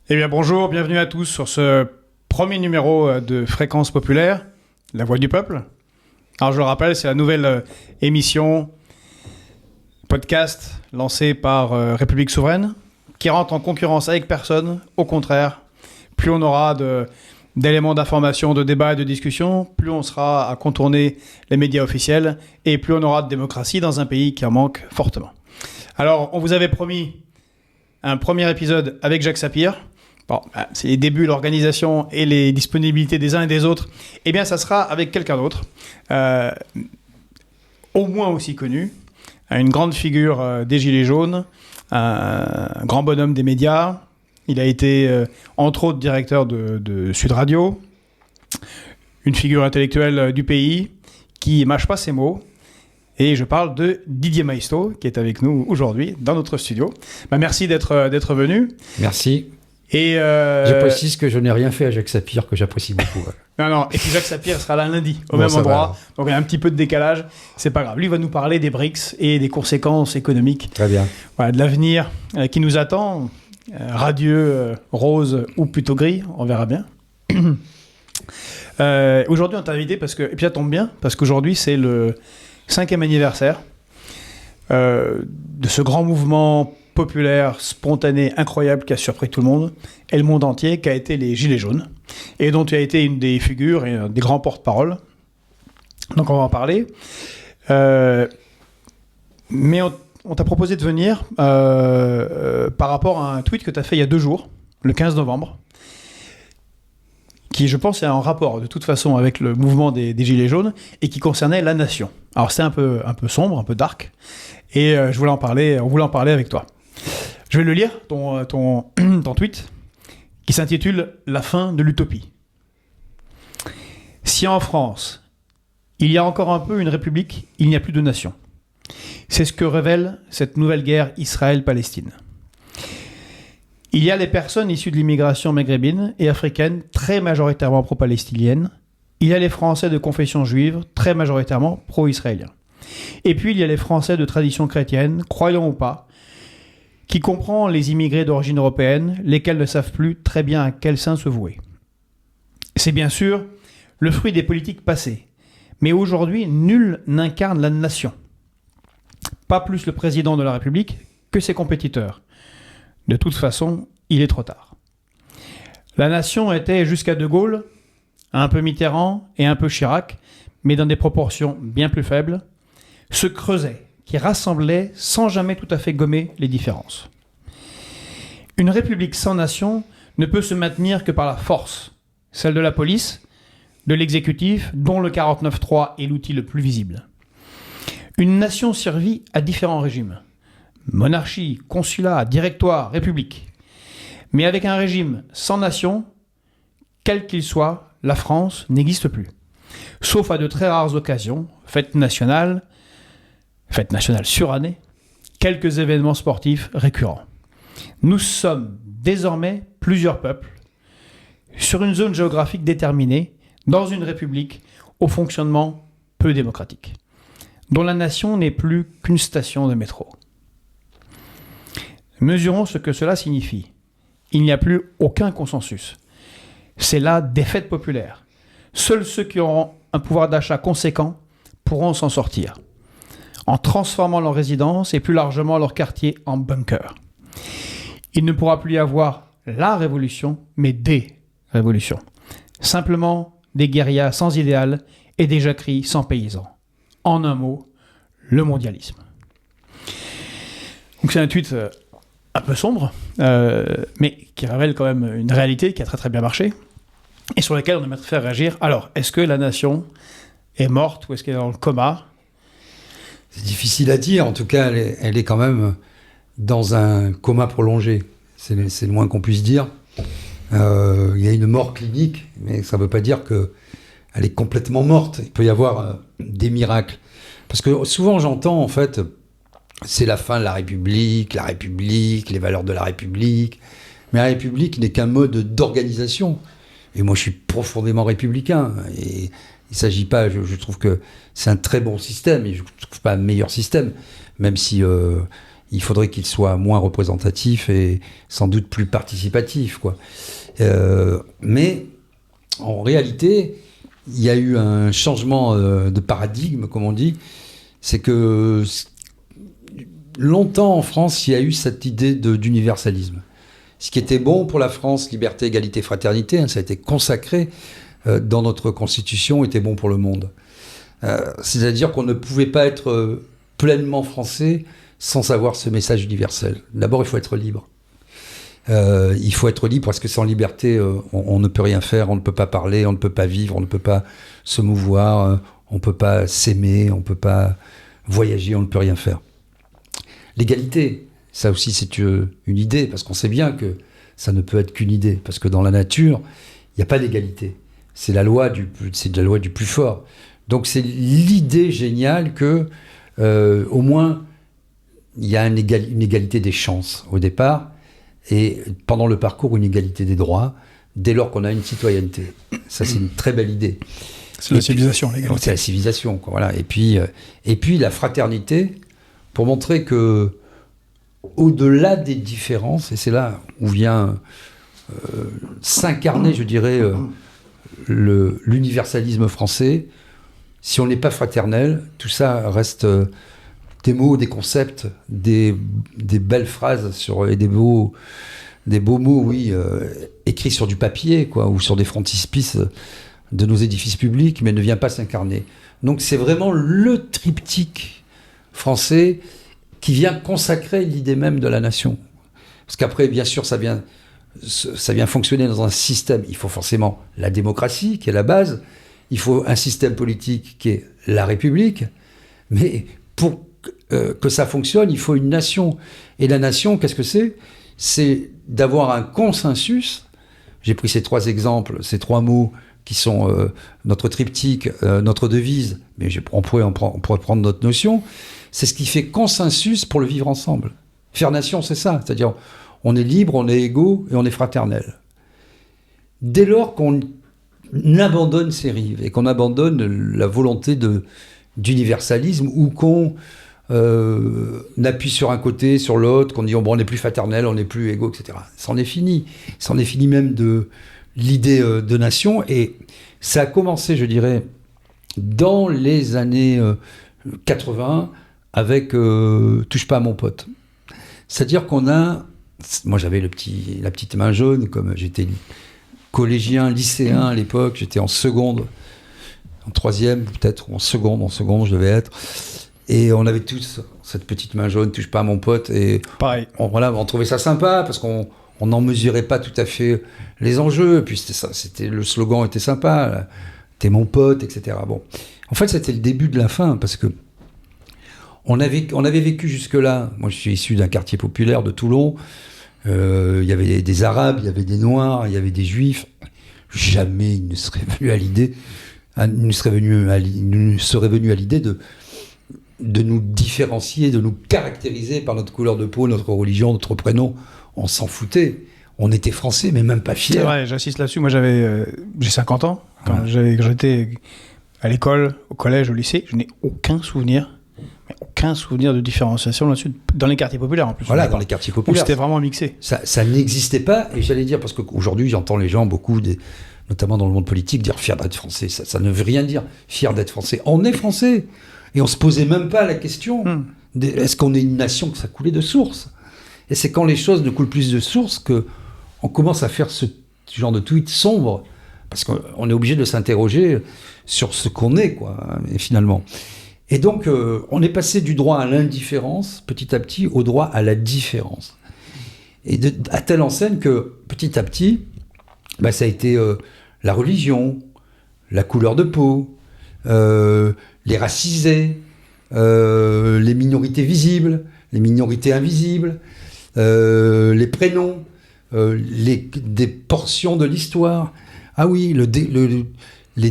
Eh bien bonjour, bienvenue à tous sur ce premier numéro de Fréquence Populaire, la voix du peuple. Alors je le rappelle, c'est la nouvelle émission podcast lancée par République Souveraine, qui rentre en concurrence avec personne. Au contraire, plus on aura d'éléments d'information, de débat et de discussion, plus on sera à contourner les médias officiels et plus on aura de démocratie dans un pays qui en manque fortement. Alors, on vous avait promis un premier épisode avec Jacques Sapir. Bon, c'est les débuts, l'organisation et les disponibilités des uns et des autres. Eh bien, ça sera avec quelqu'un d'autre, au moins aussi connu, une grande figure des Gilets jaunes, un grand bonhomme des médias. Il a été, entre autres, directeur de Sud Radio, une figure intellectuelle du pays qui mâche pas ses mots. Et je parle de Didier Maistre, qui est avec nous aujourd'hui dans notre studio. Merci d'être venu. Merci. Et je précise que je n'ai rien fait à Jacques Sapir, que j'apprécie beaucoup. Non. Et puis Jacques Sapir sera là lundi, au même endroit. Donc il y a un petit peu de décalage. C'est pas grave. Lui va nous parler des BRICS et des conséquences économiques. Très bien. Voilà, de l'avenir qui nous attend. Radieux, rose ou plutôt gris, on verra bien. Aujourd'hui, on t'a invité parce que... Et puis ça tombe bien, parce qu'aujourd'hui, c'est le 5e anniversaire de ce grand mouvement populaire, spontané, incroyable, qui a surpris tout le monde, et le monde entier, qui a été les Gilets jaunes, et dont tu as été une des figures et un des grands porte-parole. Donc on va en parler. Mais on t'a proposé de venir par rapport à un tweet que tu as fait il y a 2 jours, le 15 novembre, qui, je pense, est en rapport, de toute façon, avec le mouvement des Gilets jaunes, et qui concernait la nation. Alors c'est un peu sombre, un peu dark, et on voulait en parler avec toi. Je vais le lire, ton tweet, qui s'intitule « La fin de l'utopie ». Si en France, il y a encore un peu une république, il n'y a plus de nation. C'est ce que révèle cette nouvelle guerre Israël-Palestine. Il y a les personnes issues de l'immigration maghrébine et africaine, très majoritairement pro-palestinienne. Il y a les Français de confession juive, très majoritairement pro-israéliens. Et puis il y a les Français de tradition chrétienne, croyants ou pas, qui comprend les immigrés d'origine européenne, lesquels ne savent plus très bien à quel saint se vouer. C'est bien sûr le fruit des politiques passées, mais aujourd'hui, nul n'incarne la nation. Pas plus le président de la République que ses compétiteurs. De toute façon, il est trop tard. La nation était, jusqu'à De Gaulle, un peu Mitterrand et un peu Chirac, mais dans des proportions bien plus faibles, se creusait, qui rassemblait sans jamais tout à fait gommer les différences. Une république sans nation ne peut se maintenir que par la force, celle de la police, de l'exécutif, dont le 49.3 est l'outil le plus visible. Une nation survit à différents régimes. Monarchie, consulat, directoire, république. Mais avec un régime sans nation, quel qu'il soit, la France n'existe plus. Sauf à de très rares occasions, fête nationale surannée, quelques événements sportifs récurrents. Nous sommes désormais plusieurs peuples, sur une zone géographique déterminée, dans une république au fonctionnement peu démocratique, dont la nation n'est plus qu'une station de métro. Mesurons ce que cela signifie. Il n'y a plus aucun consensus. C'est la défaite populaire. Seuls ceux qui auront un pouvoir d'achat conséquent pourront s'en sortir, en transformant leur résidence et plus largement leur quartier en bunker. Il ne pourra plus y avoir la révolution, mais des révolutions. Simplement des guérillas sans idéal et des jacqueries sans paysans. En un mot, le mondialisme. Donc c'est un tweet un peu sombre, mais qui révèle quand même une réalité qui a très très bien marché, et sur laquelle on aimerait faire réagir. Alors, est-ce que la nation est morte ou est-ce qu'elle est dans le coma ? C'est difficile à dire. En tout cas, elle est quand même dans un coma prolongé. C'est le moins qu'on puisse dire. Il y a une mort clinique, mais ça ne veut pas dire qu'elle est complètement morte. Il peut y avoir des miracles. Parce que souvent, j'entends, en fait, c'est la fin de la République, les valeurs de la République. Mais la République n'est qu'un mode d'organisation. Et moi, je suis profondément républicain. Et il ne s'agit pas, je trouve que c'est un très bon système, et je ne trouve pas un meilleur système, même si il faudrait qu'il soit moins représentatif et sans doute plus participatif, quoi. Mais en réalité, il y a eu un changement de paradigme, comme on dit. C'est que longtemps en France, il y a eu cette idée d'universalisme. Ce qui était bon pour la France, liberté, égalité, fraternité, ça a été consacré dans notre Constitution, était bon pour le monde. C'est-à-dire qu'on ne pouvait pas être pleinement français sans avoir ce message universel. D'abord, il faut être libre. Il faut être libre parce que sans liberté, on ne peut rien faire, on ne peut pas parler, on ne peut pas vivre, on ne peut pas se mouvoir, on ne peut pas s'aimer, on ne peut pas voyager, on ne peut rien faire. L'égalité, ça aussi c'est une idée, parce qu'on sait bien que ça ne peut être qu'une idée, parce que dans la nature, il n'y a pas d'égalité. C'est la loi du plus fort. Donc c'est l'idée géniale que, au moins, il y a une égalité des chances au départ, et pendant le parcours, une égalité des droits, dès lors qu'on a une citoyenneté. Ça, c'est une très belle idée. C'est la civilisation, l'égalité. C'est la civilisation, quoi, voilà. Et puis la fraternité, pour montrer que, au-delà des différences, et c'est là où vient s'incarner, je dirais, l'universalisme français. Si on n'est pas fraternel, tout ça reste des mots, des concepts, des belles phrases et des beaux mots, oui, écrits sur du papier, quoi, ou sur des frontispices de nos édifices publics, mais ne vient pas s'incarner. Donc c'est vraiment le triptyque français qui vient consacrer l'idée même de la nation. Parce qu'après, bien sûr, ça vient fonctionner dans un système. Il faut forcément la démocratie, qui est la base. Il faut un système politique qui est la République. Mais pour que ça fonctionne, il faut une nation. Et la nation, qu'est-ce que c'est ? C'est d'avoir un consensus. J'ai pris ces trois exemples, ces trois mots qui sont notre triptyque, notre devise, mais on pourrait prendre notre notion. C'est ce qui fait consensus pour le vivre ensemble. Faire nation, c'est ça. C'est-à-dire, on est libre, on est égaux et on est fraternel. Dès lors qu'on abandonne ces rives et qu'on abandonne la volonté d'universalisme ou qu'on appuie sur un côté, sur l'autre, qu'on dit on n'est plus fraternel, on n'est plus égaux, etc. Ça en est fini. Ça en est fini même de l'idée de nation. Et ça a commencé, je dirais, dans les années 80 avec Touche pas à mon pote. C'est-à-dire qu'on a... Moi, j'avais la petite main jaune, comme j'étais collégien, lycéen à l'époque, j'étais en seconde, en troisième peut-être, ou en seconde je devais être. Et on avait tous cette petite main jaune, touche pas à mon pote. Et pareil. On trouvait ça sympa, parce qu'on n'en mesurait pas tout à fait les enjeux. Et puis le slogan était sympa, t'es mon pote, etc. Bon. En fait, c'était le début de la fin, parce que on avait vécu jusque-là. Moi, je suis issu d'un quartier populaire de Toulon. Il y avait des Arabes, il y avait des Noirs, il y avait des Juifs. Jamais il ne serait venu à l'idée, de nous différencier, de nous caractériser par notre couleur de peau, notre religion, notre prénom. On s'en foutait. On était français, mais même pas fiers. C'est vrai, j'insiste là-dessus. Moi, j'ai 50 ans. Quand j'étais à l'école, au collège, au lycée, je n'ai aucun souvenir de différenciation là-dessus, dans les quartiers populaires en plus. Voilà, dans les quartiers populaires. Où c'était vraiment mixé. Ça n'existait pas, et j'allais dire, parce qu'aujourd'hui, j'entends les gens, beaucoup, notamment dans le monde politique, dire fier d'être français. Ça ne veut rien dire, fier d'être français. On est français, et on se posait même pas la question, est-ce qu'on est une nation, que ça coulait de source ? Et c'est quand les choses ne coulent plus de source qu'on commence à faire ce genre de tweet sombre, parce qu'on est obligé de s'interroger sur ce qu'on est, quoi, et finalement. Et donc, on est passé du droit à l'indifférence, petit à petit, au droit à la différence. Et à telle enseigne que, petit à petit, ça a été la religion, la couleur de peau, les racisés, les minorités visibles, les minorités invisibles, les prénoms, des portions de l'histoire. Ah oui, le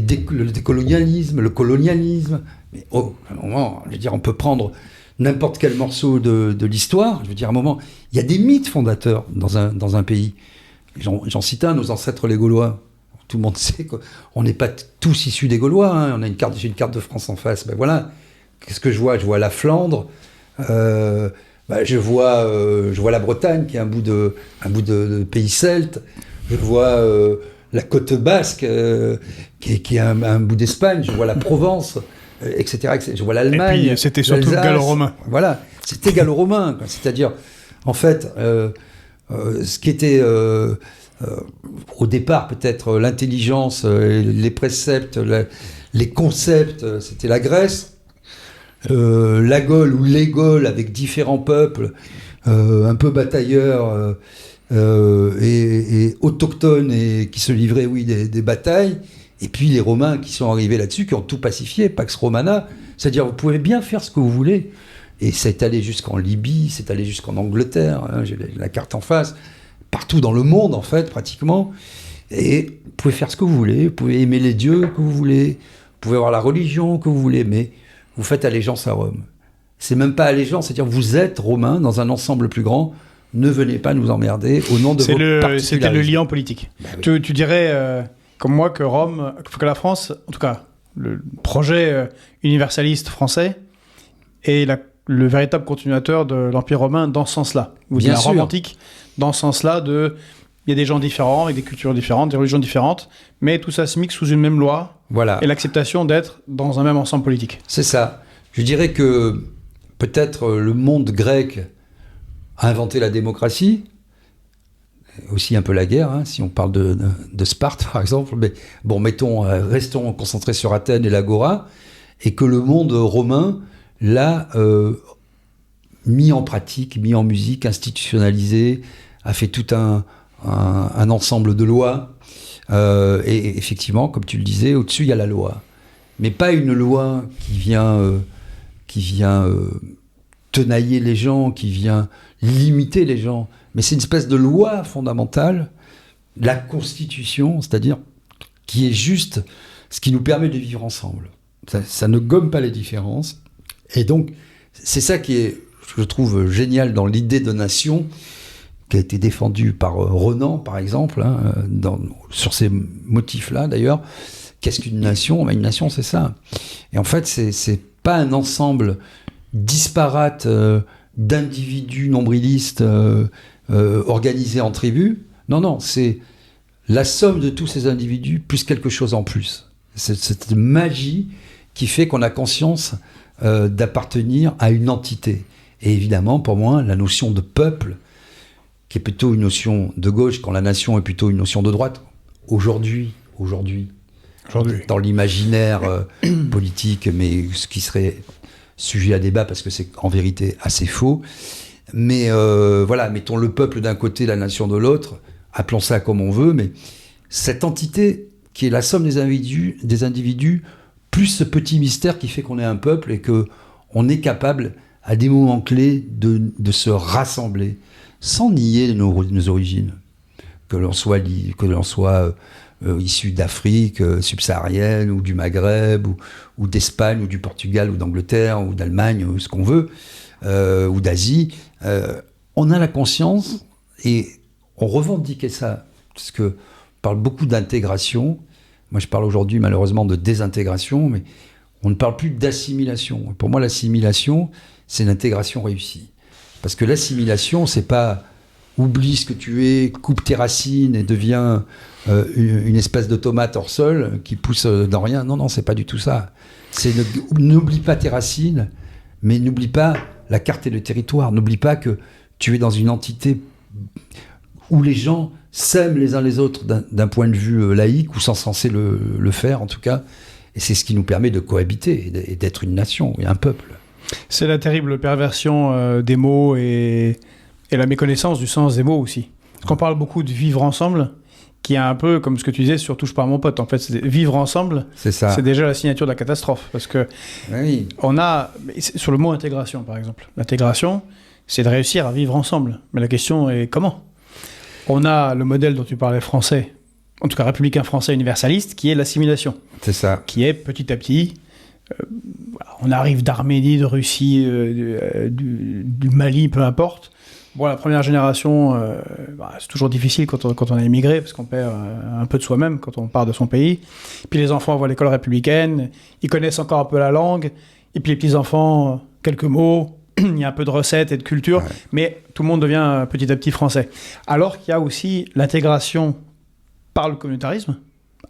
décolonialisme, le colonialisme. Mais à un moment, je veux dire, on peut prendre n'importe quel morceau de l'histoire. Je veux dire, à un moment, il y a des mythes fondateurs dans un pays. J'en cite un, nos ancêtres les Gaulois. Tout le monde sait qu'on n'est pas tous issus des Gaulois. Hein. J'ai une carte de France en face. Ben voilà, qu'est-ce que je vois ? Je vois la Flandre, Je vois la Bretagne, qui est un bout de pays celte. Je vois la côte basque, qui est un bout d'Espagne. Je vois la Provence, etc., etc. Je vois l'Allemagne. Et puis, c'était surtout gallo-romain. Voilà, c'était gallo-romain, quoi. C'est-à-dire, en fait, ce qui était au départ peut-être l'intelligence, les préceptes, les concepts, c'était la Grèce. La Gaule ou les Gaules avec différents peuples, un peu batailleurs et autochtones et qui se livraient, oui, des batailles. Et puis les Romains qui sont arrivés là-dessus, qui ont tout pacifié, Pax Romana. C'est-à-dire, vous pouvez bien faire ce que vous voulez. Et c'est allé jusqu'en Libye, c'est allé jusqu'en Angleterre, hein, j'ai la carte en face, partout dans le monde, en fait, pratiquement. Et vous pouvez faire ce que vous voulez, vous pouvez aimer les dieux que vous voulez, vous pouvez avoir la religion que vous voulez, mais vous faites allégeance à Rome. C'est même pas allégeance, c'est-à-dire vous êtes romain dans un ensemble plus grand, ne venez pas nous emmerder au nom de vos particularismes. C'était le lien politique. Ben oui. Tu dirais, comme moi, que la France, en tout cas, le projet universaliste français est le véritable continuateur de l'Empire romain dans ce sens-là. Ou de la romantique, dans ce sens-là il y a des gens différents, avec des cultures différentes, des religions différentes, mais tout ça se mixe sous une même loi. Voilà. Et l'acceptation d'être dans un même ensemble politique. C'est ça. Je dirais que peut-être le monde grec a inventé la démocratie, aussi un peu la guerre, hein, si on parle de Sparte par exemple, mais bon, restons concentrés sur Athènes et l'Agora, et que le monde romain l'a mis en pratique, mis en musique, institutionnalisé, a fait tout un ensemble de lois. Et effectivement, comme tu le disais, au-dessus, il y a la loi. Mais pas une loi qui vient tenailler les gens, qui vient limiter les gens. Mais c'est une espèce de loi fondamentale, la Constitution, c'est-à-dire qui est juste ce qui nous permet de vivre ensemble. Ça ne gomme pas les différences. Et donc, c'est ça qui est, je trouve, génial dans l'idée de nation, qui a été défendue par Renan, par exemple, hein, sur ces motifs-là, d'ailleurs. Qu'est-ce qu'une nation ? Une nation, c'est ça. Et en fait, c'est pas un ensemble disparate d'individus nombrilistes organisés en tribus. Non, c'est la somme de tous ces individus plus quelque chose en plus. C'est cette magie qui fait qu'on a conscience d'appartenir à une entité. Et évidemment, pour moi, la notion de peuple, qui est plutôt une notion de gauche, quand la nation est plutôt une notion de droite, aujourd'hui, dans l'imaginaire politique, mais ce qui serait sujet à débat, parce que c'est en vérité assez faux. Mais voilà, mettons le peuple d'un côté, la nation de l'autre, appelons ça comme on veut, mais cette entité qui est la somme des individus, plus ce petit mystère qui fait qu'on est un peuple et qu'on est capable, à des moments clés, de se rassembler, sans nier nos origines, que l'on soit issu d'Afrique subsaharienne, ou du Maghreb, ou d'Espagne, ou du Portugal, ou d'Angleterre, ou d'Allemagne, ou ce qu'on veut, ou d'Asie. On a la conscience, et on revendiquait ça, parce qu'on parle beaucoup d'intégration. Moi, je parle aujourd'hui, malheureusement, de désintégration, mais on ne parle plus d'assimilation. Pour moi, l'assimilation, c'est l'intégration réussie. Parce que l'assimilation, c'est pas oublie ce que tu es, coupe tes racines et deviens une espèce de tomate hors sol qui pousse dans rien. Non, c'est pas du tout ça. C'est n'oublie pas tes racines, mais n'oublie pas la carte et le territoire. N'oublie pas que tu es dans une entité où les gens s'aiment les uns les autres d'un point de vue laïque, ou sont censés le faire en tout cas. Et c'est ce qui nous permet de cohabiter et d'être une nation et un peuple. C'est la terrible perversion des mots et la méconnaissance du sens des mots aussi. Parce qu'on parle beaucoup de vivre ensemble, qui est un peu comme ce que tu disais sur Touche pas à mon pote. En fait, vivre ensemble, c'est déjà la signature de la catastrophe. Parce que on a, sur le mot intégration par exemple, l'intégration, c'est de réussir à vivre ensemble. Mais la question est comment ? On a le modèle dont tu parlais français, en tout cas républicain français universaliste, qui est l'assimilation. C'est ça. Qui est petit à petit... on arrive d'Arménie, de Russie, du Mali, peu importe. Bon, la première génération, c'est toujours difficile quand on a émigré, parce qu'on perd un peu de soi-même quand on part de son pays. Puis les enfants vont à l'école républicaine, ils connaissent encore un peu la langue, et puis les petits-enfants, quelques mots, il y a un peu de recettes et de culture, mais tout le monde devient petit à petit français. Alors qu'il y a aussi l'intégration par le communautarisme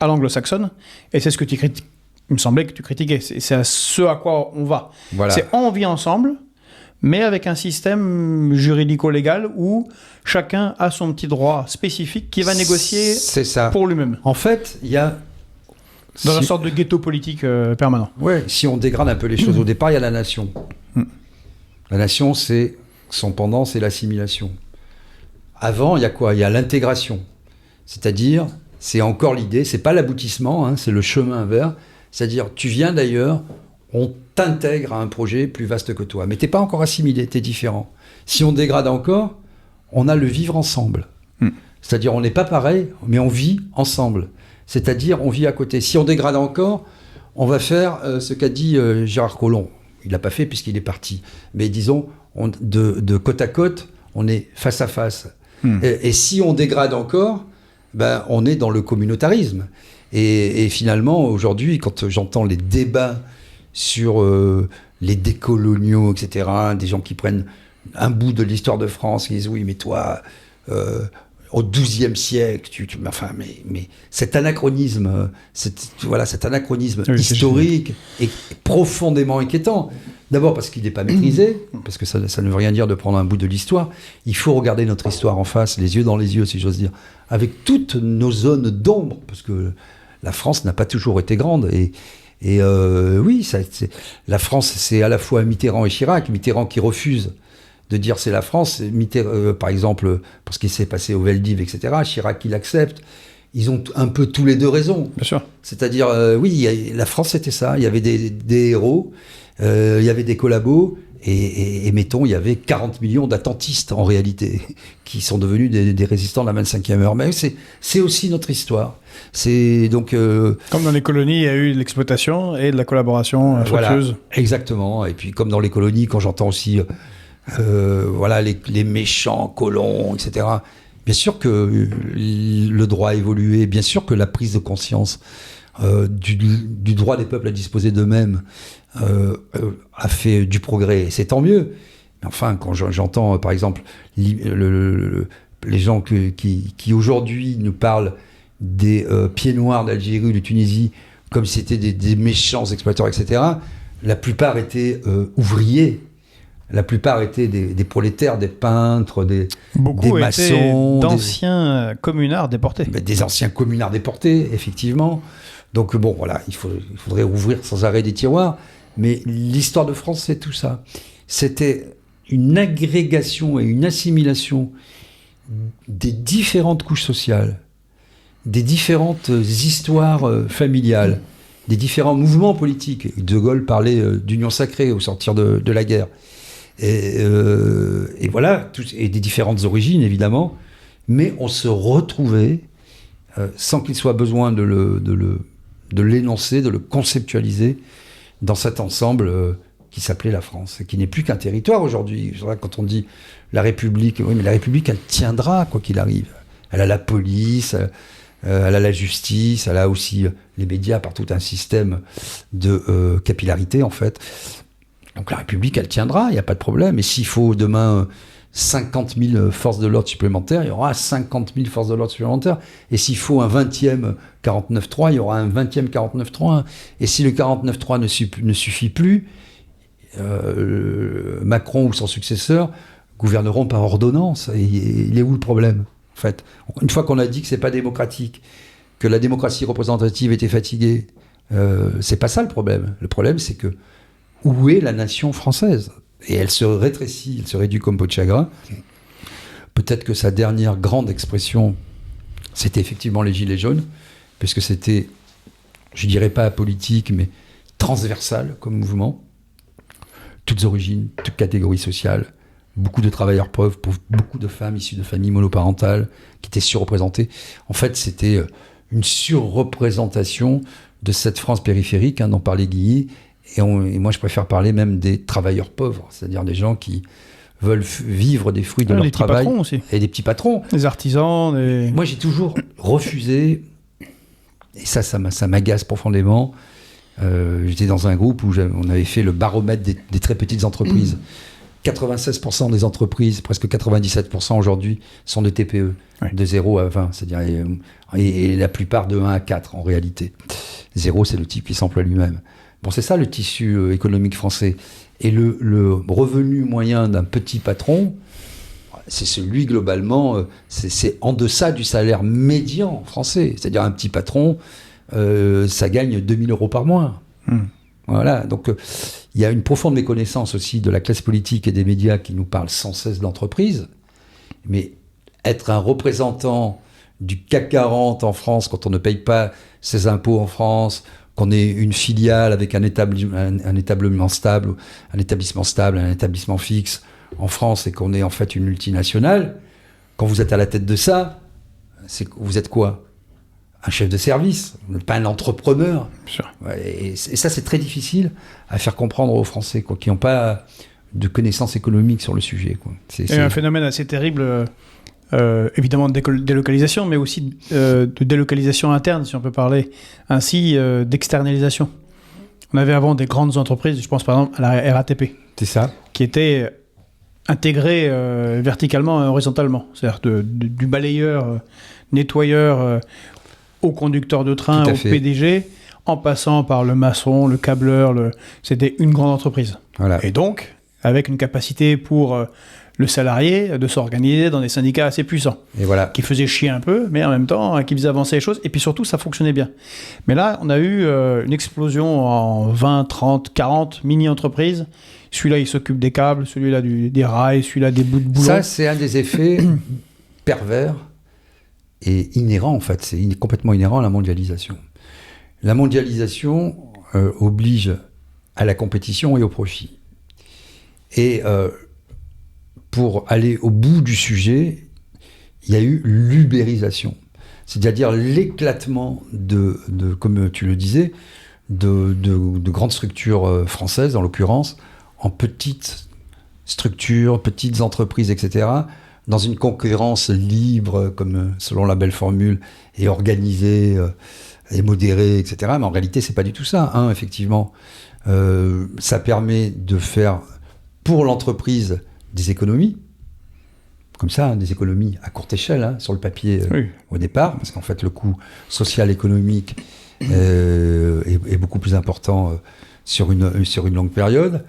à l'anglo-saxonne, et c'est ce que tu critiques. Il me semblait que tu critiquais. C'est à ce à quoi on va. Voilà. C'est on vit ensemble, mais avec un système juridico-légal où chacun a son petit droit spécifique qui va négocier pour lui-même. En fait, il y a... Dans une sorte de ghetto politique permanent. Ouais, si on dégrade un peu les choses, au départ, il y a la nation. La nation, son pendant, c'est l'assimilation. Avant, il y a quoi ? Il y a l'intégration. C'est-à-dire, c'est encore l'idée, c'est pas l'aboutissement, hein, c'est le chemin vers. C'est-à-dire, tu viens d'ailleurs, on t'intègre à un projet plus vaste que toi. Mais t'es pas encore assimilé, t'es différent. Si on dégrade encore, on a le vivre ensemble. C'est-à-dire, on n'est pas pareil, mais on vit ensemble. C'est-à-dire, on vit à côté. Si on dégrade encore, on va faire ce qu'a dit Gérard Collomb. Il l'a pas fait puisqu'il est parti. Mais disons, de côte à côte, on est face à face. Et si on dégrade encore, ben, on est dans le communautarisme. Et finalement, aujourd'hui, quand j'entends les débats sur les décoloniaux, etc., des gens qui prennent un bout de l'histoire de France, qui disent « Oui, mais toi, au XIIe siècle, mais cet anachronisme, cet anachronisme historique est profondément inquiétant. D'abord parce qu'il n'est pas maîtrisé, parce que ça ne veut rien dire de prendre un bout de l'histoire. Il faut regarder notre histoire en face, les yeux dans les yeux, si j'ose dire, avec toutes nos zones d'ombre, parce que la France n'a pas toujours été grande. Oui, la France, c'est à la fois Mitterrand et Chirac. Mitterrand qui refuse de dire c'est la France, par exemple, pour ce qui s'est passé au Veldiv, etc., Chirac qui l'accepte. Ils ont un peu tous les deux raison. Bien sûr. C'est-à-dire, la France, c'était ça. Il y avait des héros, il y avait des collabos, et mettons, il y avait 40 millions d'attentistes, en réalité, qui sont devenus des résistants de la 25e heure. Mais c'est aussi notre histoire. C'est donc... Comme dans les colonies, il y a eu de l'exploitation et de la collaboration fructueuse. Voilà, exactement. Et puis, comme dans les colonies, quand j'entends aussi... les méchants colons, etc. Bien sûr que le droit a évolué, bien sûr que la prise de conscience du droit des peuples à disposer d'eux-mêmes a fait du progrès, et c'est tant mieux. Mais enfin, quand j'entends, par exemple, les gens qui aujourd'hui nous parlent des pieds noirs d'Algérie ou de Tunisie comme si c'était des méchants exploiteurs, etc., la plupart étaient ouvriers. La plupart étaient des prolétaires, des peintres, des maçons. D'anciens communards déportés. Des anciens communards déportés, effectivement. Donc bon, voilà, il faudrait ouvrir sans arrêt des tiroirs. Mais l'histoire de France, c'est tout ça. C'était une agrégation et une assimilation des différentes couches sociales, des différentes histoires familiales, des différents mouvements politiques. De Gaulle parlait d'union sacrée au sortir de la guerre. Et voilà, et des différentes origines, évidemment, mais on se retrouvait, sans qu'il soit besoin de l'énoncer, de le conceptualiser, dans cet ensemble qui s'appelait la France, et qui n'est plus qu'un territoire aujourd'hui. Quand on dit la République, oui, mais la République, elle tiendra, quoi qu'il arrive. Elle a la police, elle a la justice, elle a aussi les médias par tout un système de capillarité, en fait. Donc la République, elle tiendra, il n'y a pas de problème. Et s'il faut demain 50 000 forces de l'ordre supplémentaires, il y aura 50 000 forces de l'ordre supplémentaires. Et s'il faut un 20e 49.3, il y aura un 20e 49.3. Et si le 49.3 ne suffit plus, Macron ou son successeur gouverneront par ordonnance. Et il est où le problème, en fait ? Une fois qu'on a dit que c'est pas démocratique, que la démocratie représentative était fatiguée, c'est pas ça le problème. Le problème, c'est que où est la nation française ? Et elle se rétrécit, elle se réduit comme peau de chagrin. Peut-être que sa dernière grande expression, c'était effectivement les Gilets jaunes, puisque c'était, je dirais pas apolitique, mais transversal comme mouvement. Toutes origines, toutes catégories sociales, beaucoup de travailleurs pauvres, beaucoup de femmes issues de familles monoparentales qui étaient surreprésentées. En fait, c'était une surreprésentation de cette France périphérique, dont parlait Guilly. Et moi, je préfère parler même des travailleurs pauvres, c'est-à-dire des gens qui veulent vivre des fruits de leur travail. Aussi. Et des petits patrons. Des artisans. Moi, j'ai toujours refusé, et ça m'agace profondément. J'étais dans un groupe où on avait fait le baromètre des très petites entreprises. 96% des entreprises, presque 97% aujourd'hui, sont de TPE, de 0 à 20, c'est-à-dire, et la plupart de 1 à 4 en réalité. 0, c'est le type qui s'emploie lui-même. Bon, c'est ça le tissu économique français. Et le revenu moyen d'un petit patron, c'est celui globalement, c'est en deçà du salaire médian français. C'est-à-dire un petit patron, ça gagne 2 000 euros par mois. Voilà, donc il y a une profonde méconnaissance aussi de la classe politique et des médias qui nous parlent sans cesse d'entreprise. Mais être un représentant du CAC 40 en France, quand on ne paye pas ses impôts en France, qu'on ait une filiale avec un établissement stable, un établissement fixe en France, et qu'on ait en fait une multinationale, quand vous êtes à la tête de ça, vous êtes quoi ? Un chef de service, vous n'êtes pas un entrepreneur. Sure. Et ça, c'est très difficile à faire comprendre aux Français, quoi, qui n'ont pas de connaissances économiques sur le sujet, quoi. C'est un phénomène assez terrible, évidemment de délocalisation, mais aussi de délocalisation interne, si on peut parler ainsi, d'externalisation. On avait avant des grandes entreprises, je pense par exemple à la RATP, c'est ça, qui étaient intégrées verticalement et horizontalement. C'est-à-dire du balayeur, nettoyeur, au conducteur de train, au PDG, en passant par le maçon, le câbleur, c'était une grande entreprise. Voilà. Et donc, avec une capacité pour le salarié de s'organiser dans des syndicats assez puissants, et voilà, qui faisaient chier un peu, mais en même temps, qui faisaient avancer les choses, et puis surtout, ça fonctionnait bien. Mais là, on a eu une explosion en 20, 30, 40 mini-entreprises. Celui-là, il s'occupe des câbles, celui-là des rails, celui-là des bouts de boulot. Ça, c'est un des effets pervers et inhérent, en fait. C'est complètement inhérent à la mondialisation. La mondialisation oblige à la compétition et au profit. Et pour aller au bout du sujet, il y a eu l'ubérisation. C'est-à-dire l'éclatement comme tu le disais, de grandes structures françaises, en l'occurrence, en petites structures, petites entreprises, etc., dans une concurrence libre, comme selon la belle formule, et organisée, et modérée, etc. Mais en réalité, c'est pas du tout ça, hein, effectivement. Ça permet de faire, pour l'entreprise, des économies, comme ça, hein, des économies à courte échelle, hein, sur le papier au départ, parce qu'en fait, le coût social, économique est beaucoup plus important sur une longue période.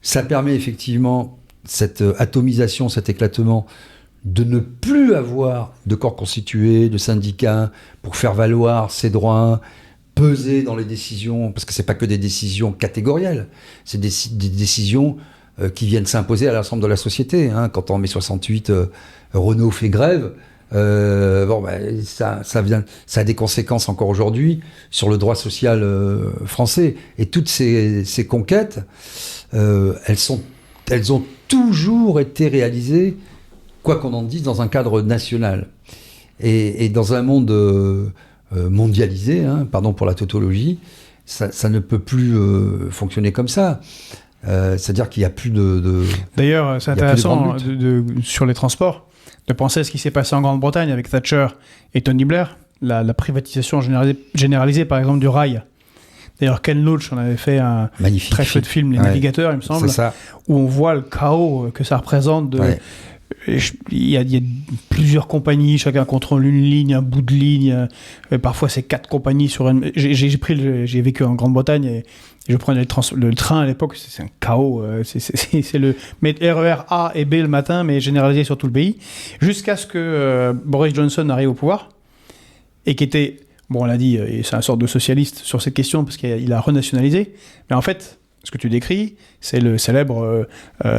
Ça permet effectivement cette atomisation, cet éclatement, de ne plus avoir de corps constitués, de syndicats, pour faire valoir ses droits, peser dans les décisions, parce que c'est pas que des décisions catégorielles, c'est des décisions qui viennent s'imposer à l'ensemble de la société. Hein. Quand en mai 68, Renault fait grève, ça a des conséquences encore aujourd'hui sur le droit social français. Et toutes ces conquêtes, elles ont toujours été réalisées, quoi qu'on en dise, dans un cadre national. Et dans un monde mondialisé, hein, pardon pour la tautologie, ça ne peut plus fonctionner comme ça. C'est-à-dire qu'il n'y a plus de D'ailleurs, c'est intéressant sur les transports de penser à ce qui s'est passé en Grande-Bretagne avec Thatcher et Tony Blair, la privatisation généralisée par exemple du rail. D'ailleurs, Ken Loach en avait fait un magnifique très chouette film, Les Navigateurs, il me semble, où on voit le chaos que ça représente. Il y a plusieurs compagnies, chacun contrôle une ligne, un bout de ligne. Parfois, c'est 4 compagnies sur une. J'ai vécu en Grande-Bretagne et je prenais le train à l'époque. C'est un chaos. C'est le RER A et B le matin, mais généralisé sur tout le pays, jusqu'à ce que Boris Johnson arrive au pouvoir et qui était, bon, on l'a dit, c'est un sorte de socialiste sur cette question parce qu'il a renationalisé. Mais en fait, ce que tu décris, c'est le célèbre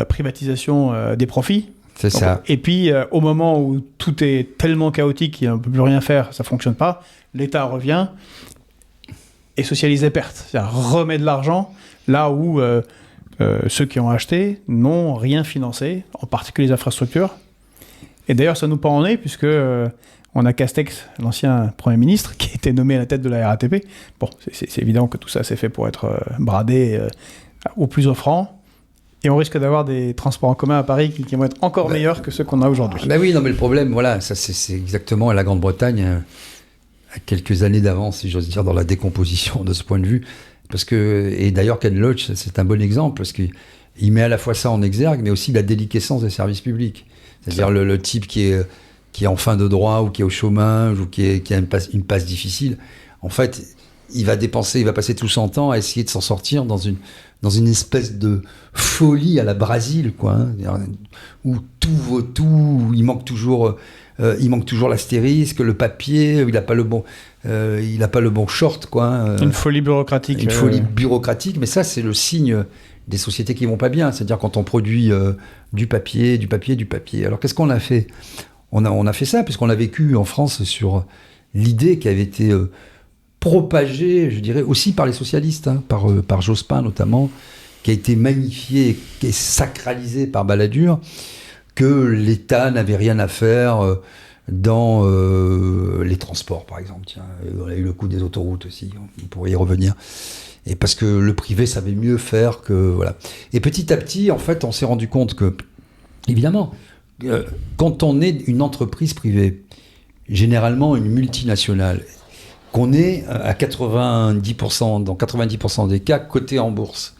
privatisation des profits. C'est ça. Et puis, au moment où tout est tellement chaotique qu'on ne peut plus rien faire, ça ne fonctionne pas, l'État revient et socialise les pertes. C'est-à-dire remet de l'argent là où ceux qui ont acheté n'ont rien financé, en particulier les infrastructures. Et d'ailleurs, ça nous pend en nez, puisque on a Castex, l'ancien Premier ministre, qui a été nommé à la tête de la RATP. Bon, c'est évident que tout ça, c'est fait pour être bradé au plus offrant. Et on risque d'avoir des transports en commun à Paris qui vont être encore meilleurs que ceux qu'on a aujourd'hui. Oui, non, mais le problème, voilà, ça c'est exactement la Grande-Bretagne, à quelques années d'avance, si j'ose dire, dans la décomposition de ce point de vue. Et d'ailleurs, Ken Loach, c'est un bon exemple, parce que il met à la fois ça en exergue, mais aussi la déliquescence des services publics. C'est-à-dire le type qui est en fin de droit, ou qui est au chômage, ou qui a une passe difficile. En fait, il va passer tout son temps à essayer de s'en sortir dans une espèce de folie à la Brésil, quoi, hein, où tout vaut tout, où il manque toujours l'astérisque, le papier, il n'a pas le bon short, quoi. Une folie bureaucratique. Une folie bureaucratique, mais ça, c'est le signe des sociétés qui vont pas bien. C'est-à-dire quand on produit du papier. Alors qu'est-ce qu'on a fait ? On a fait ça, puisqu'on a vécu en France sur l'idée qui avait été propagée, je dirais, aussi par les socialistes, hein, par Jospin notamment, qui a été magnifiée et sacralisée par Balladur, que l'État n'avait rien à faire dans les transports, par exemple. Tiens, on a eu le coup des autoroutes aussi, on pourrait y revenir. Et parce que le privé savait mieux faire que... Voilà. Et petit à petit, en fait, on s'est rendu compte que, évidemment, quand on est une entreprise privée, généralement une multinationale, qu'on est à 90%, dans 90% des cas, coté en bourse.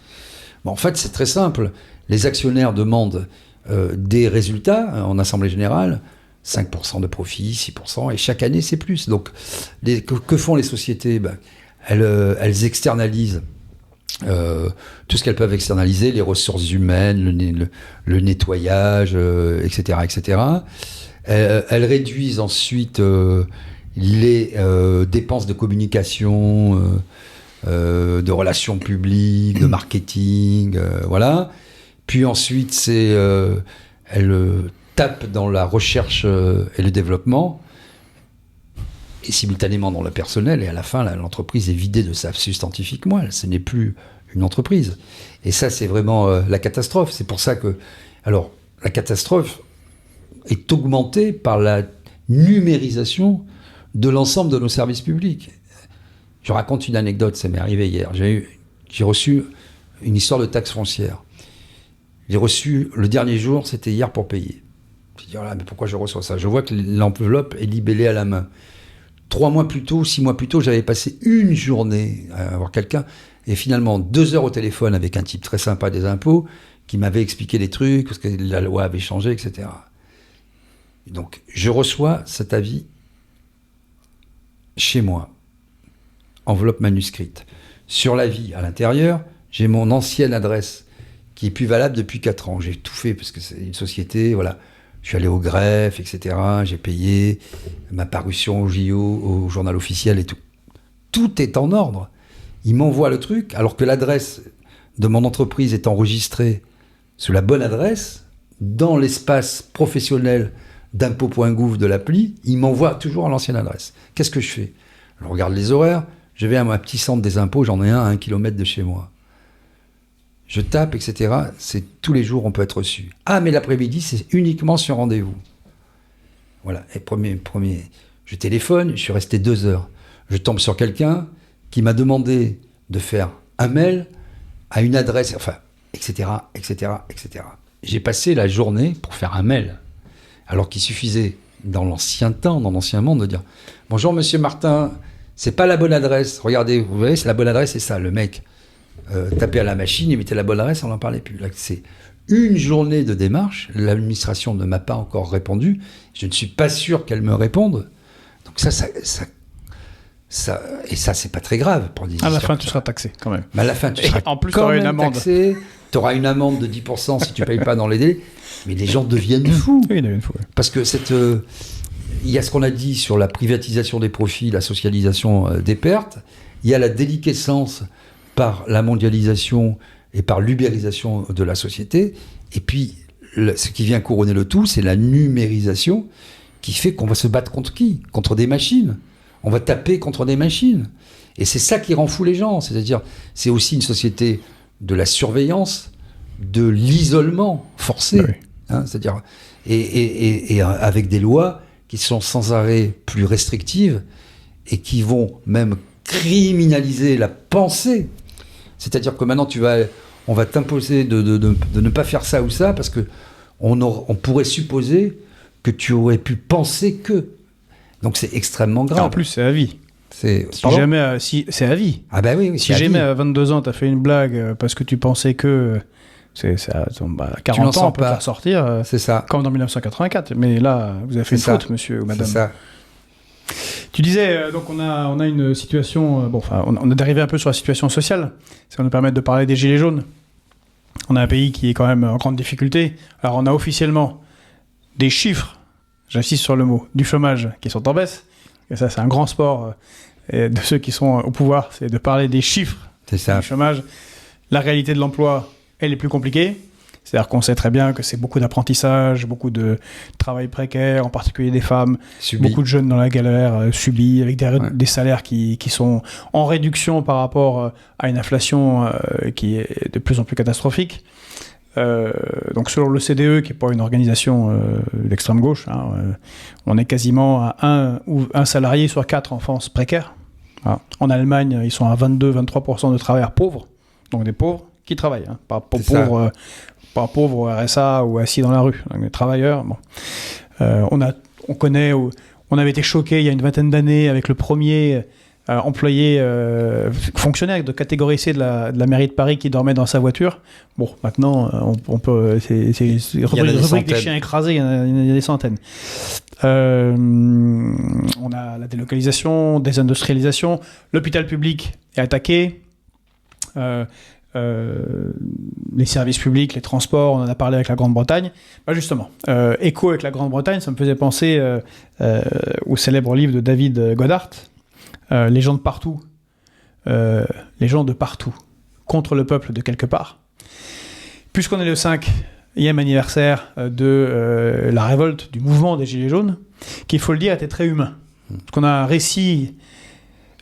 Bon, en fait, c'est très simple. Les actionnaires demandent des résultats en assemblée générale, 5% de profit, 6%, et chaque année, c'est plus. Donc, que font les sociétés ? Elles externalisent tout ce qu'elles peuvent externaliser, les ressources humaines, le nettoyage, etc., etc. Elles réduisent ensuite les dépenses de communication, de relations publiques, de marketing, voilà. Puis ensuite, elles tapent dans la recherche et le développement, et simultanément dans le personnel, et à la fin, l'entreprise est vidée de sa substantifique moelle. Ce n'est plus une entreprise. Et ça, c'est vraiment la catastrophe. C'est pour ça que... Alors, la catastrophe est augmentée par la numérisation de l'ensemble de nos services publics. Je raconte une anecdote, ça m'est arrivé hier. J'ai reçu une histoire de taxe foncière. J'ai reçu, le dernier jour, c'était hier pour payer. Je me dis, oh là, mais pourquoi je reçois ça ? Je vois que l'enveloppe est libellée à la main. 6 mois plus tôt, j'avais passé une journée à avoir quelqu'un, et finalement 2 heures au téléphone avec un type très sympa des impôts, qui m'avait expliqué des trucs, parce que la loi avait changé, etc. Et donc, je reçois cet avis chez moi, enveloppe manuscrite. Sur l'avis, à l'intérieur, j'ai mon ancienne adresse, qui est plus valable depuis 4 ans. J'ai tout fait, parce que c'est une société, voilà. Je suis allé au greffe, etc. J'ai payé ma parution au JO, au journal officiel et tout. Tout est en ordre. Il m'envoie le truc, alors que l'adresse de mon entreprise est enregistrée sous la bonne adresse, dans l'espace professionnel d'impôt.gouv de l'appli, il m'envoie toujours à l'ancienne adresse. Qu'est-ce que je fais ? Je regarde les horaires, je vais à mon petit centre des impôts, j'en ai un à 1 kilomètre de chez moi. Je tape, etc. C'est tous les jours, on peut être reçu. Ah, mais l'après-midi, c'est uniquement sur rendez-vous. Voilà. Et premier, je téléphone, je suis resté 2 heures. Je tombe sur quelqu'un qui m'a demandé de faire un mail à une adresse, enfin, etc., etc., etc. J'ai passé la journée pour faire un mail, alors qu'il suffisait, dans l'ancien temps, dans l'ancien monde, de dire « Bonjour, monsieur Martin, c'est pas la bonne adresse. Regardez, vous voyez, c'est la bonne adresse, c'est ça. » Le mec tapait à la machine, il mettait la bonne adresse, on n'en parlait plus. Là, c'est une journée de démarche. L'administration ne m'a pas encore répondu. Je ne suis pas sûr qu'elle me réponde. Donc ça, et ça, c'est pas très grave pour dire. À la fin, tu seras taxé quand même. Mais à la fin, tu seras en plus, tu auras une amende. Taxé. Tu auras une amende de 10% si tu ne payes pas dans les délais. Mais les gens deviennent fous. Oui, ils deviennent fous. Parce que il y a ce qu'on a dit sur la privatisation des profits, la socialisation des pertes. Il y a la déliquescence par la mondialisation et par l'ubérisation de la société. Et puis, ce qui vient couronner le tout, c'est la numérisation qui fait qu'on va se battre contre qui ? Contre des machines. On va taper contre des machines. Et c'est ça qui rend fou les gens. C'est-à-dire, c'est aussi une société de la surveillance, de l'isolement forcé. Oui. Hein, c'est-à-dire, et avec des lois qui sont sans arrêt plus restrictives et qui vont même criminaliser la pensée. C'est-à-dire que maintenant, on va t'imposer de ne pas faire ça ou ça parce qu'on pourrait supposer que tu aurais pu penser que. Donc c'est extrêmement grave. Et en plus, c'est à vie. C'est à vie. Ah bah oui. Si jamais à 22 ans, tu as fait une blague parce que tu pensais que À Tu 40 n'en ans, sors on peut pas. faire sortir C'est ça. comme dans 1984. Mais là, vous avez fait une faute, monsieur ou madame. C'est ça. Tu disais, donc on a une situation... on est arrivé un peu sur la situation sociale. Ça va nous permettre de parler des Gilets jaunes. On a un pays qui est quand même en grande difficulté. Alors on a officiellement des chiffres, j'insiste sur le mot, du chômage qui sont en baisse. Et ça, c'est un grand sport de ceux qui sont au pouvoir, c'est de parler des chiffres C'est ça. du chômage. La réalité de l'emploi, elle est plus compliquée. C'est-à-dire qu'on sait très bien que c'est beaucoup d'apprentissage, beaucoup de travail précaire, en particulier des femmes, beaucoup de jeunes dans la galère, subis, avec des salaires qui sont en réduction par rapport à une inflation qui est de plus en plus catastrophique. Donc selon le CDE, qui n'est pas une organisation d'extrême gauche, on est quasiment à un salarié sur 4 en France précaire. Voilà. En Allemagne, ils sont à 22-23% de travailleurs pauvres, donc des pauvres qui travaillent, pas pauvres au RSA ou assis dans la rue, donc des travailleurs. Bon. On connaît, on avait été choqués il y a une vingtaine d'années avec le premier employé fonctionnaire de catégorie C de la mairie de Paris qui dormait dans sa voiture. Bon, maintenant, on peut. C'est rubrique des chiens écrasés, il y en a des centaines. On a la délocalisation, désindustrialisation, l'hôpital public est attaqué. Les services publics, les transports, on en a parlé avec la Grande-Bretagne. Justement, écho avec la Grande-Bretagne, ça me faisait penser au célèbre livre de David Goddard, Les gens de partout, contre le peuple de quelque part. Puisqu'on est le 5e anniversaire de la révolte, du mouvement des Gilets jaunes, qui, il faut le dire, était très humain. Parce qu'on a un récit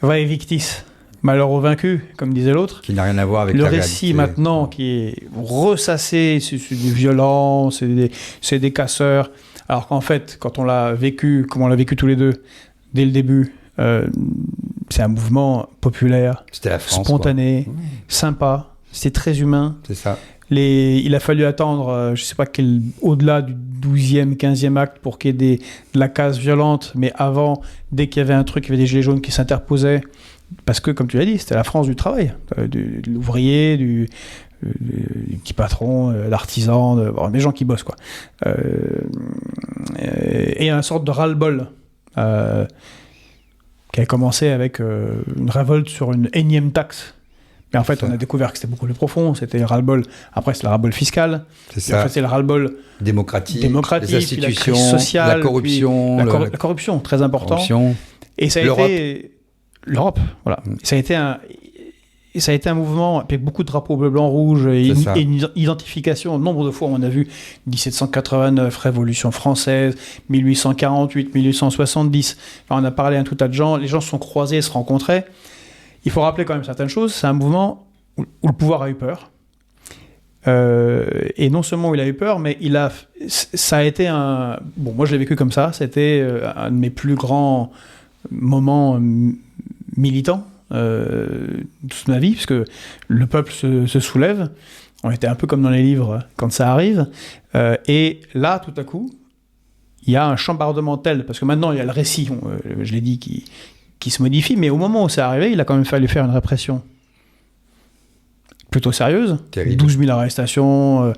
vae victis, malheur aux vaincus, comme disait l'autre. Qui n'a rien à voir avec le la récit réalité. maintenant qui est ressassé, c'est des violents, c'est des casseurs. Alors qu'en fait, quand on l'a vécu, comme on l'a vécu tous les deux, dès le début, c'est un mouvement populaire, C'était la France, spontané, sympa, c'était très humain. C'est ça. Il a fallu attendre, je ne sais pas au-delà du 12e, 15e acte pour qu'il y ait de la casse violente, mais avant, dès qu'il y avait un truc, il y avait des gilets jaunes qui s'interposaient. Parce que, comme tu l'as dit, c'était la France du travail, de l'ouvrier, du petit patron, l'artisan, des gens qui bossent, quoi. Et une sorte de ras-le-bol qui a commencé avec une révolte sur une énième taxe. Mais en fait, on a découvert que c'était beaucoup plus profond. C'était le ras-le-bol. Après, c'est le ras-le-bol fiscal. C'est ça. Après, c'est le ras-le-bol démocratique, les institutions, puis la crise sociale, la corruption. La corruption, très important. Corruption. Et ça a été... L'Europe, voilà. Ça a été un mouvement avec beaucoup de drapeaux bleu, blanc, rouge et une identification. Nombre de fois, on a vu 1789, Révolution française, 1848, 1870. Alors, on a parlé à un tout tas de gens. Les gens se sont croisés, se rencontraient. Il faut rappeler quand même certaines choses. C'est un mouvement où le pouvoir a eu peur. Et non seulement il a eu peur, mais ça a été un... Bon, moi, je l'ai vécu comme ça. C'était un de mes plus grands moments militants de toute ma vie, parce que le peuple se soulève. On était un peu comme dans les livres quand ça arrive. Et là, tout à coup, il y a un chambardement tel, parce que maintenant, il y a le récit, je l'ai dit, qui se modifie, mais au moment où c'est arrivé, il a quand même fallu faire une répression plutôt sérieuse. Terrible. 12 000 arrestations,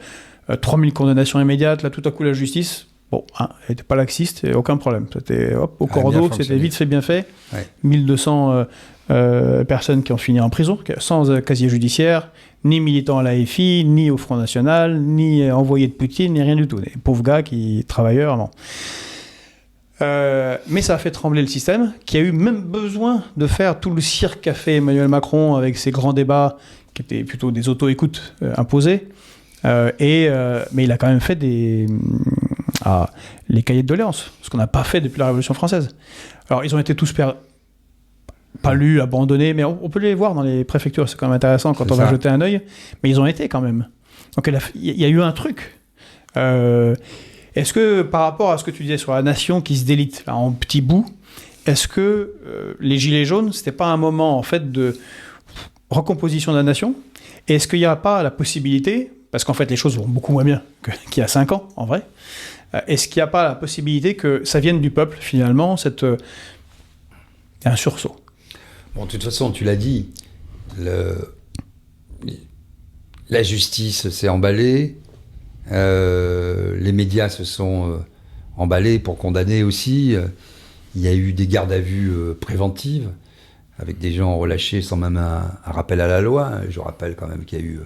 3 000 condamnations immédiates. Là, tout à coup, la justice... Bon, elle n'était pas laxiste, et aucun problème. C'était au cordeau, c'était vite fait, bien fait. Ouais. 1200 personnes qui ont fini en prison, sans casier judiciaire, ni militants à l'AFI, ni au Front National, ni envoyés de Poutine, ni rien du tout. Des pauvres gars, travailleurs, non. Mais ça a fait trembler le système, qui a eu même besoin de faire tout le cirque qu'a fait Emmanuel Macron avec ses grands débats, qui étaient plutôt des auto-écoutes imposées. Mais il a quand même fait les cahiers de doléances, ce qu'on n'a pas fait depuis la Révolution française. Alors, ils ont été tous pas lus, abandonnés, mais on peut les voir dans les préfectures, c'est quand même intéressant quand on va jeter un œil, mais ils ont été quand même. Donc, il y a eu un truc. Est-ce que, par rapport à ce que tu disais sur la nation qui se délite là, en petits bouts, est-ce que les Gilets jaunes, c'était pas un moment, en fait, de recomposition de la nation? Et est-ce qu'il n'y a pas la possibilité, parce qu'en fait, les choses vont beaucoup moins bien qu'il y a 5 ans, en vrai, est-ce qu'il n'y a pas la possibilité que ça vienne du peuple, finalement, un sursaut? Bon, de toute façon, tu l'as dit, il La justice s'est emballée, les médias se sont emballés pour condamner aussi. Il y a eu des gardes à vue préventives, avec des gens relâchés sans même un rappel à la loi. Je rappelle quand même qu'il y a eu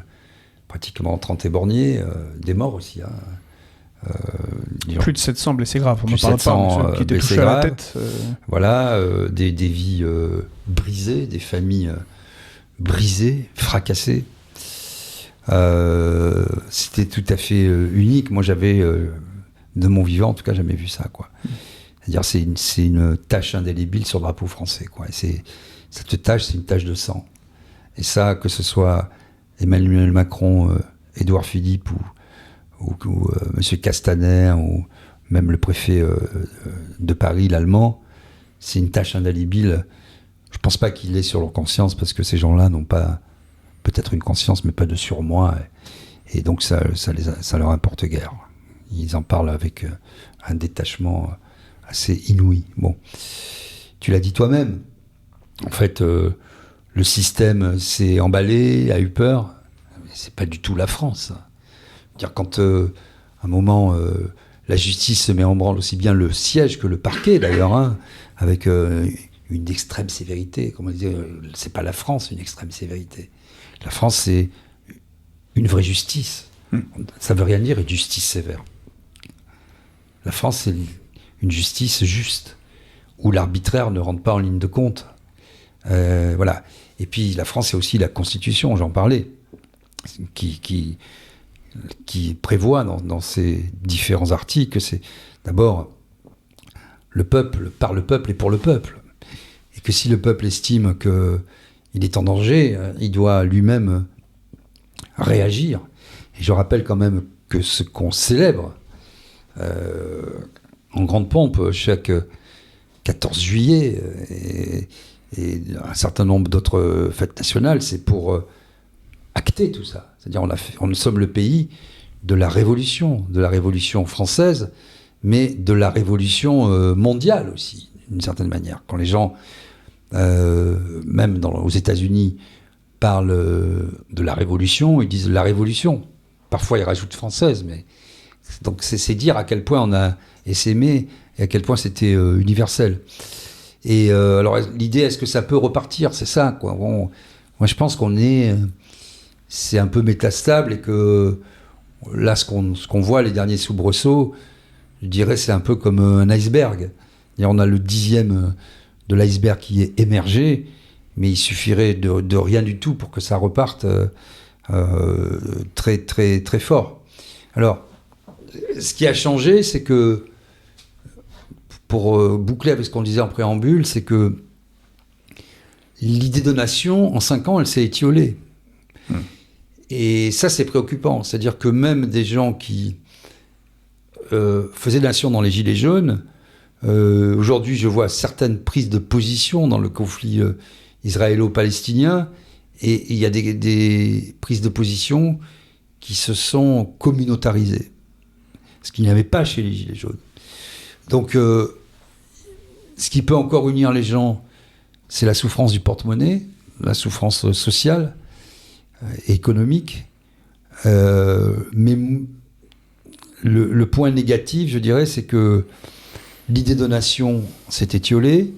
pratiquement 30 éborgnés, des morts aussi. Plus de 700 blessés graves, on plus n'en parle 700 pas, qui étaient blessés touchés à la graves. tête. Voilà, des vies brisées, des familles brisées, fracassées. C'était tout à fait unique. Moi, j'avais, de mon vivant, en tout cas, jamais vu ça, quoi. C'est-à-dire, c'est une tache indélébile sur le drapeau français, quoi. Et cette tache, c'est une tache de sang. Et ça, que ce soit Emmanuel Macron, Édouard Philippe ou M. Castaner, ou même le préfet de Paris, l'allemand, c'est une tache indélébile. Je ne pense pas qu'il l'ait sur leur conscience, parce que ces gens-là n'ont pas peut-être une conscience, mais pas de surmoi. Et donc, ça leur importe guère. Ils en parlent avec un détachement assez inouï. Bon, tu l'as dit toi-même. En fait, le système s'est emballé, a eu peur. Mais c'est pas du tout la France. Dire quand à un moment la justice se met en branle, aussi bien le siège que le parquet d'ailleurs, hein, avec une extrême sévérité. Comme on disait, c'est pas la France une extrême sévérité. La France, c'est une vraie justice. Ça veut rien dire une justice sévère. La France, c'est une justice juste, où l'arbitraire ne rentre pas en ligne de compte. Voilà. Et puis la France, c'est aussi la Constitution, j'en parlais, qui prévoit dans ces différents articles que c'est d'abord le peuple, par le peuple et pour le peuple. Et que si le peuple estime qu'il est en danger, il doit lui-même réagir. Et je rappelle quand même que ce qu'on célèbre en grande pompe chaque 14 juillet et un certain nombre d'autres fêtes nationales, c'est pour acter tout ça. C'est-à-dire on sommes le pays de la révolution française, mais de la révolution mondiale aussi, d'une certaine manière. Quand les gens, même aux États-Unis, parlent de la révolution, ils disent la révolution. Parfois, ils rajoutent française, mais donc c'est dire à quel point on a essaimé et à quel point c'était universel. Et alors, l'idée, est-ce que ça peut repartir ? C'est ça, quoi. Bon, moi, je pense c'est un peu métastable et que là, ce qu'on voit, les derniers soubresauts, je dirais, c'est un peu comme un iceberg. Et on a le 10e de l'iceberg qui est émergé, mais il suffirait de rien du tout pour que ça reparte très, très, très fort. Alors, ce qui a changé, c'est que, pour boucler avec ce qu'on disait en préambule, c'est que l'idée de nation, en 5 ans, elle s'est étiolée. Et ça, c'est préoccupant. C'est-à-dire que même des gens qui faisaient nation dans les Gilets jaunes, aujourd'hui, je vois certaines prises de position dans le conflit israélo-palestinien, et il y a des prises de position qui se sont communautarisées, ce qu'il n'y avait pas chez les Gilets jaunes. Donc, ce qui peut encore unir les gens, c'est la souffrance du porte-monnaie, la souffrance sociale, économique. Mais le point négatif, je dirais, c'est que l'idée de nation s'est étiolée,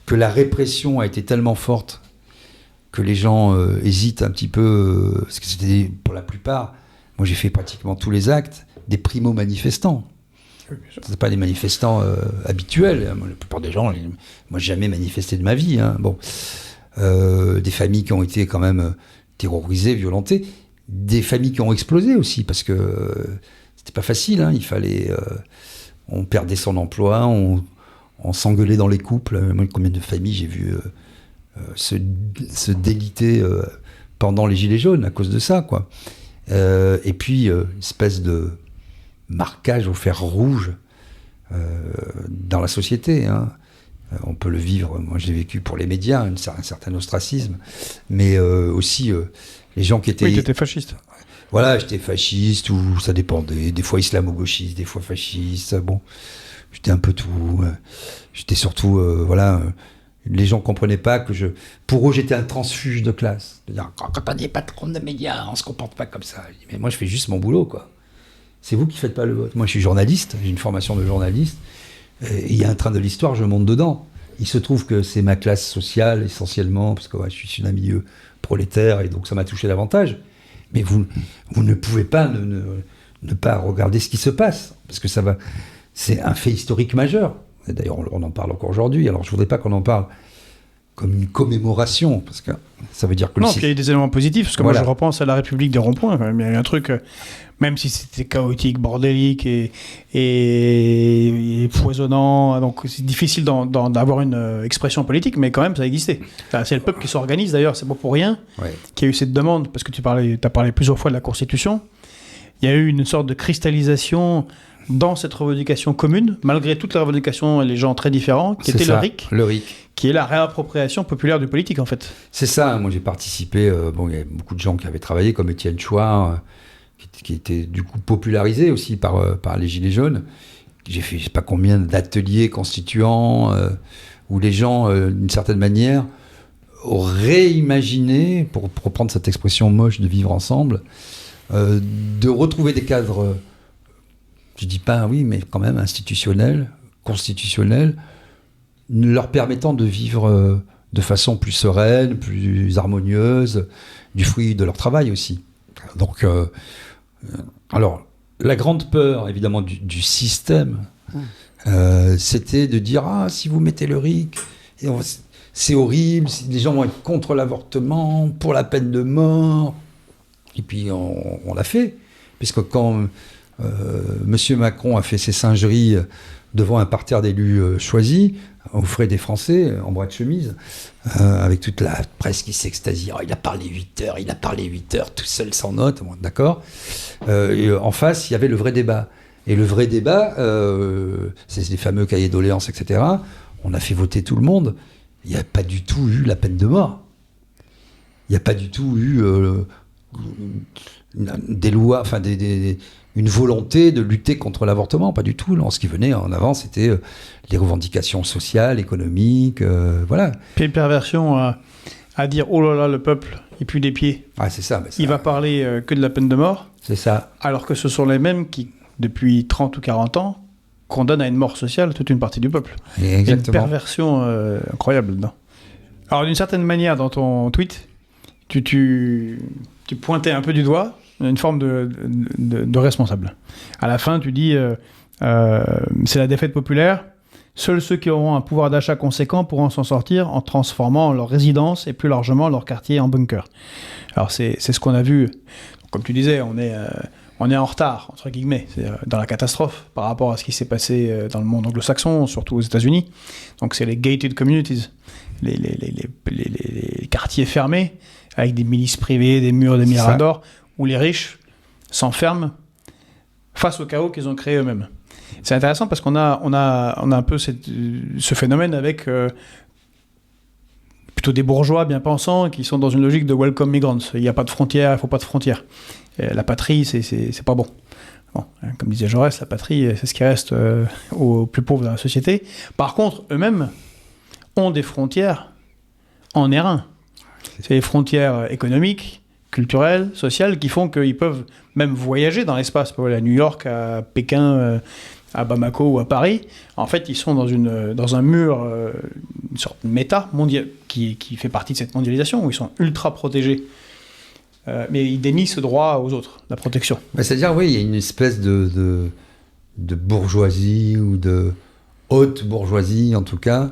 que la répression a été tellement forte que les gens hésitent un petit peu, parce que c'était, pour la plupart, moi j'ai fait pratiquement tous les actes, des primo-manifestants. Ce pas des manifestants habituels. La plupart des gens, moi j'ai jamais manifesté de ma vie. Hein. Bon. Des familles qui ont été quand même terrorisées, violentées, des familles qui ont explosé aussi, parce que c'était pas facile, hein. Il fallait... on perdait son emploi, on s'engueulait dans les couples. Moi, combien de familles j'ai vu se déliter pendant les Gilets jaunes à cause de ça, quoi. Et puis, une espèce de marquage au fer rouge dans la société, hein. On peut le vivre, moi j'ai vécu pour les médias, un certain ostracisme, mais aussi les gens qui étaient... Oui, tu étais fasciste. Voilà, j'étais fasciste, ou ça dépendait, des fois islamo-gauchiste, des fois fasciste, bon, j'étais un peu tout, j'étais surtout, voilà, les gens comprenaient pas que pour eux, j'étais un transfuge de classe. C'est-à-dire, quand on est patron de médias, on se comporte pas comme ça. Je dis, mais moi, je fais juste mon boulot, quoi. C'est vous qui faites pas le vote. Moi, je suis journaliste, j'ai une formation de journaliste. Il y a un train de l'histoire, je monte dedans. Il se trouve que c'est ma classe sociale, essentiellement, parce que je suis d'un milieu prolétaire, et donc ça m'a touché davantage. Mais vous ne pouvez pas ne pas regarder ce qui se passe, parce que c'est un fait historique majeur. Et d'ailleurs, on en parle encore aujourd'hui. Alors, je ne voudrais pas qu'on en parle comme une commémoration, parce que ça veut dire que... Non, puis il y a eu des éléments positifs, parce que moi, je repense à la République des ronds-points, quand même. Il y a eu un truc, même si c'était chaotique, bordélique et foisonnant, donc c'est difficile d'avoir une expression politique, mais quand même, ça existait. C'est le peuple qui s'organise, d'ailleurs, c'est pas pour rien qu'il y a eu cette demande, parce que tu as parlé plusieurs fois de la Constitution. Il y a eu une sorte de cristallisation dans cette revendication commune, malgré toutes les revendications et les gens très différents, qui était le RIC, qui est la réappropriation populaire du politique, en fait. C'est ça, moi j'ai participé, il y a beaucoup de gens qui avaient travaillé, comme Étienne Chouard, qui était du coup popularisé aussi par les Gilets jaunes. J'ai fait je sais pas combien d'ateliers constituants, où les gens, d'une certaine manière, auraient imaginé, pour reprendre cette expression moche de vivre ensemble, de retrouver des cadres... Je dis pas oui, mais quand même institutionnel, constitutionnel, leur permettant de vivre de façon plus sereine, plus harmonieuse, du fruit de leur travail aussi. Donc, alors, la grande peur, évidemment, du système, c'était de dire si vous mettez le RIC, c'est horrible, les gens vont être contre l'avortement, pour la peine de mort. Et puis, on l'a fait, puisque quand... Monsieur Macron a fait ses singeries devant un parterre d'élus choisis, aux frais des Français, en bras de chemise, avec toute la presse qui s'extasie. Il a parlé 8 heures, tout seul, sans note, bon, d'accord. Et en face, il y avait le vrai débat. Et le vrai débat, c'est les fameux cahiers doléances, etc. On a fait voter tout le monde. Il n'y a pas du tout eu la peine de mort. Il n'y a pas du tout eu des lois, enfin une volonté de lutter contre l'avortement, pas du tout. Non, ce qui venait en avant, c'était les revendications sociales, économiques, voilà. Puis une perversion à dire oh là là, le peuple, il pue des pieds. Ah, c'est ça. Il va parler que de la peine de mort. C'est ça. Alors que ce sont les mêmes qui, depuis 30 ou 40 ans, condamnent à une mort sociale toute une partie du peuple. Exactement. Il y a une perversion incroyable dedans. Alors, d'une certaine manière, dans ton tweet, tu pointais un peu du doigt une forme de responsable. À la fin, tu dis c'est la défaite populaire. Seuls ceux qui auront un pouvoir d'achat conséquent pourront s'en sortir en transformant leur résidence et plus largement leur quartier en bunker. Alors, c'est ce qu'on a vu. Donc, comme tu disais, on est en retard, entre guillemets, dans la catastrophe par rapport à ce qui s'est passé dans le monde anglo-saxon, surtout aux États-Unis. Donc, c'est les gated communities, les quartiers fermés, avec des milices privées, des murs, des miradors, où les riches s'enferment face au chaos qu'ils ont créé eux-mêmes. C'est intéressant parce qu'on a un peu ce phénomène avec plutôt des bourgeois bien pensants qui sont dans une logique de welcome migrants. Il n'y a pas de frontières, il ne faut pas de frontières. Et la patrie, c'est pas bon. Bon, comme disait Jaurès, la patrie, c'est ce qui reste aux plus pauvres dans la société. Par contre, eux-mêmes ont des frontières en airain. C'est les frontières économiques, culturelles, sociales, qui font qu'ils peuvent même voyager dans l'espace. Pour aller à New York, à Pékin, à Bamako ou à Paris. En fait, ils sont dans un mur, une sorte de méta mondial, qui fait partie de cette mondialisation, où ils sont ultra protégés. Mais ils dénient ce droit aux autres, la protection. C'est-à-dire, oui, il y a une espèce de bourgeoisie, ou de haute bourgeoisie, en tout cas,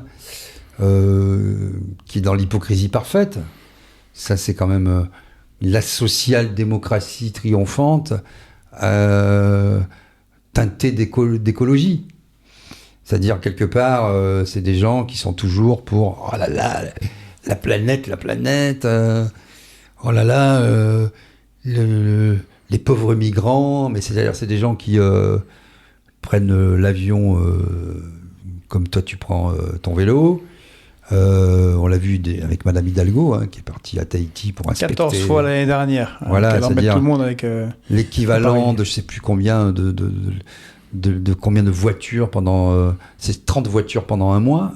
qui est dans l'hypocrisie parfaite. Ça, c'est quand même la social-démocratie triomphante, teintée d'écologie. C'est-à-dire, quelque part, c'est des gens qui sont toujours pour « oh là là, la planète, oh là là, les pauvres migrants », mais c'est-à-dire, c'est des gens qui prennent l'avion comme toi tu prends ton vélo. On l'a vu avec Madame Hidalgo, qui est partie à Tahiti pour inspecter... 14 fois l'année dernière. Voilà, elle embête tout le monde avec... l'équivalent de je ne sais plus combien de de combien de voitures pendant... c'est 30 voitures pendant un mois,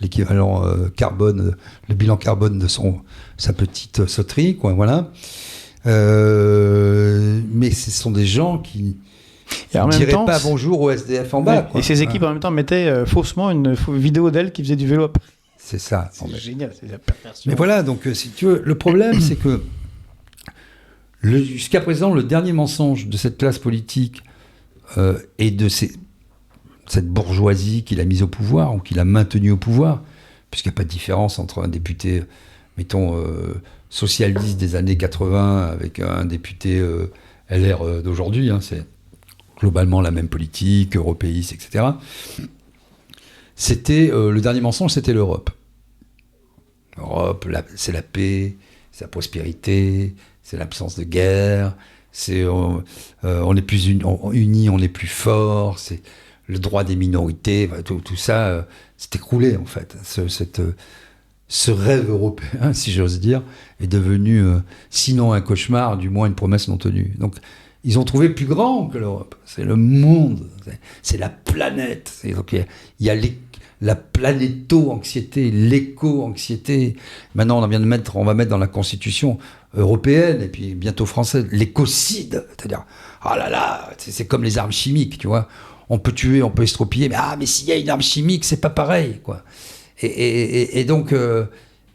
l'équivalent carbone, le bilan carbone de sa petite sauterie, quoi, voilà. Mais ce sont des gens qui ne diraient pas bonjour au SDF en bas. Et ces équipes en même temps mettaient faussement une vidéo d'elle qui faisait du vélo après. C'est ça. C'est génial, c'est la perversion. Mais voilà, donc si tu veux, le problème c'est que jusqu'à présent, le dernier mensonge de cette classe politique et de cette bourgeoisie qu'il a mise au pouvoir ou qu'il a maintenue au pouvoir, puisqu'il n'y a pas de différence entre un député, mettons, socialiste des années 80 avec un député LR d'aujourd'hui, hein, c'est globalement la même politique, européiste, etc. C'était le dernier mensonge, c'était l'Europe. L'Europe, c'est la paix, c'est la prospérité, c'est l'absence de guerre, c'est on est plus unis, on est plus fort, c'est le droit des minorités, tout ça s'est écroulé en fait. Ce rêve européen, si j'ose dire, est devenu, sinon un cauchemar, du moins une promesse non tenue. Donc, ils ont trouvé plus grand que l'Europe. C'est le monde, c'est la planète. Donc, il y a la planéto-anxiété, l'éco-anxiété. Maintenant, on va mettre dans la Constitution européenne, et puis bientôt française, l'écocide. C'est-à-dire, oh là là, c'est comme les armes chimiques, tu vois. On peut tuer, on peut estropier, mais s'il y a une arme chimique, c'est pas pareil, quoi. Et donc,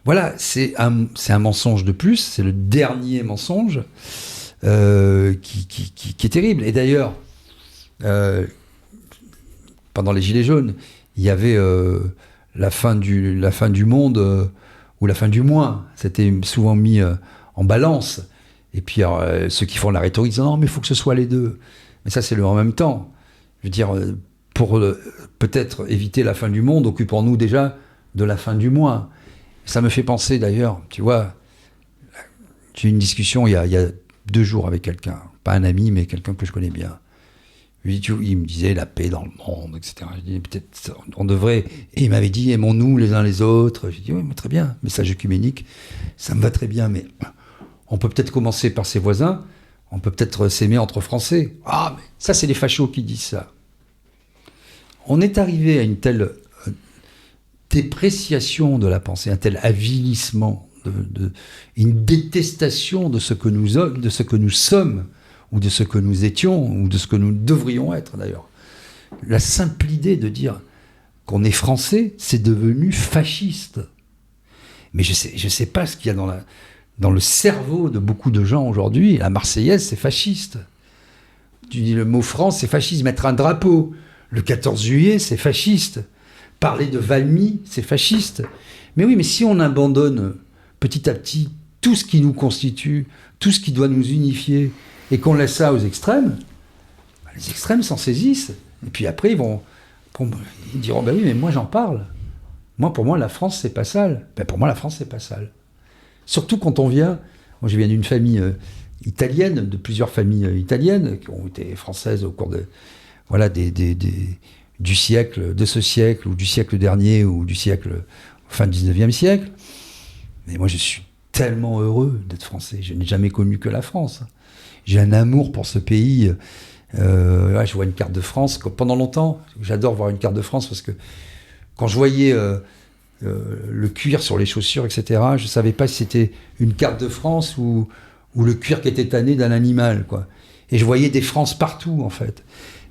voilà, c'est un mensonge de plus, c'est le dernier mensonge qui est terrible. Et d'ailleurs, pendant les Gilets jaunes, il y avait la fin du monde ou la fin du mois. C'était souvent mis en balance. Et puis, ceux qui font la rhétorique disent non, mais il faut que ce soit les deux. Mais ça, c'est le en même temps. Je veux dire, pour peut-être éviter la fin du monde, occupons-nous déjà de la fin du mois. Ça me fait penser d'ailleurs, tu vois, j'ai eu une discussion il y a 2 jours avec quelqu'un, pas un ami, mais quelqu'un que je connais bien. Il me disait la paix dans le monde, etc. Je dis peut-être on devrait. Et il m'avait dit aimons-nous les uns les autres. J'ai dit oui, mais très bien, message œcuménique, ça me va très bien, mais on peut peut-être commencer par ses voisins, on peut peut-être s'aimer entre Français. Ah, mais ça, c'est les fachos qui disent ça. On est arrivé à une telle dépréciation de la pensée, un tel avilissement, une détestation de ce que nous sommes, ou de ce que nous étions, ou de ce que nous devrions être d'ailleurs. La simple idée de dire qu'on est français, c'est devenu fasciste. Mais je sais pas ce qu'il y a dans le cerveau de beaucoup de gens aujourd'hui. La Marseillaise, c'est fasciste. Tu dis le mot France, c'est fasciste. Mettre un drapeau le 14 juillet, c'est fasciste. Parler de Valmy, c'est fasciste. Mais oui, mais si on abandonne petit à petit tout ce qui nous constitue, tout ce qui doit nous unifier, et qu'on laisse ça aux extrêmes, les extrêmes s'en saisissent. Et puis après, ils diront, ben oui, mais moi j'en parle. Pour moi, la France, c'est pas sale. Ben pour moi, la France, c'est pas sale. Surtout quand on vient... Moi, je viens d'une famille italienne, de plusieurs familles italiennes, qui ont été françaises au cours du siècle, de ce siècle, ou du siècle dernier, ou du siècle fin 19e siècle. Mais moi, je suis tellement heureux d'être français. Je n'ai jamais connu que la France. J'ai un amour pour ce pays. Je vois une carte de France. Pendant longtemps, j'adore voir une carte de France parce que quand je voyais le cuir sur les chaussures, etc., je ne savais pas si c'était une carte de France ou le cuir qui était tanné d'un animal, quoi. Et je voyais des France partout, en fait.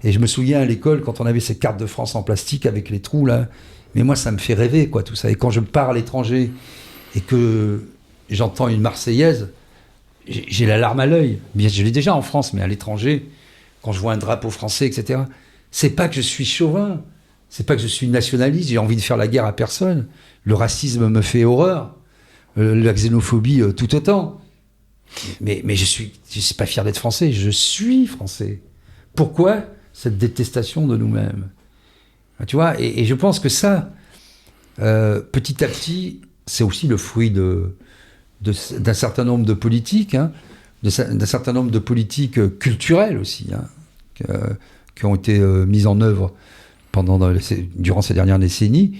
Et je me souviens à l'école, quand on avait ces cartes de France en plastique avec les trous, là, mais moi, ça me fait rêver, quoi, tout ça. Et quand je pars à l'étranger et que j'entends une Marseillaise, j'ai la larme à l'œil. Bien, je l'ai déjà en France, mais à l'étranger, quand je vois un drapeau français, etc., c'est pas que je suis chauvin, c'est pas que je suis nationaliste, j'ai envie de faire la guerre à personne. Le racisme me fait horreur, la xénophobie tout autant. Mais je suis pas fier d'être français, je suis français. Pourquoi cette détestation de nous-mêmes? Tu vois, et je pense que ça, petit à petit, c'est aussi le fruit d'un certain nombre de politiques, hein, d'un certain nombre de politiques culturelles aussi, hein, qui ont été mises en œuvre durant ces dernières décennies,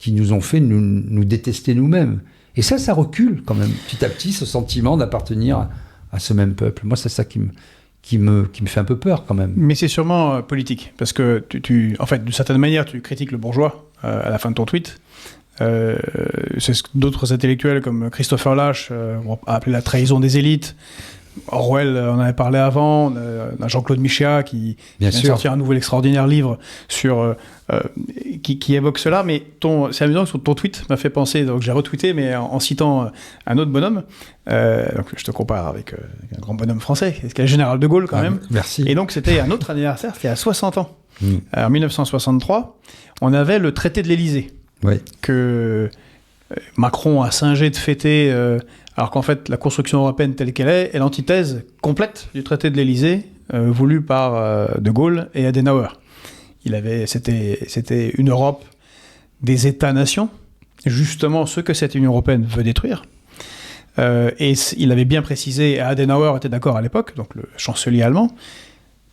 qui nous ont fait nous détester nous-mêmes. Et ça recule quand même, petit à petit, ce sentiment d'appartenir à ce même peuple. Moi, c'est ça qui qui me fait un peu peur quand même. Mais c'est sûrement politique, parce que en fait, d'une certaine manière, tu critiques le bourgeois à la fin de ton tweet. C'est ce que d'autres intellectuels comme Christopher Lasch ont appelé la trahison des élites. Orwell, on en avait parlé avant. On a Jean-Claude Michéa qui vient de sortir un nouvel extraordinaire livre qui évoque cela. Mais c'est amusant que ton tweet m'a fait penser, donc j'ai retweeté, mais en citant un autre bonhomme. Donc je te compare avec un grand bonhomme français, qui est le général de Gaulle quand même. Merci. Et donc c'était un autre anniversaire, c'était à 60 ans. En 1963, on avait le traité de l'Élysée. Oui. Que Macron a singé de fêter, alors qu'en fait la construction européenne telle qu'elle est l'antithèse complète du traité de l'Élysée voulu par De Gaulle et Adenauer. C'était une Europe des États-nations, justement ce que cette Union européenne veut détruire. Et il avait bien précisé, et Adenauer était d'accord à l'époque, donc le chancelier allemand,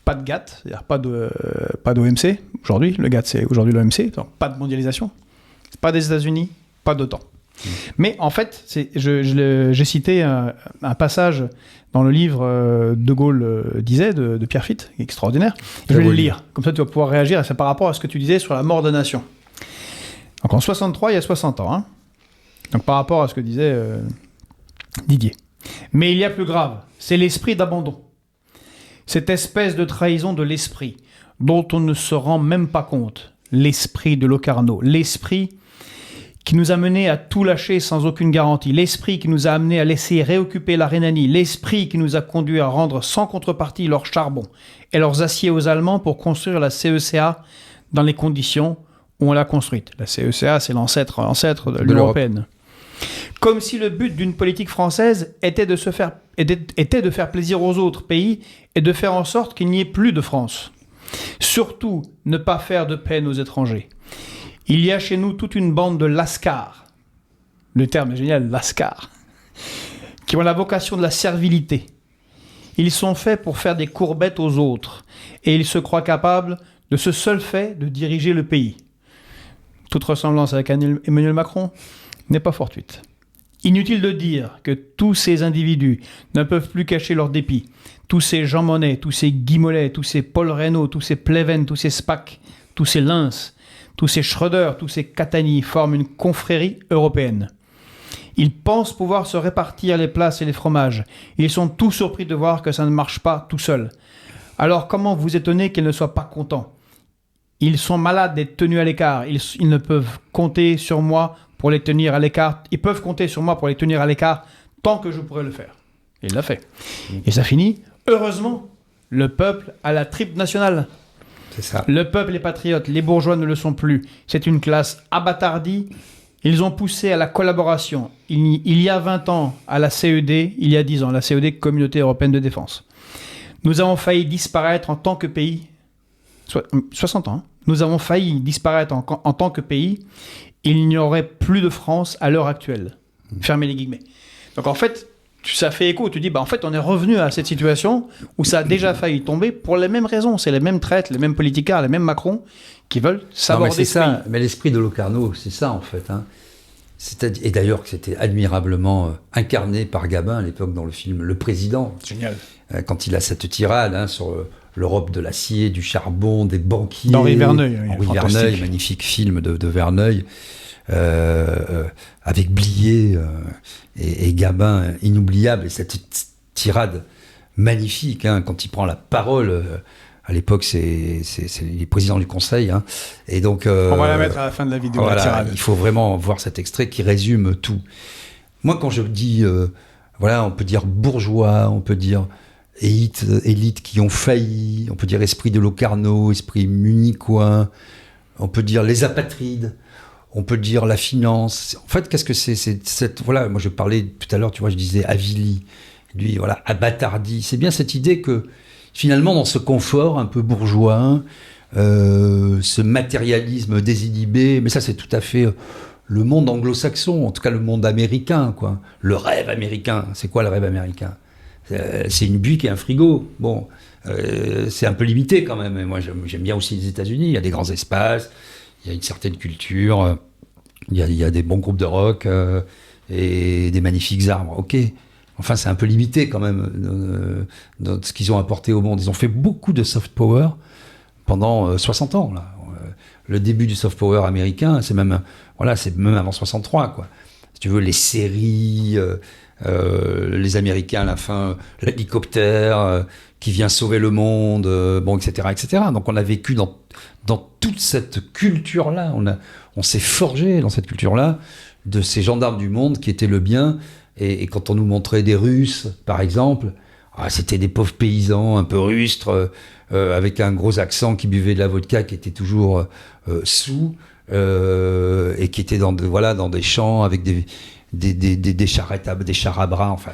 pas de GATT, c'est-à-dire pas d'OMC aujourd'hui, le GATT c'est aujourd'hui l'OMC, donc pas de mondialisation. Pas des États-Unis, pas d'OTAN. Mais en fait, j'ai cité un passage dans le livre De Gaulle disait de Pierre Fitt, extraordinaire. Je vais le lire, comme ça tu vas pouvoir réagir. C'est par rapport à ce que tu disais sur la mort des nations. Donc en 63, il y a 60 ans. Hein. Donc par rapport à ce que disait Didier. Mais il y a plus grave, c'est l'esprit d'abandon. Cette espèce de trahison de l'esprit, dont on ne se rend même pas compte. L'esprit de Locarno, l'esprit qui nous a menés à tout lâcher sans aucune garantie, l'esprit qui nous a amenés à laisser réoccuper la Rhénanie, l'esprit qui nous a conduits à rendre sans contrepartie leur charbon et leurs aciers aux Allemands pour construire la CECA dans les conditions où on l'a construite. La CECA, c'est l'ancêtre de l'Union européenne. Comme si le but d'une politique française était de faire plaisir aux autres pays et de faire en sorte qu'il n'y ait plus de France. Surtout, ne pas faire de peine aux étrangers. Il y a chez nous toute une bande de lascars, le terme est génial, lascars, qui ont la vocation de la servilité. Ils sont faits pour faire des courbettes aux autres, et ils se croient capables de ce seul fait de diriger le pays. Toute ressemblance avec Emmanuel Macron n'est pas fortuite. Inutile de dire que tous ces individus ne peuvent plus cacher leur dépit. Tous ces Jean Monnet, tous ces Guy Mollet, tous ces Paul Reynaud, tous ces Pleven, tous ces Spack, tous ces Lens, tous ces Schröder, tous ces Catani forment une confrérie européenne. Ils pensent pouvoir se répartir les places et les fromages. Ils sont tous surpris de voir que ça ne marche pas tout seul. Alors comment vous étonner qu'ils ne soient pas contents ? Ils sont malades d'être tenus à l'écart. Ils ne peuvent compter sur moi pour les tenir à l'écart. Ils peuvent compter sur moi pour les tenir à l'écart tant que je pourrais le faire. Et il l'a fait. Et ça finit. Heureusement, le peuple a la tripe nationale. C'est ça. Le peuple est patriote, les bourgeois ne le sont plus. C'est une classe abattardie. Ils ont poussé à la collaboration. Il y a 20 ans à la CED, il y a 10 ans, la CED, Communauté Européenne de Défense. Nous avons failli disparaître en tant que pays. 60 ans. Hein. Nous avons failli disparaître en tant que pays. Il n'y aurait plus de France à l'heure actuelle. Fermez les guillemets. Donc en fait, ça fait écho. Tu dis, en fait, on est revenu à cette situation où ça a déjà failli tomber pour les mêmes raisons. C'est les mêmes traites, les mêmes politicards, les mêmes Macron qui veulent s'aborder ce pays. Mais l'esprit de Locarno, c'est ça en fait. Hein. Et d'ailleurs, que c'était admirablement incarné par Gabin à l'époque dans le film Le Président. Génial. Quand il a cette tirade sur l'Europe de l'acier, du charbon, des banquiers. Henri Verneuil. Henri Verneuil, magnifique film de Verneuil. Avec Blier et Gabin, inoubliable. Et cette tirade magnifique, quand il prend la parole. À l'époque, c'est les présidents du Conseil. Hein. Et donc, on va la mettre à la fin de la vidéo. Voilà, il faut vraiment voir cet extrait qui résume tout. Moi, quand je dis, on peut dire bourgeois, on peut dire élite qui ont failli, on peut dire esprit de Locarno, esprit munichois, on peut dire les apatrides, on peut dire la finance. En fait, qu'est-ce que c'est voilà, moi je parlais tout à l'heure, tu vois, je disais Avili, lui, voilà, abattardi. C'est bien cette idée que finalement, dans ce confort un peu bourgeois, ce matérialisme désinhibé, mais ça c'est tout à fait le monde anglo-saxon, en tout cas le monde américain, quoi. Le rêve américain, c'est quoi le rêve américain ? C'est une buick et un frigo. Bon, c'est un peu limité quand même. Moi, j'aime bien aussi les États-Unis. Il y a des grands espaces, il y a une certaine culture, il y a des bons groupes de rock et des magnifiques arbres. Ok, Enfin, c'est un peu limité quand même dans ce qu'ils ont apporté au monde. Ils ont fait beaucoup de soft power pendant 60 ans. Là. Le début du soft power américain, c'est même avant 63, quoi. Si tu veux, les séries, les Américains à la fin, l'hélicoptère qui vient sauver le monde, etc., etc. Donc on a vécu dans toute cette culture-là. On s'est forgé dans cette culture-là de ces gendarmes du monde qui étaient le bien. Et quand on nous montrait des Russes, par exemple, c'était des pauvres paysans un peu rustres, avec un gros accent, qui buvaient de la vodka, qui étaient toujours sous, et qui étaient dans des champs avec des charrettes, des chars à bras. Enfin,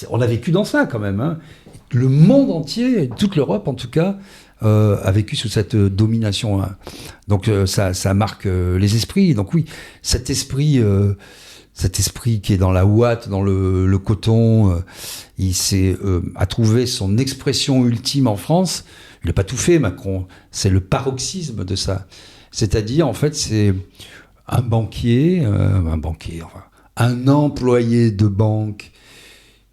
on a vécu dans ça quand même. Hein. Le monde entier, toute l'Europe en tout cas, a vécu sous cette domination. Hein. Donc ça marque les esprits. Donc oui, cet esprit qui est dans la ouate, dans le coton, il a trouvé son expression ultime en France. Il n'a pas tout fait, Macron. C'est le paroxysme de ça. C'est-à-dire, en fait, c'est un employé de banque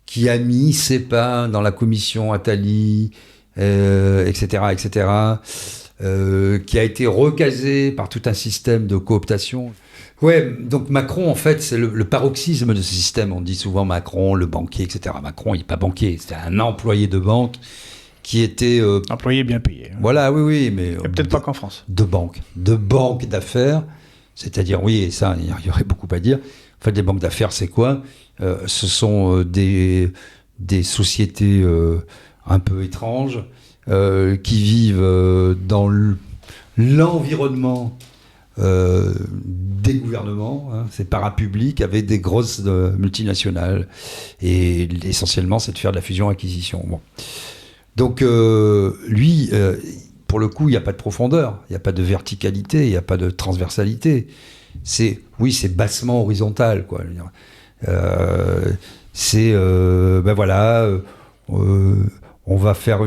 qui a mis ses pas dans la commission Attali, etc., qui a été recasé par tout un système de cooptation. Ouais, donc Macron, en fait, c'est le paroxysme de ce système. On dit souvent Macron, le banquier, etc. Macron, il n'est pas banquier, c'était un employé de banque qui était... employé bien payé. Voilà, oui, mais... peut-être pas qu'en France. De banque d'affaires, c'est-à-dire, oui, et ça, il y aurait beaucoup à dire. En fait, les banques d'affaires, c'est quoi ? Ce sont des sociétés un peu étranges qui vivent dans l'environnement des gouvernements, hein, c'est parapublic avec des grosses multinationales, et essentiellement c'est de faire de la fusion-acquisition. Bon. Donc lui, pour le coup, il n'y a pas de profondeur, il n'y a pas de verticalité, il n'y a pas de transversalité. C'est bassement horizontal, quoi. On va faire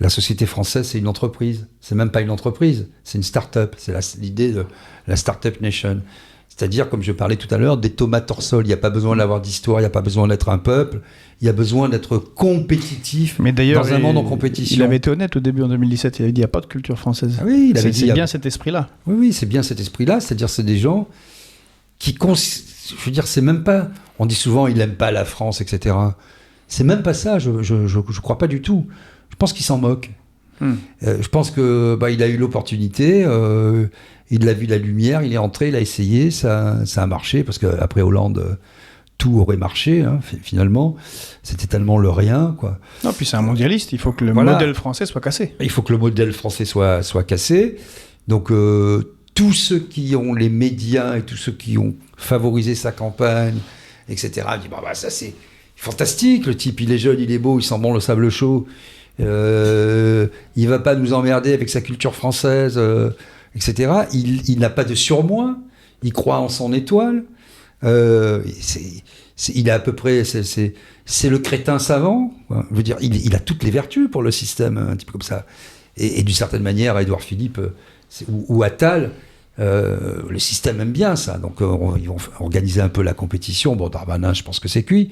la société française, c'est une entreprise. C'est même pas une entreprise, c'est une start-up. C'est l'idée de la start-up nation. C'est-à-dire, comme je parlais tout à l'heure, des tomates hors sol. Il n'y a pas besoin d'avoir d'histoire, il n'y a pas besoin d'être un peuple. Il y a besoin d'être compétitif. Mais d'ailleurs, dans un monde en compétition. Il avait été honnête au début en 2017. Il avait dit il n'y a pas de culture française. Ah oui, c'est bien cet esprit-là. Oui, c'est bien cet esprit-là. C'est-à-dire, c'est des gens qui... Je veux dire, c'est même pas... On dit souvent, il n'aime pas la France, etc. C'est même pas ça. Je crois pas du tout. Je pense qu'il s'en moque. Je pense que il a eu l'opportunité, il a vu la lumière, il est entré, il a essayé, ça a marché, parce qu'après Hollande, tout aurait marché, hein, finalement. C'était tellement le rien, quoi. Non, puis c'est un mondialiste, il faut que le modèle français soit cassé. Il faut que le modèle français soit cassé. Donc, tous ceux qui ont les médias et tous ceux qui ont favorisé sa campagne, etc., disent ça c'est fantastique, le type, il est jeune, il est beau, il sent bon le sable chaud. Il va pas nous emmerder avec sa culture française, etc. Il n'a pas de surmoi, il croit en son étoile. Il est à peu près, c'est le crétin savant. Quoi. Je veux dire, il a toutes les vertus pour le système, un type comme ça. Et d'une certaine manière, Édouard Philippe ou Attal, le système aime bien ça. Donc ils vont organiser un peu la compétition. Bon, Darmanin, je pense que c'est cuit.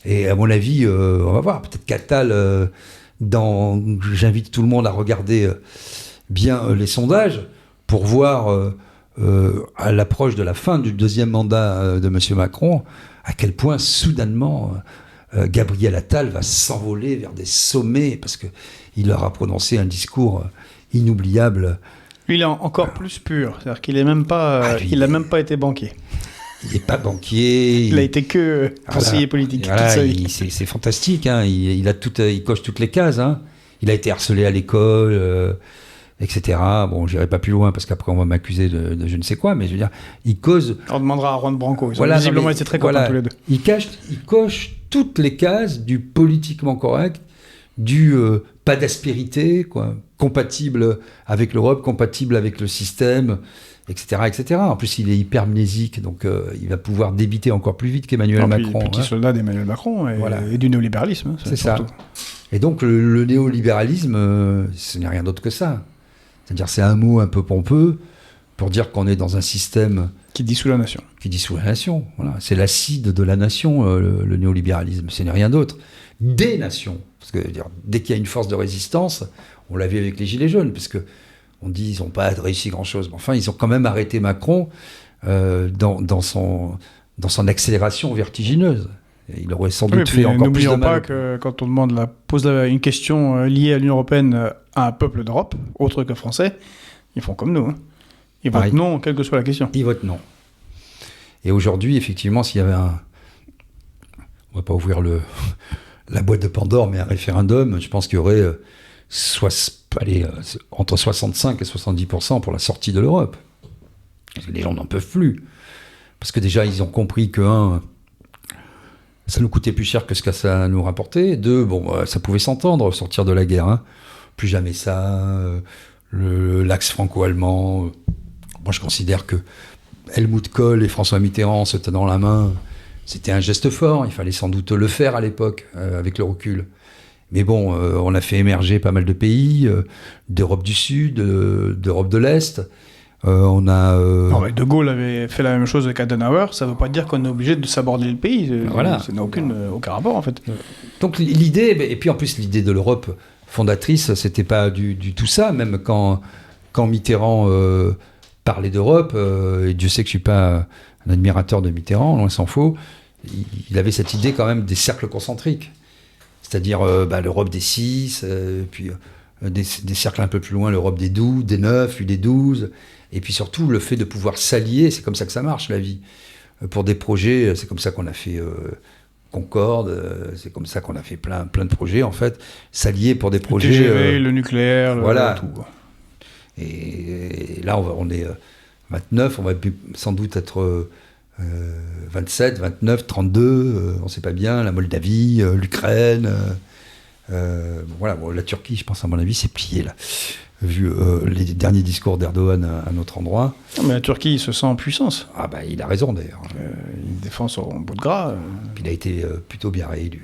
Et à mon avis, on va voir. Peut-être qu'Attal... j'invite tout le monde à regarder bien les sondages pour voir à l'approche de la fin du deuxième mandat de M. Macron à quel point soudainement Gabriel Attal va s'envoler vers des sommets parce qu'il leur a prononcé un discours inoubliable. Lui, il est encore plus pur, c'est-à-dire qu'il n'a même pas été banquier. Il n'est pas banquier. Il a été que conseiller politique toute sa vie. C'est fantastique. Hein. Il coche toutes les cases. Hein. Il a été harcelé à l'école, etc. Bon, j'irai pas plus loin parce qu'après on va m'accuser de je ne sais quoi. Mais je veux dire, il cause. On demandera à Juan Branco. Visiblement, ils étaient très contents tous les deux. Il coche toutes les cases du politiquement correct, du pas d'aspérité, quoi, compatible avec l'Europe, compatible avec le système. Etc., etc. En plus, il est hypermnésique, donc il va pouvoir débiter encore plus vite qu'Emmanuel Macron. Petit soldat d'Emmanuel Macron et du néolibéralisme. Hein, c'est ça. Et donc, le néolibéralisme, ce n'est rien d'autre que ça. C'est-à-dire, c'est un mot un peu pompeux pour dire qu'on est dans un système qui dissout la nation. Qui dissout la nation. Voilà. C'est l'acide de la nation, le néolibéralisme. Ce n'est rien d'autre. Des nations. Parce que dès qu'il y a une force de résistance, on l'a vu avec les Gilets jaunes, parce que on dit qu'ils n'ont pas réussi grand-chose. Mais enfin, ils ont quand même arrêté Macron dans son accélération vertigineuse. Et il aurait sans doute fait encore plus de mal. N'oublions pas que quand on pose une question liée à l'Union européenne à un peuple d'Europe, autre que français, ils font comme nous. Hein. Ils votent non, quelle que soit la question. Ils votent non. Et aujourd'hui, effectivement, s'il y avait on ne va pas ouvrir la boîte de Pandore, mais un référendum, je pense qu'il y aurait entre 65 et 70% pour la sortie de l'Europe. Parce que les gens n'en peuvent plus. Parce que déjà, ils ont compris que, ça nous coûtait plus cher que ce que ça nous rapportait. Deux, ça pouvait s'entendre, sortir de la guerre. Hein. Plus jamais ça. L'axe franco-allemand. Moi, je considère que Helmut Kohl et François Mitterrand se tenant la main, c'était un geste fort. Il fallait sans doute le faire à l'époque, avec le recul. Mais bon, on a fait émerger pas mal de pays, d'Europe du Sud, d'Europe de l'Est. De Gaulle avait fait la même chose avec Adenauer. Ça ne veut pas dire qu'on est obligé de s'aborder le pays. Voilà. Ça n'a aucun rapport, en fait. Donc l'idée, et puis en plus l'idée de l'Europe fondatrice, c'était pas du tout ça. Même quand Mitterrand parlait d'Europe, et Dieu sait que je suis pas un admirateur de Mitterrand, loin s'en faut, il avait cette idée quand même des cercles concentriques. C'est-à-dire l'Europe des 6, puis des cercles un peu plus loin, l'Europe des 12, des 9, puis des 12, et puis surtout le fait de pouvoir s'allier, c'est comme ça que ça marche la vie. Pour des projets, c'est comme ça qu'on a fait Concorde, c'est comme ça qu'on a fait plein de projets en fait, s'allier pour des projets... Le TGV, le nucléaire, voilà. Tout. Et là on est 29, on va sans doute être 27, 29, 32, on ne sait pas bien, la Moldavie, l'Ukraine... la Turquie, je pense à mon avis, s'est pliée là, vu les derniers discours d'Erdogan à notre endroit. Non, mais la Turquie, il se sent en puissance. Ah il a raison d'ailleurs. Il défend son bout de gras. Il a été plutôt bien réélu.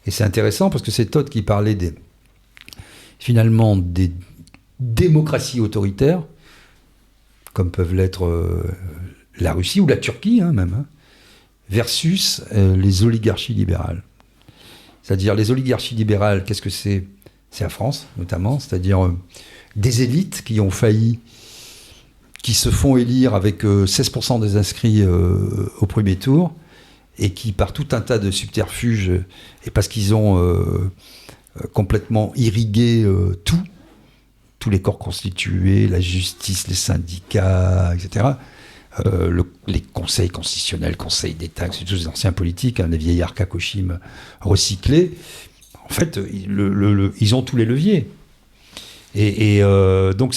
Et c'est intéressant parce que c'est Todd qui parlait finalement des démocraties autoritaires, comme peuvent l'être la Russie ou la Turquie même, versus les oligarchies libérales. C'est-à-dire les oligarchies libérales, qu'est-ce que c'est ? C'est la France, notamment, c'est-à-dire des élites qui ont failli, qui se font élire avec 16% des inscrits au premier tour, et qui, par tout un tas de subterfuges, et parce qu'ils ont complètement irrigué tous les corps constitués, la justice, les syndicats, etc., les conseils constitutionnels, conseils d'État, c'est tous des anciens politiques, des vieillards Kakoshim recyclés. En fait, ils ont tous les leviers. Et donc,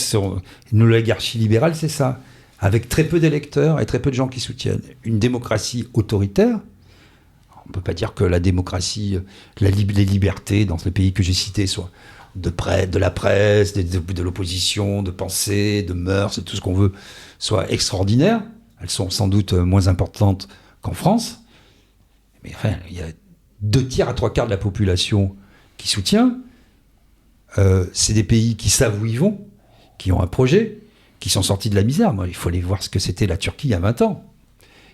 une oligarchie libérale, c'est ça. Avec très peu d'électeurs et très peu de gens qui soutiennent. Une démocratie autoritaire, on ne peut pas dire que la démocratie, les libertés dans les pays que j'ai cités soient de la presse, de l'opposition, de pensée, de mœurs, tout ce qu'on veut, soient extraordinaires. Elles sont sans doute moins importantes qu'en France. Mais enfin, il y a 2/3 à 3/4 de la population qui soutient. C'est des pays qui savent où ils vont, qui ont un projet, qui sont sortis de la misère. Moi, il faut aller voir ce que c'était la Turquie il y a 20 ans.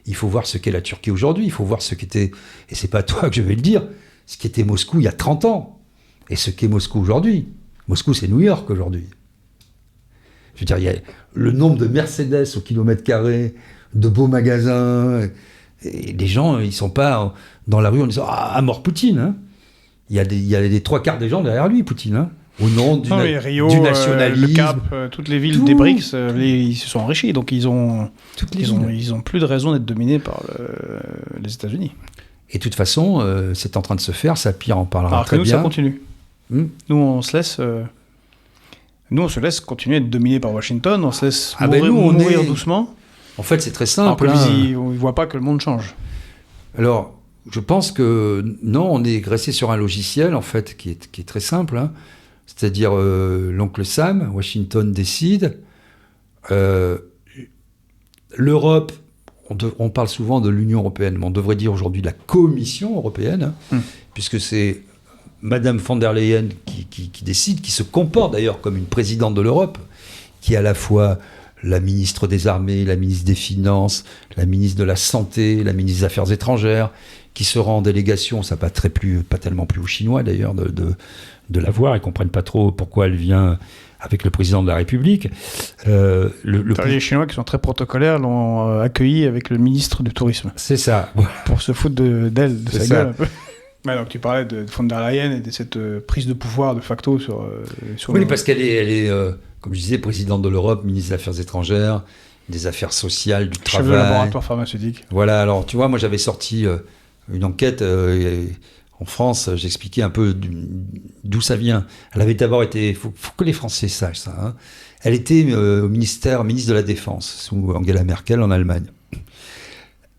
Il faut voir ce qu'est la Turquie aujourd'hui. Il faut voir ce qu'était, et c'est pas à toi que je vais le dire, ce qu'était Moscou il y a 30 ans. Et ce qu'est Moscou aujourd'hui. Moscou, c'est New York aujourd'hui. Je veux dire, il y a le nombre de Mercedes au kilomètre carré, de beaux magasins. Et les gens, ils ne sont pas dans la rue en disant « Ah, à mort Poutine hein !» Il y a les 3/4 des gens derrière lui, Poutine. Hein, au nom du nationalisme. Le Cap, toutes les villes des BRICS, ils se sont enrichis. Donc ils ont plus de raison d'être dominés par les États-Unis. Et de toute façon, c'est en train de se faire. Ça, Pierre en parlera alors très que nous, bien. Ça continue. Nous, on se laisse continuer à être dominé par Washington, on se laisse mourir doucement. En fait, c'est très simple. Alors on ne voit pas que le monde change. Alors, je pense que non, on est graissé sur un logiciel, en fait, qui est très simple. Hein. C'est-à-dire, l'oncle Sam, Washington décide. L'Europe, on parle souvent de l'Union européenne, mais on devrait dire aujourd'hui la Commission européenne, puisque c'est Madame von der Leyen qui décide, qui se comporte d'ailleurs comme une présidente de l'Europe, qui est à la fois la ministre des Armées, la ministre des Finances, la ministre de la Santé, la ministre des Affaires étrangères, qui se rend en délégation. Ça pas tellement plus aux Chinois d'ailleurs de la voir. Ils comprennent pas trop pourquoi elle vient avec le président de la République. Les Chinois qui sont très protocolaires l'ont accueilli avec le ministre du Tourisme. C'est ça. Pour se foutre d'elle, de C'est sa ça. gueule un peu. Ouais, donc tu parlais de von der Leyen et de cette prise de pouvoir de facto sur oui, parce qu'elle est comme je disais, présidente de l'Europe, ministre des Affaires étrangères, des Affaires sociales, du chef travail. de laboratoire pharmaceutique. Voilà, alors tu vois, moi j'avais sorti une enquête en France, j'expliquais un peu d'où ça vient. Elle avait d'abord été, faut que les Français sachent ça, hein. Elle était au ministre de la Défense, sous Angela Merkel en Allemagne.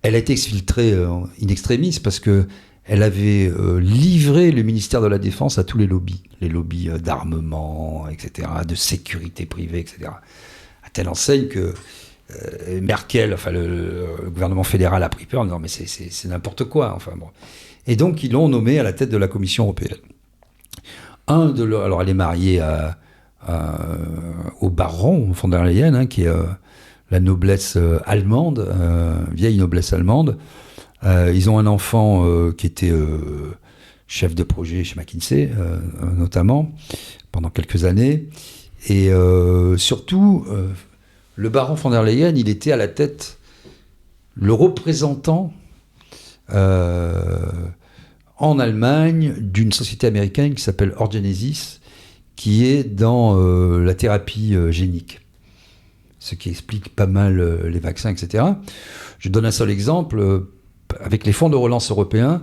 Elle a été exfiltrée in extremis parce que elle avait livré le ministère de la Défense à tous les lobbies d'armement, etc., de sécurité privée, etc. À telle enseigne que Merkel, enfin le gouvernement fédéral a pris peur en disant mais c'est n'importe quoi. Enfin bon. Et donc ils l'ont nommée à la tête de la Commission européenne. Alors elle est mariée au baron von der Leyen, hein, qui est la noblesse allemande, vieille noblesse allemande. Ils ont un enfant qui était chef de projet chez McKinsey, notamment, pendant quelques années. Et surtout, le baron von der Leyen, il était à la tête, le représentant en Allemagne d'une société américaine qui s'appelle Orgenesis, qui est dans la thérapie génique. Ce qui explique pas mal les vaccins, etc. Je donne un seul exemple. Avec les fonds de relance européens,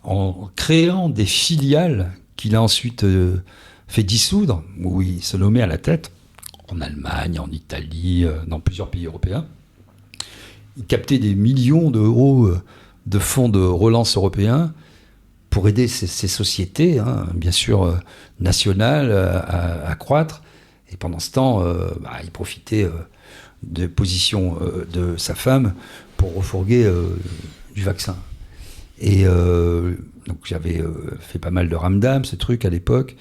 en créant des filiales qu'il a ensuite fait dissoudre, où il se nommait à la tête, en Allemagne, en Italie, dans plusieurs pays européens. Il captait des millions d'euros de fonds de relance européens pour aider ces sociétés, hein, bien sûr nationales, à croître. Et pendant ce temps, il profitait de position de sa femme pour refourguer du vaccin. Et donc j'avais fait pas mal de ramdam, ce truc à l'époque.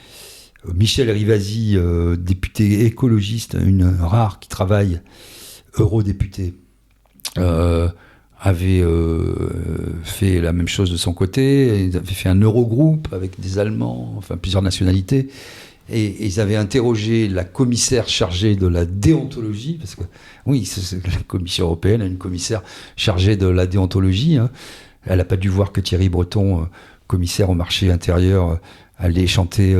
Michel Rivasi, député écologiste, une rare qui travaille, eurodéputé, avait fait la même chose de son côté. Ils avaient fait un Eurogroupe avec des Allemands, enfin plusieurs nationalités. Et ils avaient interrogé la commissaire chargée de la déontologie, parce que oui, la Commission européenne a une commissaire chargée de la déontologie, hein. Elle n'a pas dû voir que Thierry Breton, commissaire au marché intérieur, allait chanter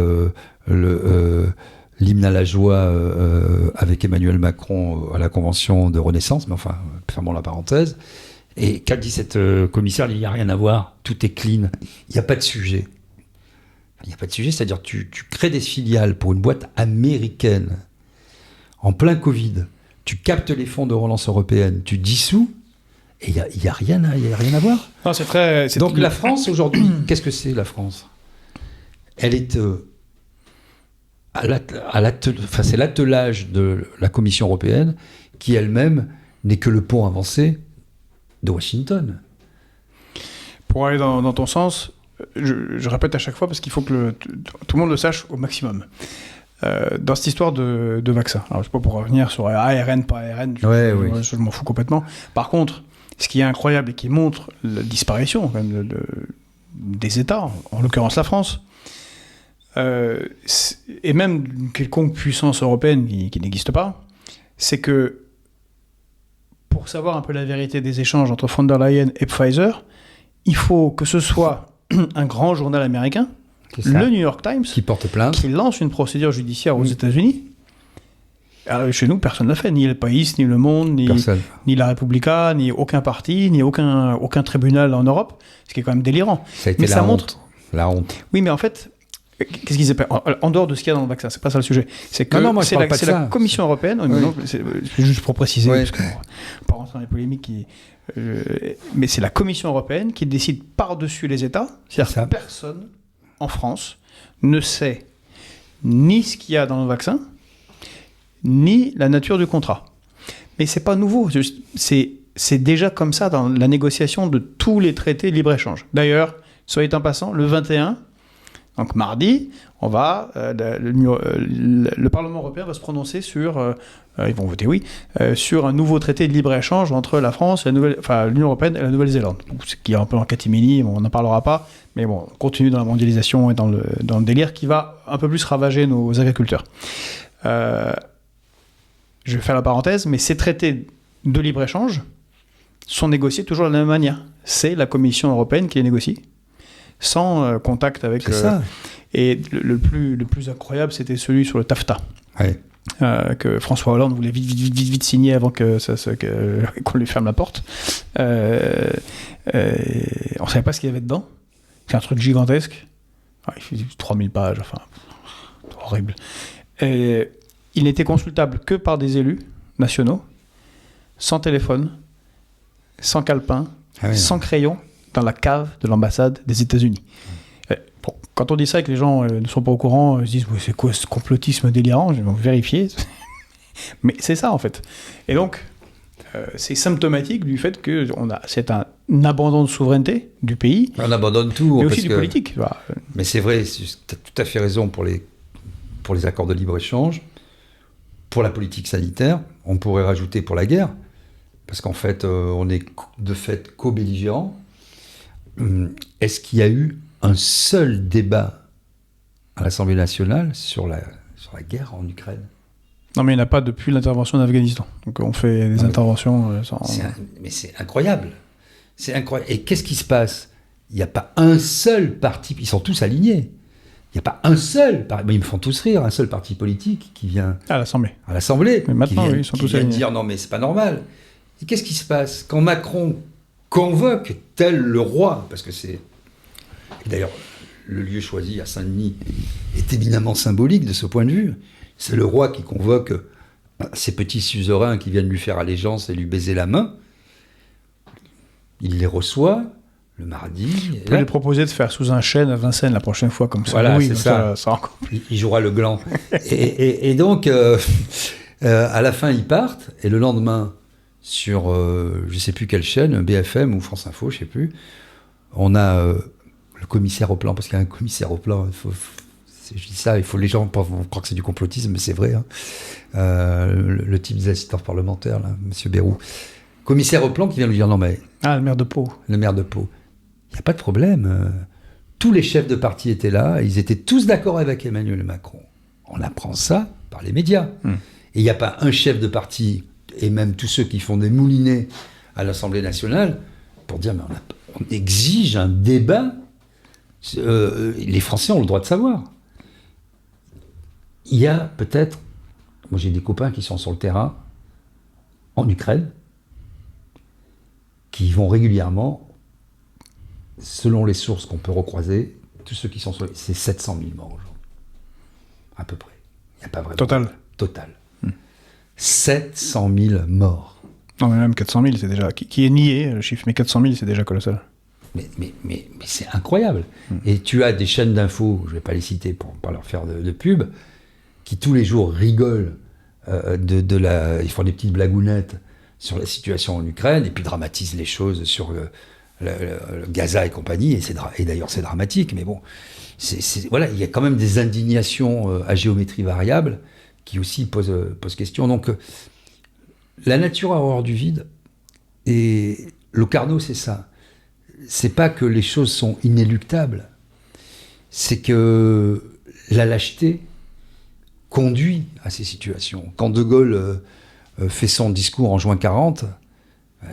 l'hymne à la joie avec Emmanuel Macron à la convention de Renaissance, mais enfin, fermons la parenthèse. Et qu'a dit cette commissaire? Il n'y a rien à voir, tout est clean, il n'y a pas de sujet. Il n'y a pas de sujet, c'est-à-dire tu crées des filiales pour une boîte américaine en plein Covid, tu captes les fonds de relance européenne, tu dissous, et il n'y a rien à voir. Non, Donc la France aujourd'hui, qu'est-ce que c'est la France? Elle est c'est l'attelage de la Commission européenne qui elle-même n'est que le pont avancé de Washington. Pour aller dans ton sens, je répète à chaque fois parce qu'il faut que tout le monde le sache au maximum. Dans cette histoire de vaccin, alors je ne sais pas pour revenir sur ARN par ARN, je m'en fous complètement. Par contre, ce qui est incroyable et qui montre la disparition quand même, des États, en l'occurrence la France, et même d'une quelconque puissance européenne qui n'existe pas, c'est que pour savoir un peu la vérité des échanges entre von der Leyen et Pfizer, il faut que ce soit un grand journal américain, le New York Times, qui porte plainte, qui lance une procédure judiciaire aux États-Unis. Alors, chez nous, personne ne l'a fait, ni le País, ni le Monde, ni la Repubblica, ni aucun parti, ni aucun tribunal en Europe, ce qui est quand même délirant. Ça a été la honte. Oui, mais en fait, qu'est-ce qu'ils appellent en dehors de ce qu'il y a dans le vaccin, c'est pas ça le sujet. C'est que c'est la Commission européenne, c'est juste pour préciser, parce qu'on ne va pas rentrer dans les polémiques mais c'est la Commission européenne qui décide par-dessus les États. C'est-à-dire que personne en France ne sait ni ce qu'il y a dans le vaccin, ni la nature du contrat. Mais c'est pas nouveau. C'est déjà comme ça dans la négociation de tous les traités de libre-échange. D'ailleurs, soit en passant, le 21, Donc mardi, le Parlement européen va se prononcer sur, ils vont voter oui, sur un nouveau traité de libre-échange entre la France, l'Union européenne et la Nouvelle-Zélande. Ce qui est un peu en catimini, on n'en parlera pas, mais bon, on continue dans la mondialisation et dans le délire qui va un peu plus ravager nos agriculteurs. Je vais faire la parenthèse, mais ces traités de libre-échange sont négociés toujours de la même manière. C'est la Commission européenne qui les négocie, sans contact avec... C'est ça. Et le plus incroyable, c'était celui sur le TAFTA. Ouais. Que François Hollande voulait vite signer avant qu'on lui ferme la porte. On ne savait pas ce qu'il y avait dedans. C'est un truc gigantesque. Il fait 3000 pages, enfin, horrible. Et il n'était consultable que par des élus nationaux, sans téléphone, sans calepin, sans crayon, dans la cave de l'ambassade des États-Unis. Bon, quand on dit ça et que les gens ne sont pas au courant, ils se disent c'est quoi ce complotisme délirant, je vais vérifier. Mais c'est ça en fait. Et donc, c'est symptomatique du fait que c'est un abandon de souveraineté du pays. On abandonne tout. Mais aussi du politique. Mais c'est vrai, tu as tout à fait raison pour les accords de libre-échange, pour la politique sanitaire, on pourrait rajouter pour la guerre, parce qu'en fait, on est de fait co-belligérants. Est-ce qu'il y a eu un seul débat à l'Assemblée nationale sur la guerre en Ukraine? Non, mais il n'y en a pas depuis l'intervention en Afghanistan. Donc on fait des interventions sans... Mais c'est incroyable. C'est incroyable. Et qu'est-ce qui se passe? Il n'y a pas un seul parti... Ils sont tous alignés. Il n'y a pas un seul... Mais ils me font tous rire. Un seul parti politique qui vient... À l'Assemblée. À l'Assemblée. Mais maintenant, ils sont tous alignés. Dire non, mais c'est pas normal. Et qu'est-ce qui se passe? Quand Macron convoque tel le roi, parce que c'est... Et d'ailleurs, le lieu choisi à Saint-Denis est éminemment symbolique de ce point de vue. C'est le roi qui convoque ces petits suzerains qui viennent lui faire allégeance et lui baiser la main. Il les reçoit le mardi. On peut lui proposer de faire sous un chêne à Vincennes la prochaine fois, comme ça. Voilà, oui, c'est ça. Encore... Il jouera le gland. et donc, à la fin, ils partent. Et le lendemain, sur je ne sais plus quelle chaîne, BFM ou France Info, je ne sais plus, on a le commissaire au plan, parce qu'il y a un commissaire au plan. Je dis ça, les gens vont croire que c'est du complotisme, mais c'est vrai. Hein. Le type des assistants parlementaires, là, M. Bérou. Commissaire au plan qui vient lui dire non, mais. Ah, le maire de Pau. Le maire de Pau. Il n'y a pas de problème. Tous les chefs de parti étaient là, ils étaient tous d'accord avec Emmanuel Macron. On apprend ça par les médias. Et il n'y a pas un chef de parti, et même tous ceux qui font des moulinets à l'Assemblée nationale, pour dire mais on exige un débat. Les Français ont le droit de savoir. Il y a peut-être, moi j'ai des copains qui sont sur le terrain, en Ukraine, qui vont régulièrement, selon les sources qu'on peut recroiser, tous ceux qui sont sur... C'est 700 000 morts aujourd'hui. À peu près. Il n'y a pas vraiment... Total. 700 000 morts. Non, mais même 400 000, c'est déjà... Qui est nié, le chiffre, mais 400 000, c'est déjà colossal. Mais c'est incroyable. Et tu as des chaînes d'infos, je ne vais pas les citer pour ne pas leur faire de pub, qui tous les jours rigolent ils font des petites blagounettes sur la situation en Ukraine et puis dramatisent les choses sur le Gaza et compagnie. Et d'ailleurs, c'est dramatique, mais bon, voilà, il y a quand même des indignations à géométrie variable qui aussi posent question. Donc, la nature a horreur du vide et Locarno, c'est ça. C'est pas que les choses sont inéluctables, c'est que la lâcheté conduit à ces situations. Quand De Gaulle fait son discours en juin 40,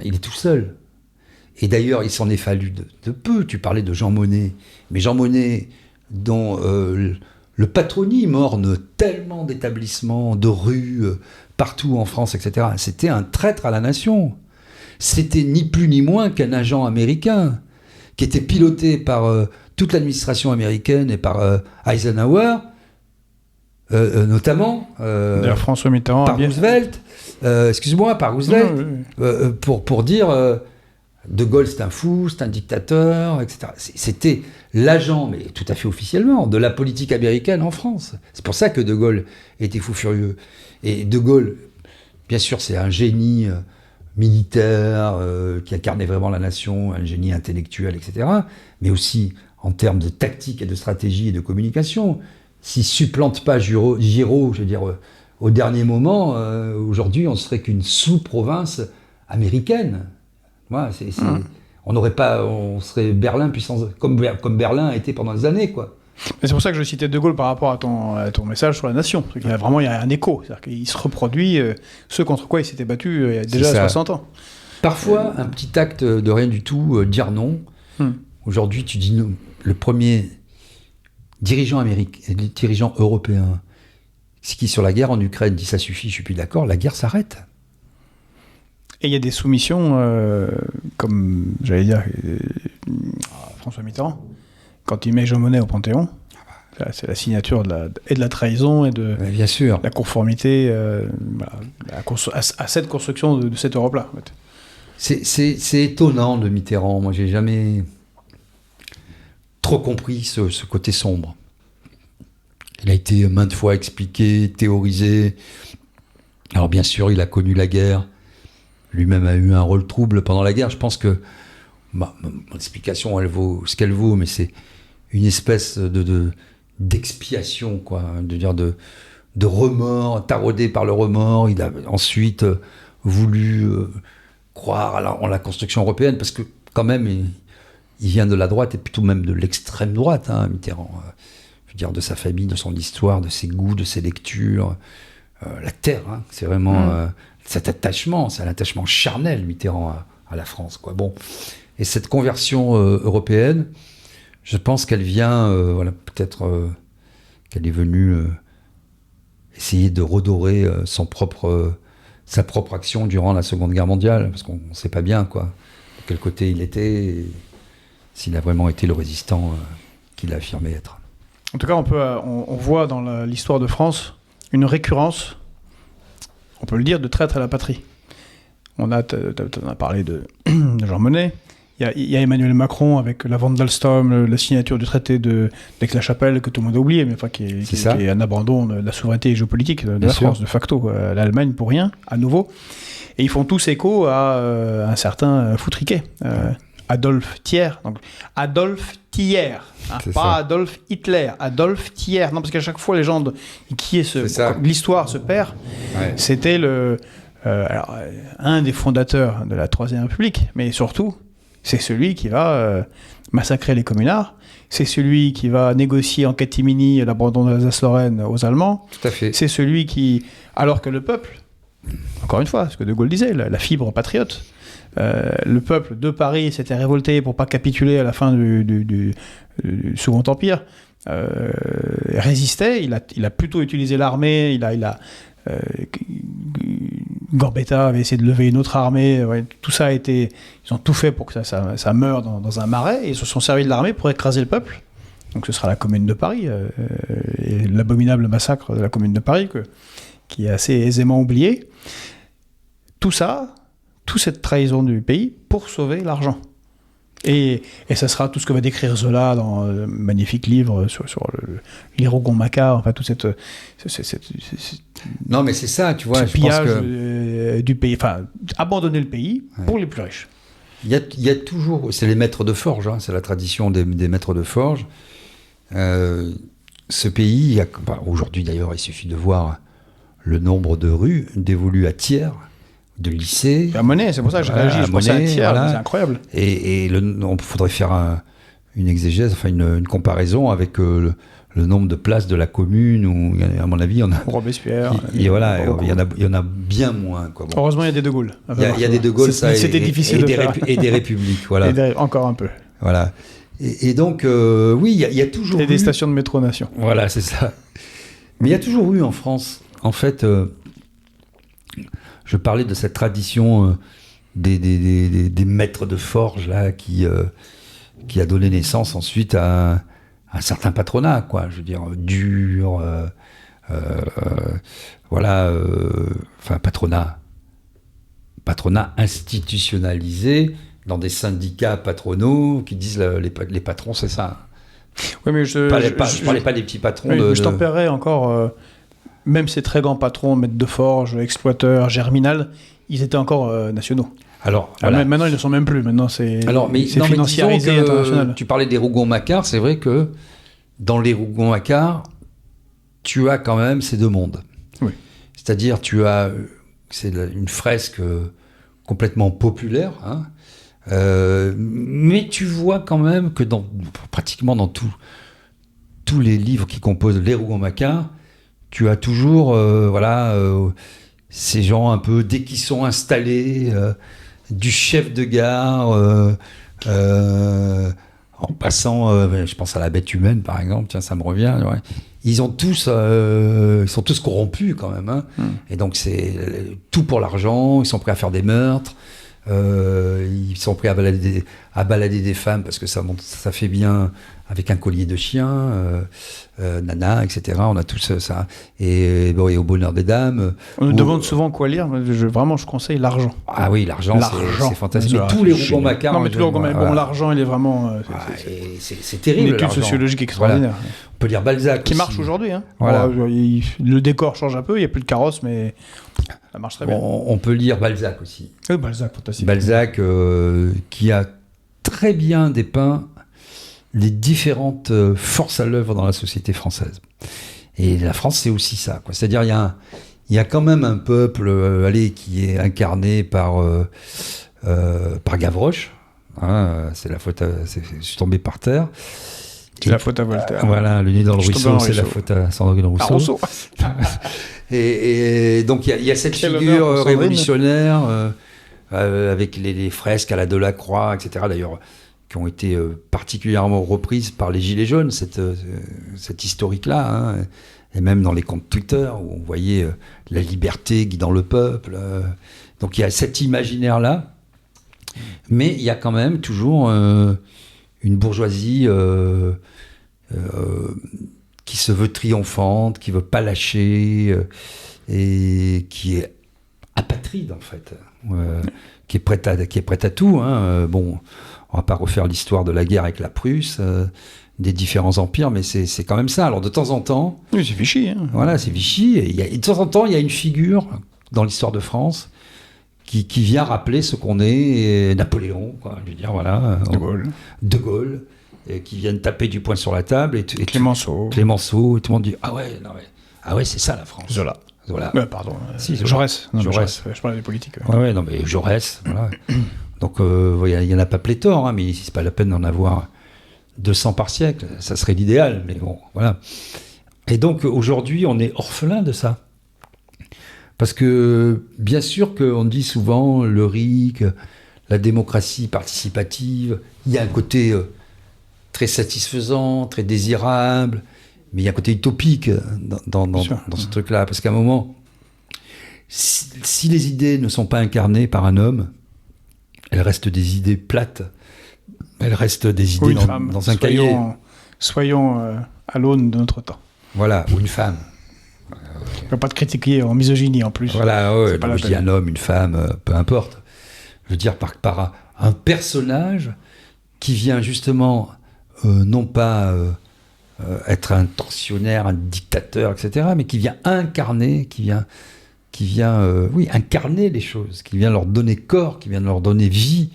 il est tout seul. Et d'ailleurs, il s'en est fallu de peu. Tu parlais de Jean Monnet. Mais Jean Monnet, dont le patronyme orne tellement d'établissements, de rues, partout en France, etc., c'était un traître à la nation. C'était ni plus ni moins qu'un agent américain qui était piloté par toute l'administration américaine et par Eisenhower, notamment d'ailleurs, François Mitterrand par Roosevelt, par Roosevelt, pour dire De Gaulle c'est un fou, c'est un dictateur, etc. C'était l'agent, mais tout à fait officiellement, de la politique américaine en France. C'est pour ça que De Gaulle était fou furieux. Et De Gaulle, bien sûr, c'est un génie militaire qui incarnait vraiment la nation, un génie intellectuel, etc. Mais aussi en termes de tactique et de stratégie et de communication. S'il supplante pas Giraud, je veux dire, au dernier moment, aujourd'hui, on serait qu'une sous-province américaine. Voilà, on serait Berlin puissance, comme Berlin a été pendant des années, quoi. Mais c'est pour ça que je citais De Gaulle par rapport à ton message sur la nation. Il y a un écho. C'est-à-dire qu'il se reproduit ce contre quoi il s'était battu il y a déjà 60 ans. Parfois, un petit acte de rien du tout, dire non. Aujourd'hui, tu dis non. Le premier dirigeant américain, dirigeant européen, qui sur la guerre en Ukraine dit ça suffit, je suis plus d'accord, la guerre s'arrête. Et il y a des soumissions, comme j'allais dire, François Mitterrand, quand il met Jean Monnet au Panthéon, c'est la signature de la trahison et de bien sûr. La conformité à cette construction de cette Europe-là. En fait. C'est étonnant de Mitterrand. Moi, j'ai jamais trop compris ce côté sombre. Il a été maintes fois expliqué, théorisé. Alors bien sûr, il a connu la guerre. Lui-même a eu un rôle trouble pendant la guerre. Je pense que mon explication, elle vaut ce qu'elle vaut, mais c'est une espèce d'expiation, quoi, de remords, taraudé par le remords. Il a ensuite voulu croire en la construction européenne, parce que quand même, il vient de la droite, et plutôt même de l'extrême droite, hein, Mitterrand. Je veux dire, de sa famille, de son histoire, de ses goûts, de ses lectures. La terre, hein, c'est vraiment cet attachement, c'est un attachement charnel, Mitterrand, à la France, quoi. Bon. Et cette conversion européenne, je pense qu'elle vient, peut-être qu'elle est venue essayer de redorer sa propre action durant la Seconde Guerre mondiale, parce qu'on ne sait pas bien, quoi, de quel côté il était, et s'il a vraiment été le résistant qu'il a affirmé être. En tout cas, on voit dans l'histoire de France une récurrence, on peut le dire, de traître à la patrie. On a parlé de Jean Monnet. Il y a Emmanuel Macron avec la vente d'Alstom, la signature du traité d'Aix-la-Chapelle, que tout le monde a oublié, mais qui est un abandon de la souveraineté géopolitique de la France, de facto. L'Allemagne pour rien, à nouveau. Et ils font tous écho à un certain Foutriquet, Adolphe Thiers. Donc, Adolphe Thiers, pas Adolphe Hitler, Adolphe Thiers. Non, parce qu'à chaque fois, les gens l'histoire se perd. Ouais. C'était un des fondateurs de la Troisième République, mais surtout, c'est celui qui va massacrer les communards, c'est celui qui va négocier en catimini l'abandon de l'Alsace-Lorraine aux Allemands. Tout à fait. C'est celui qui, alors que le peuple, encore une fois, ce que De Gaulle disait, la fibre patriote, le peuple de Paris s'était révolté pour pas capituler à la fin du Second Empire, résistait, il a plutôt utilisé l'armée, Gambetta avait essayé de lever une autre armée, tout ça a été... Ils ont tout fait pour que ça meure dans un marais, et ils se sont servis de l'armée pour écraser le peuple. Donc ce sera la Commune de Paris, et l'abominable massacre de la Commune de Paris, qui est assez aisément oublié. Tout ça, toute cette trahison du pays pour sauver l'argent. Et ça sera tout ce que va décrire Zola dans un magnifique livre sur l'Irogon-Maca, enfin tout cette non, mais c'est ça, tu vois, je pillage pense que... du pays, enfin abandonner le pays pour les plus riches. Il y a toujours, c'est les maîtres de forge, hein, c'est la tradition des maîtres de forge. Ce pays, aujourd'hui d'ailleurs, il suffit de voir le nombre de rues dévolues à Thiers, de lycées. À Monet, c'est pour ça que j'ai réagi. Je pensais à Thiers, c'est incroyable. Et on faudrait faire une exégèse, enfin une comparaison avec le nombre de places de la commune, où, à mon avis, il y en a... Robespierre. Il y en a bien moins. Quoi. Bon. Heureusement, il y a des De Gaulle. Il y a des De Gaulle, ça, c'était difficile de faire. Et des républiques, voilà. Encore un peu. Voilà. Et donc, oui, il y a toujours eu... des stations de métro-nation. Voilà, c'est ça. Mais il y a toujours eu en France, en fait... je parlais de cette tradition des maîtres de forge là, qui a donné naissance ensuite à un certain patronat, quoi. Je veux dire, dur, enfin patronat institutionnalisé dans des syndicats patronaux qui disent les patrons, c'est ça. Oui, mais je parlais pas des petits patrons. Oui, je tempérais encore. Même ces très grands patrons, maîtres de forge, exploiteurs, Germinal, ils étaient encore nationaux. Alors, voilà. Maintenant, ils ne sont même plus. Maintenant, c'est mais financiarisé disons que international. tu parlais des Rougon-Macquart, c'est vrai que dans les Rougon-Macquart, tu as quand même ces deux mondes. Oui. C'est-à-dire, c'est une fresque complètement populaire, hein, mais tu vois quand même que pratiquement dans tous les livres qui composent les Rougon-Macquart, tu as toujours ces gens un peu, dès qu'ils sont installés, du chef de gare, en passant, je pense à la bête humaine par exemple, tiens, ça me revient, ouais. Ils sont tous corrompus quand même, hein. Et donc c'est tout pour l'argent, ils sont prêts à faire des meurtres, ils sont prêts à balader des femmes parce que ça fait bien avec un collier de chien, nana, etc. On a tous ça. Et au bonheur des dames. On nous demande souvent quoi lire. Vraiment, je conseille l'argent. Ah oui, l'argent. C'est fantastique. Mais tous les Rougon-Macquart. Non, mais tous les Rougon-Macquart. Bon, l'argent, il est vraiment. C'est terrible. Une étude sociologique extraordinaire. Voilà. On peut lire Balzac. Qui marche aujourd'hui. Hein. Voilà. Le décor change un peu, il n'y a plus de carrosse, mais ça marche très bien. On peut lire Balzac aussi. Oui, Balzac, fantastique. Balzac, qui a très bien dépeint les différentes forces à l'œuvre dans la société française. Et la France, c'est aussi ça, quoi. C'est-à-dire, il y a quand même un peuple qui est incarné par Gavroche. Hein, c'est la faute je suis tombé par terre. C'est la faute à Voltaire. Voilà, le nez dans le ruisseau, c'est la faute à Sandrine Rousseau. Et donc, il y a cette figure révolutionnaire avec les fresques à la Delacroix, etc. D'ailleurs, qui ont été particulièrement reprises par les Gilets jaunes, cette historique-là, hein, et même dans les comptes Twitter, où on voyait la liberté guidant le peuple. Donc il y a cet imaginaire-là, mais il y a quand même toujours une bourgeoisie qui se veut triomphante, qui ne veut pas lâcher, et qui est apatride, en fait, qui est prête à tout. Hein. Bon, on ne va pas refaire l'histoire de la guerre avec la Prusse, des différents empires, mais c'est quand même ça. Alors, de temps en temps... Oui, c'est Vichy. Hein. Voilà, c'est Vichy. Et de temps en temps, il y a une figure dans l'histoire de France qui vient rappeler ce qu'on est, et Napoléon, quoi. Je veux dire, voilà. De Gaulle. Et qui viennent taper du poing sur la table. Et Clémenceau. Et tout le monde dit, ah ouais, c'est ça la France. Zola. Pardon. Si, Jaurès. Jaurès. Je parlais des politiques. Ouais, non, mais Jaurès, voilà. Donc, il n'y en a pas pléthore, hein, mais c'est pas la peine d'en avoir 200 par siècle. Ça serait l'idéal, mais bon, voilà. Et donc, aujourd'hui, on est orphelin de ça. Parce que, bien sûr qu'on dit souvent le RIC, la démocratie participative, il y a un côté très satisfaisant, très désirable, mais il y a un côté utopique dans ce truc-là. Parce qu'à un moment, si les idées ne sont pas incarnées par un homme, elles restent des idées plates. Elles restent des idées dans un cahier. Soyons à l'aune de notre temps. Voilà, ou une femme. On ne peut pas te critiquer en misogynie en plus. Voilà, ouais, donc je dis un homme, une femme, peu importe. Je veux dire par un personnage qui vient justement non pas être un tortionnaire, un dictateur, etc., mais qui vient incarner, qui vient incarner les choses, qui vient leur donner corps, qui vient leur donner vie.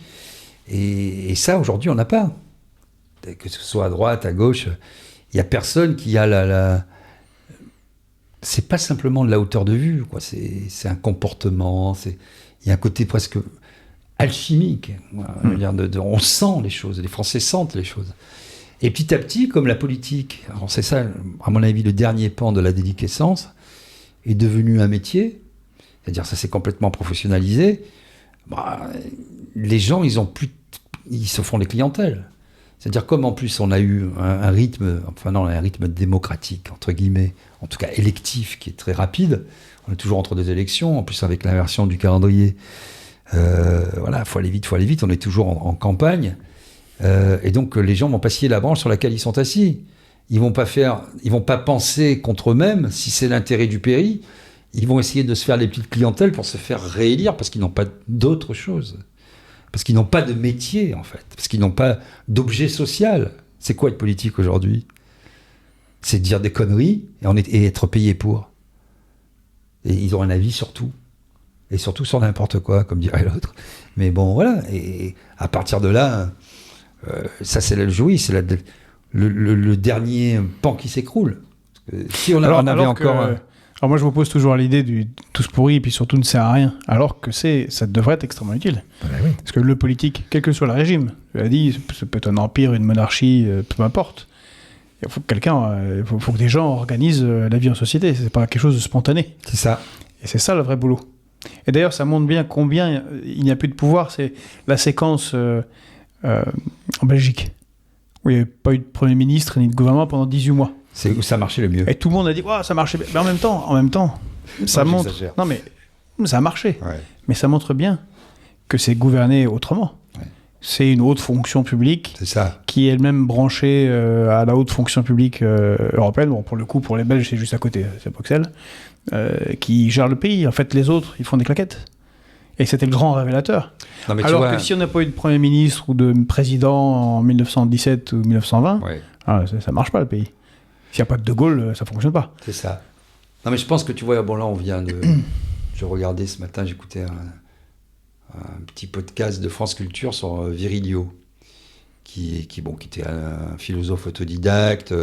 Et ça, aujourd'hui, on n'a pas. Que ce soit à droite, à gauche, il n'y a personne qui a c'est pas simplement de la hauteur de vue, quoi. C'est un comportement, il y a un côté presque alchimique. Voilà. Je veux dire, on sent les choses, les Français sentent les choses. Et petit à petit, comme la politique, alors c'est ça, à mon avis, le dernier pan de la déliquescence, est devenu un métier, c'est-à-dire ça s'est complètement professionnalisé, les gens, ils se font des clientèles. C'est-à-dire comme en plus on a eu un rythme démocratique, entre guillemets, en tout cas électif, qui est très rapide, on est toujours entre deux élections, en plus avec l'inversion du calendrier, faut aller vite, on est toujours en campagne, et donc les gens vont pas scier la branche sur laquelle ils sont assis. Ils vont pas penser contre eux-mêmes, si c'est l'intérêt du pays, ils vont essayer de se faire des petites clientèles pour se faire réélire, parce qu'ils n'ont pas d'autre chose. Parce qu'ils n'ont pas de métier, en fait. Parce qu'ils n'ont pas d'objet social. C'est quoi être politique aujourd'hui ? C'est dire des conneries et être payé pour. Et ils ont un avis sur tout. et surtout sur n'importe quoi, comme dirait l'autre. Mais bon, voilà. Et à partir de là, ça c'est le dernier pan qui s'écroule. Parce que si on avait encore... Alors moi je vous pose toujours l'idée du tous pourri et puis surtout ne sert à rien, alors que ça devrait être extrêmement utile. Oui. Parce que le politique, quel que soit le régime, je l'ai dit, ça peut être un empire, une monarchie, peu importe. Il faut que faut que des gens organisent la vie en société, c'est pas quelque chose de spontané. C'est ça. Et c'est ça le vrai boulot. Et d'ailleurs ça montre bien combien il n'y a plus de pouvoir, c'est la séquence en Belgique, où il n'y avait pas eu de Premier ministre ni de gouvernement pendant 18 mois. C'est où ça marchait le mieux. Et tout le monde a dit ça marchait bien. Mais en même temps, ça montre. Non, mais ça a marché. Ouais. Mais ça montre bien que c'est gouverné autrement. Ouais. C'est une haute fonction publique qui est elle-même branchée à la haute fonction publique européenne. Bon, pour le coup, pour les Belges, c'est juste à côté, c'est Bruxelles, qui gère le pays. En fait, les autres, ils font des claquettes. Et c'était le grand révélateur. Non, mais alors que si on n'a pas eu de Premier ministre ou de président en 1917 ou 1920, ça marche pas le pays. S'il n'y a pas de Gaulle, ça ne fonctionne pas. C'est ça. Non, mais je pense que tu vois, bon là, on vient de... Je regardais ce matin, j'écoutais un petit podcast de France Culture sur Virilio, qui était un philosophe autodidacte,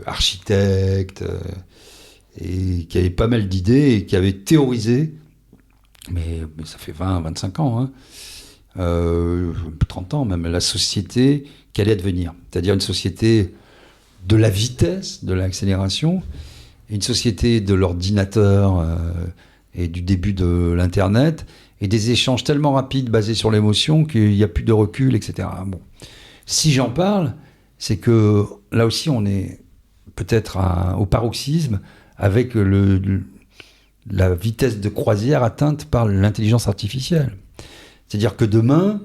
architecte, et qui avait pas mal d'idées, et qui avait théorisé, mais ça fait 20-25 ans, 30 ans même, la société qui allait devenir. C'est-à-dire une société de la vitesse, de l'accélération, une société de l'ordinateur et du début de l'Internet, et des échanges tellement rapides basés sur l'émotion qu'il n'y a plus de recul, etc. Bon. Si j'en parle, c'est que là aussi on est peut-être au paroxysme avec la vitesse de croisière atteinte par l'intelligence artificielle. C'est-à-dire que demain,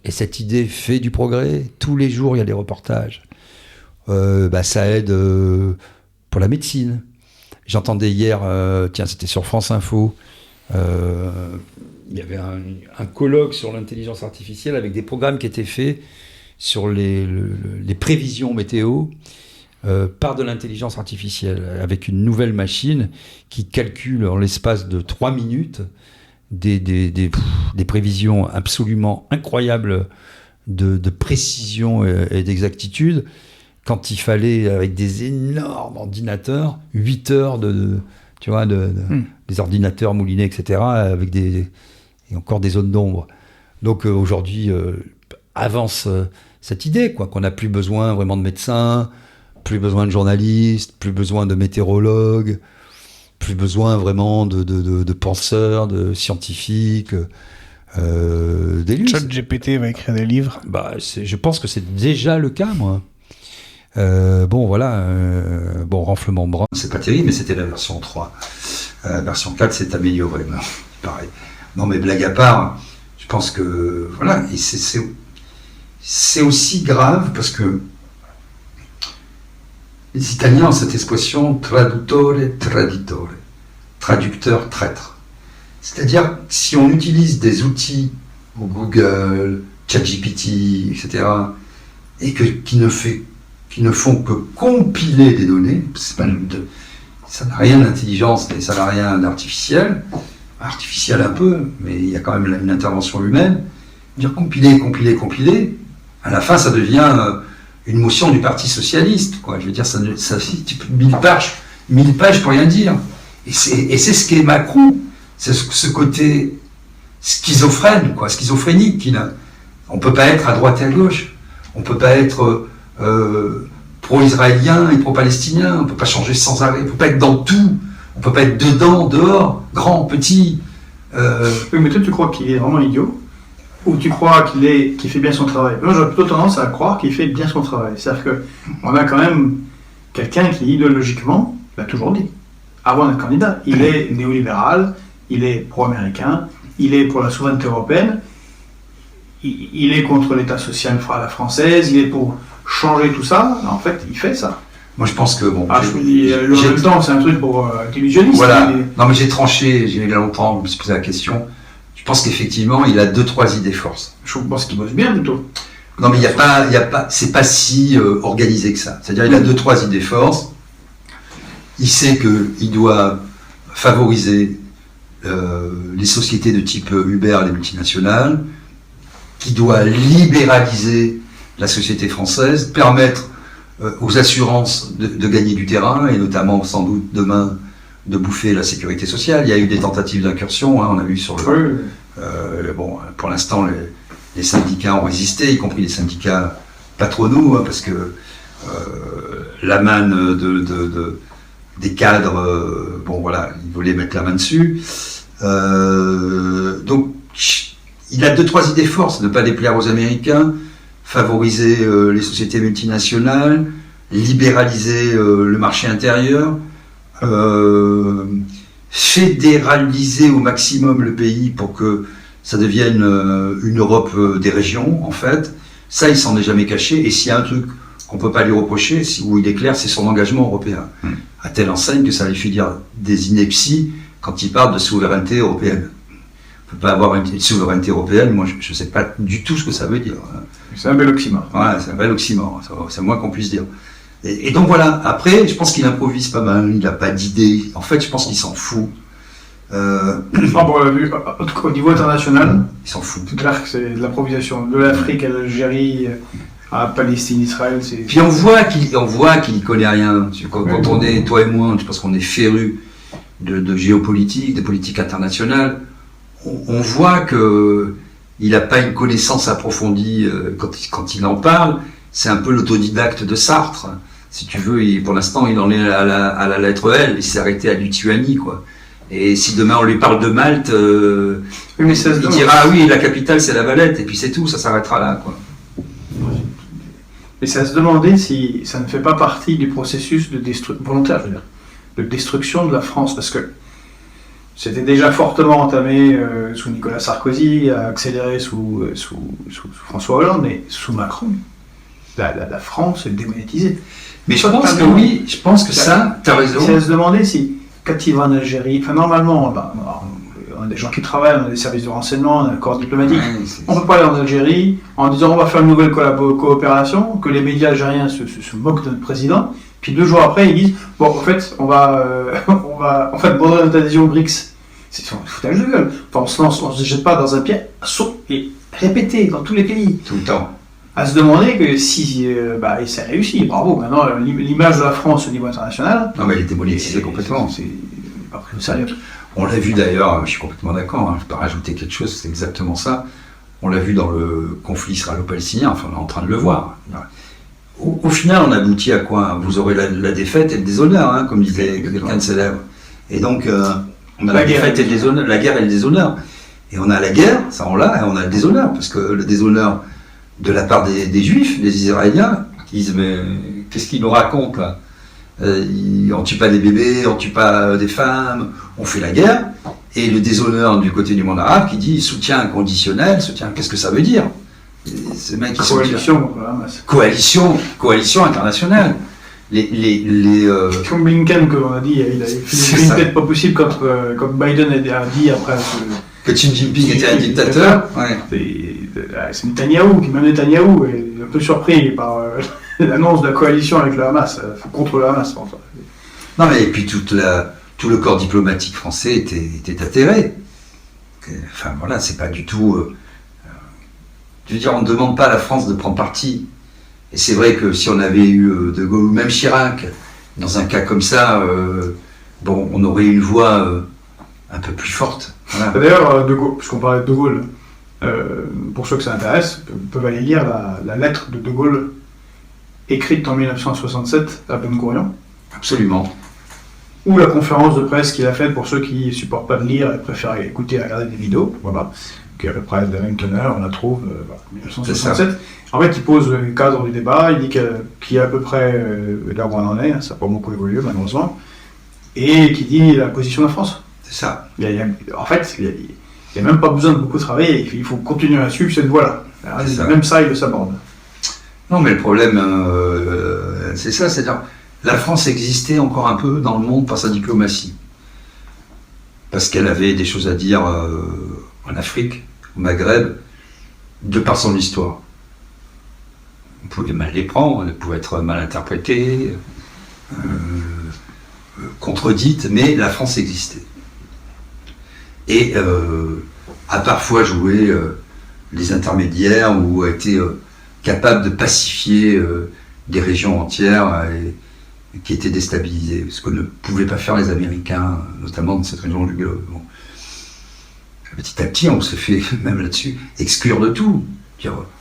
et cette idée fait du progrès, tous les jours il y a des reportages, ça aide pour la médecine. J'entendais hier, c'était sur France Info, il y avait un colloque sur l'intelligence artificielle avec des programmes qui étaient faits sur les prévisions météo par de l'intelligence artificielle, avec une nouvelle machine qui calcule en l'espace de 3 minutes des prévisions absolument incroyables de précision et d'exactitude, quand il fallait, avec des énormes ordinateurs, 8 heures des ordinateurs moulinés, etc., avec et encore des zones d'ombre. Donc aujourd'hui, avance cette idée, qu'on n'a plus besoin vraiment de médecins, plus besoin de journalistes, plus besoin de météorologues, plus besoin vraiment de penseurs, de scientifiques, d'élus. ChatGPT va écrire des livres. Je pense que c'est déjà le cas, moi. Renflement brun, c'est pas terrible, mais c'était la version 3. La version 4 s'est améliorée, pareil. Non, mais blague à part, je pense que, voilà, et c'est aussi grave parce que les Italiens ont cette expression traduttore, traditore, traducteur, traître. C'est-à-dire, si on utilise des outils, Google, ChatGPT, etc., et qui ne font que compiler des données, ça n'a rien d'intelligence et ça n'a rien d'artificiel, artificiel un peu, mais il y a quand même une intervention humaine. Dire compiler, à la fin ça devient une motion du Parti Socialiste, quoi. Je veux dire, ça 1000 pages pour rien dire. Et c'est ce qu'est Macron, c'est ce côté schizophrène, schizophrénique. On ne peut pas être à droite et à gauche, on ne peut pas être pro-israélien et pro-palestinien, on ne peut pas changer sans arrêt, on ne peut pas être dans tout, on ne peut pas être dedans, dehors, grand, petit. Oui, mais toi tu crois qu'il est vraiment idiot, ou tu crois qu'il fait bien son travail? Moi j'aurais plutôt tendance à croire qu'il fait bien son travail. C'est-à-dire qu'on a quand même quelqu'un qui idéologiquement, l'a toujours dit, avant d'être candidat, il est néolibéral, il est pro-américain, il est pour la souveraineté européenne, il est contre l'État social à la française, il est pour changer tout ça. En fait, il fait ça. Moi, je pense que bon. Je me dis, en même temps, c'est un truc pour illusionniste. Voilà. Non, mais j'ai tranché. J'ai longtemps, je me suis posé la question. Je pense qu'effectivement, il a 2-3 idées forces. Je pense qu'il bosse bien plutôt. Non, mais c'est pas si organisé que ça. C'est-à-dire, il a 2-3 idées forces. Il sait qu'il doit favoriser les sociétés de type Uber, les multinationales, qui doit libéraliser la société française, permettre aux assurances de gagner du terrain, et notamment sans doute demain de bouffer la sécurité sociale. Il y a eu des tentatives d'incursion, on a vu sur le... bon, pour l'instant, les syndicats ont résisté, y compris les syndicats patronaux, parce que la manne des cadres, bon voilà, ils voulaient mettre la main dessus. Donc, il a 2-3 idées fortes: ne pas déplaire aux Américains, favoriser les sociétés multinationales, libéraliser le marché intérieur, fédéraliser au maximum le pays pour que ça devienne une Europe des régions, en fait. Ça, il s'en est jamais caché, et s'il y a un truc qu'on peut pas lui reprocher, où il est clair, c'est son engagement européen. À telle enseigne que ça lui fait dire des inepties quand il parle de souveraineté européenne. On ne peut pas avoir une souveraineté européenne, moi je ne sais pas du tout ce que ça veut dire. C'est un bel oxymore. Voilà, c'est un bel oxymore, c'est le moins qu'on puisse dire. Et donc voilà, après, je pense qu'il improvise pas mal, il n'a pas d'idée. En fait, je pense qu'il s'en fout. Au niveau international, il s'en fout. C'est clair que c'est de l'improvisation. De l'Afrique à l'Algérie, à Palestine, Israël, c'est... Puis on voit qu'il n'y connaît rien. Quand on est, toi et moi, je pense qu'on est férus de géopolitique, de politique internationale, on voit qu'il n'a pas une connaissance approfondie quand il en parle. C'est un peu l'autodidacte de Sartre. Si tu veux, pour l'instant, il en est à la lettre L. Il s'est arrêté à Lituanie, quoi. Et si demain on lui parle de Malte, il dira ah oui, la capitale c'est la Valette, et puis c'est tout, ça s'arrêtera là, quoi. Mais c'est à se demander si ça ne fait pas partie du processus de volontaire, je veux dire, de destruction de la France, parce que c'était déjà fortement entamé sous Nicolas Sarkozy, accéléré sous François Hollande, mais sous Macron, la France est démonétisée. Mais je pense que oui, je pense que ça, tu as raison. C'est à se demander si, quand il va en Algérie, enfin normalement, on a des gens qui travaillent, on a des services de renseignement, on a un corps diplomatique. On ne peut pas aller en Algérie en disant on va faire une nouvelle coopération, que les médias algériens se moquent de notre président, puis 2 jours après ils disent bon en fait on va abandonner notre adhésion au BRICS. C'est un foutage de gueule. Enfin, on se jette pas dans un piège, et répété dans tous les pays. Tout le temps. À se demander que si ça réussit, bravo, maintenant l'image de la France au niveau international. Non mais elle est démonétisée complètement. C'est pas pris au sérieux. On l'a vu d'ailleurs, je suis complètement d'accord, je peux rajouter quelque chose, c'est exactement ça. On l'a vu dans le conflit israélo-palestinien, enfin on est en train de le voir. Au final, on aboutit à quoi? Vous aurez la défaite et le déshonneur, comme disait quelqu'un de célèbre. Et donc, on a la défaite et le déshonneur, la guerre et le déshonneur. Et on a la guerre, ça on l'a, et on a le déshonneur, parce que le déshonneur de la part des Juifs, des Israéliens, qui disent mais qu'est-ce qu'ils nous racontent là? On tue pas des bébés, on tue pas des femmes, on fait la guerre. Et le déshonneur du côté du monde arabe qui dit soutien inconditionnel, qu'est-ce que ça veut dire? Ces mecs qui coalition contre le Hamas. Coalition internationale. Comme Blinken, comme on a dit, il a fait une tête pas possible quand Biden a dit après que Xi Jinping était un dictateur. C'est Netanyahou, même Netanyahou est un peu surpris par l'annonce de la coalition avec le Hamas, contre le Hamas. Enfin. Non mais et puis tout le corps diplomatique français était atterré. Enfin voilà, c'est pas du tout... je veux dire, on ne demande pas à la France de prendre parti. Et c'est vrai que si on avait eu De Gaulle ou même Chirac, dans un cas comme ça, on aurait une voix un peu plus forte. Voilà. D'ailleurs, De Gaulle, puisqu'on parlait de De Gaulle, pour ceux que ça intéresse, peuvent aller lire la lettre de De Gaulle écrite en 1967 à Ben Gurion. Absolument. Ou la conférence de presse qu'il a faite pour ceux qui ne supportent pas de lire et préfèrent écouter et regarder des vidéos, voilà, qui est à peu près de la même teneur, on la trouve en 1967. En fait, il pose le cadre du débat, il dit qu'il y a à peu près là où on en est, ça n'a pas beaucoup évolué malheureusement, et qui dit la position de la France. C'est ça. En fait, il n'y a même pas besoin de beaucoup travailler, il faut continuer à suivre cette voie-là. Même ça, il le s'aborde. Non, mais le problème, c'est ça, c'est-à-dire la France existait encore un peu dans le monde par sa diplomatie. Parce qu'elle avait des choses à dire en Afrique, au Maghreb, de par son histoire. On pouvait mal les prendre, elles pouvaient être mal interprétées, contredites, mais la France existait. et a parfois joué les intermédiaires ou a été capable de pacifier des régions entières qui étaient déstabilisées, ce que ne pouvaient pas faire les Américains, notamment dans cette région du globe. Bon. Petit à petit, on s'est fait, même là-dessus, exclure de tout.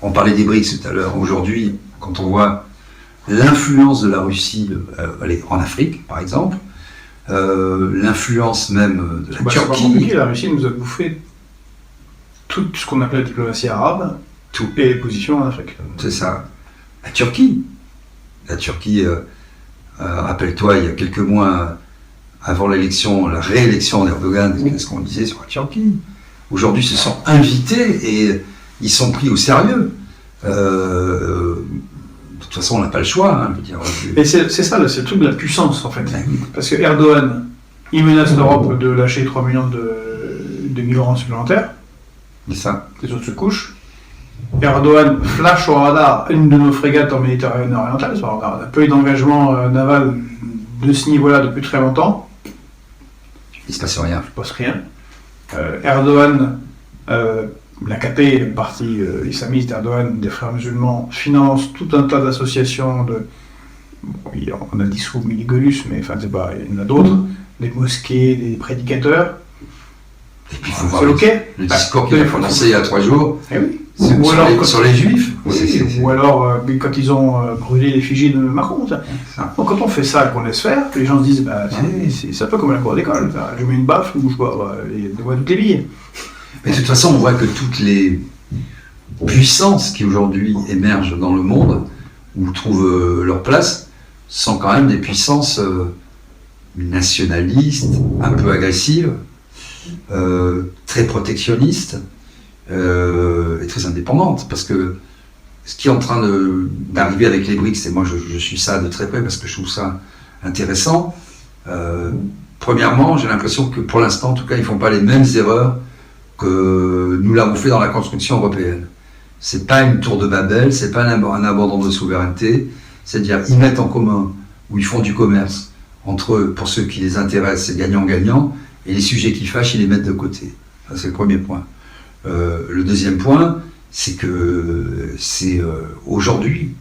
On parlait des BRICS tout à l'heure. Aujourd'hui, quand on voit l'influence de la Russie en Afrique, par exemple, l'influence même de la C'est pas Turquie. compliqué, la Russie nous a bouffé tout ce qu'on appelait la diplomatie arabe, et les positions en Afrique. C'est ça. La Turquie, rappelle-toi, il y a quelques mois avant l'élection, la réélection d'Erdogan, qu'est-ce qu'on disait sur la Turquie? Aujourd'hui, ils se sont invités et ils sont pris au sérieux. De toute façon, on n'a pas le choix. Hein, je veux dire. Et c'est ça, c'est le truc de la puissance, en fait. Ben oui. Parce que Erdogan, il menace l'Europe de lâcher 3 millions de migrants supplémentaires. C'est ça. Les autres se couchent. Erdogan flash au radar une de nos frégates en Méditerranée orientale. On n'a pas eu d'engagement naval de ce niveau-là depuis très longtemps. Il ne se passe rien. Il ne se passe rien. Erdogan, l'AKP, le parti islamiste d'Erdogan, des frères musulmans, finance tout un tas d'associations de... Bon, on a dissous Miligolus, mais enfin, c'est pas, il y en a d'autres. Des mosquées, des prédicateurs. Et puis, il faut C'est voir OK. le discours qu'il a prononcé il y a 3 jours Eh oui. sur les Juifs. Ou alors, quand ils ont brûlé l'effigie de Macron. Ça. Donc quand on fait ça, qu'on laisse faire, que les gens se disent, bah, c'est un peu comme la cour d'école. Je mets une baffe, je bouge pas, je vois toutes les billes. Mais de toute façon, on voit que toutes les puissances qui aujourd'hui émergent dans le monde, ou trouvent leur place, sont quand même des puissances nationalistes, un peu agressives, très protectionnistes, et très indépendantes. Parce que ce qui est en train d'arriver avec les BRICS, et moi je suis ça de très près parce que je trouve ça intéressant, premièrement, j'ai l'impression que pour l'instant, en tout cas, ils ne font pas les mêmes erreurs que nous l'avons fait dans la construction européenne. C'est pas une tour de Babel, c'est pas un abandon de souveraineté, c'est-à-dire ils mettent en commun, ou ils font du commerce entre eux, pour ceux qui les intéressent, c'est gagnant-gagnant, et les sujets qui fâchent, ils les mettent de côté. Ça, c'est le premier point. Le deuxième point, c'est que c'est aujourd'hui,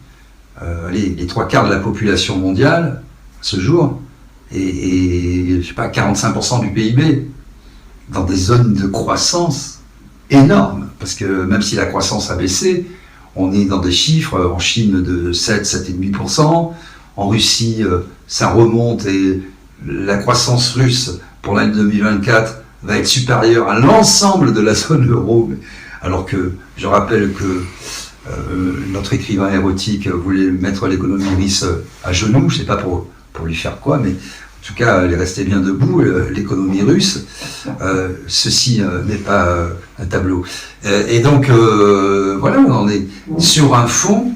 les 3/4 de la population mondiale, ce jour, et je sais pas, 45% du PIB, dans des zones de croissance énormes, parce que même si la croissance a baissé, on est dans des chiffres en Chine de 7,5%, en Russie ça remonte et la croissance russe pour l'année 2024 va être supérieure à l'ensemble de la zone euro, alors que je rappelle que notre écrivain érotique voulait mettre l'économie russe à genoux, je ne sais pas pour lui faire quoi, mais en tout cas, elle est restée bien debout, l'économie russe. Ceci n'est pas un tableau. Et donc, voilà, on en est sur un fond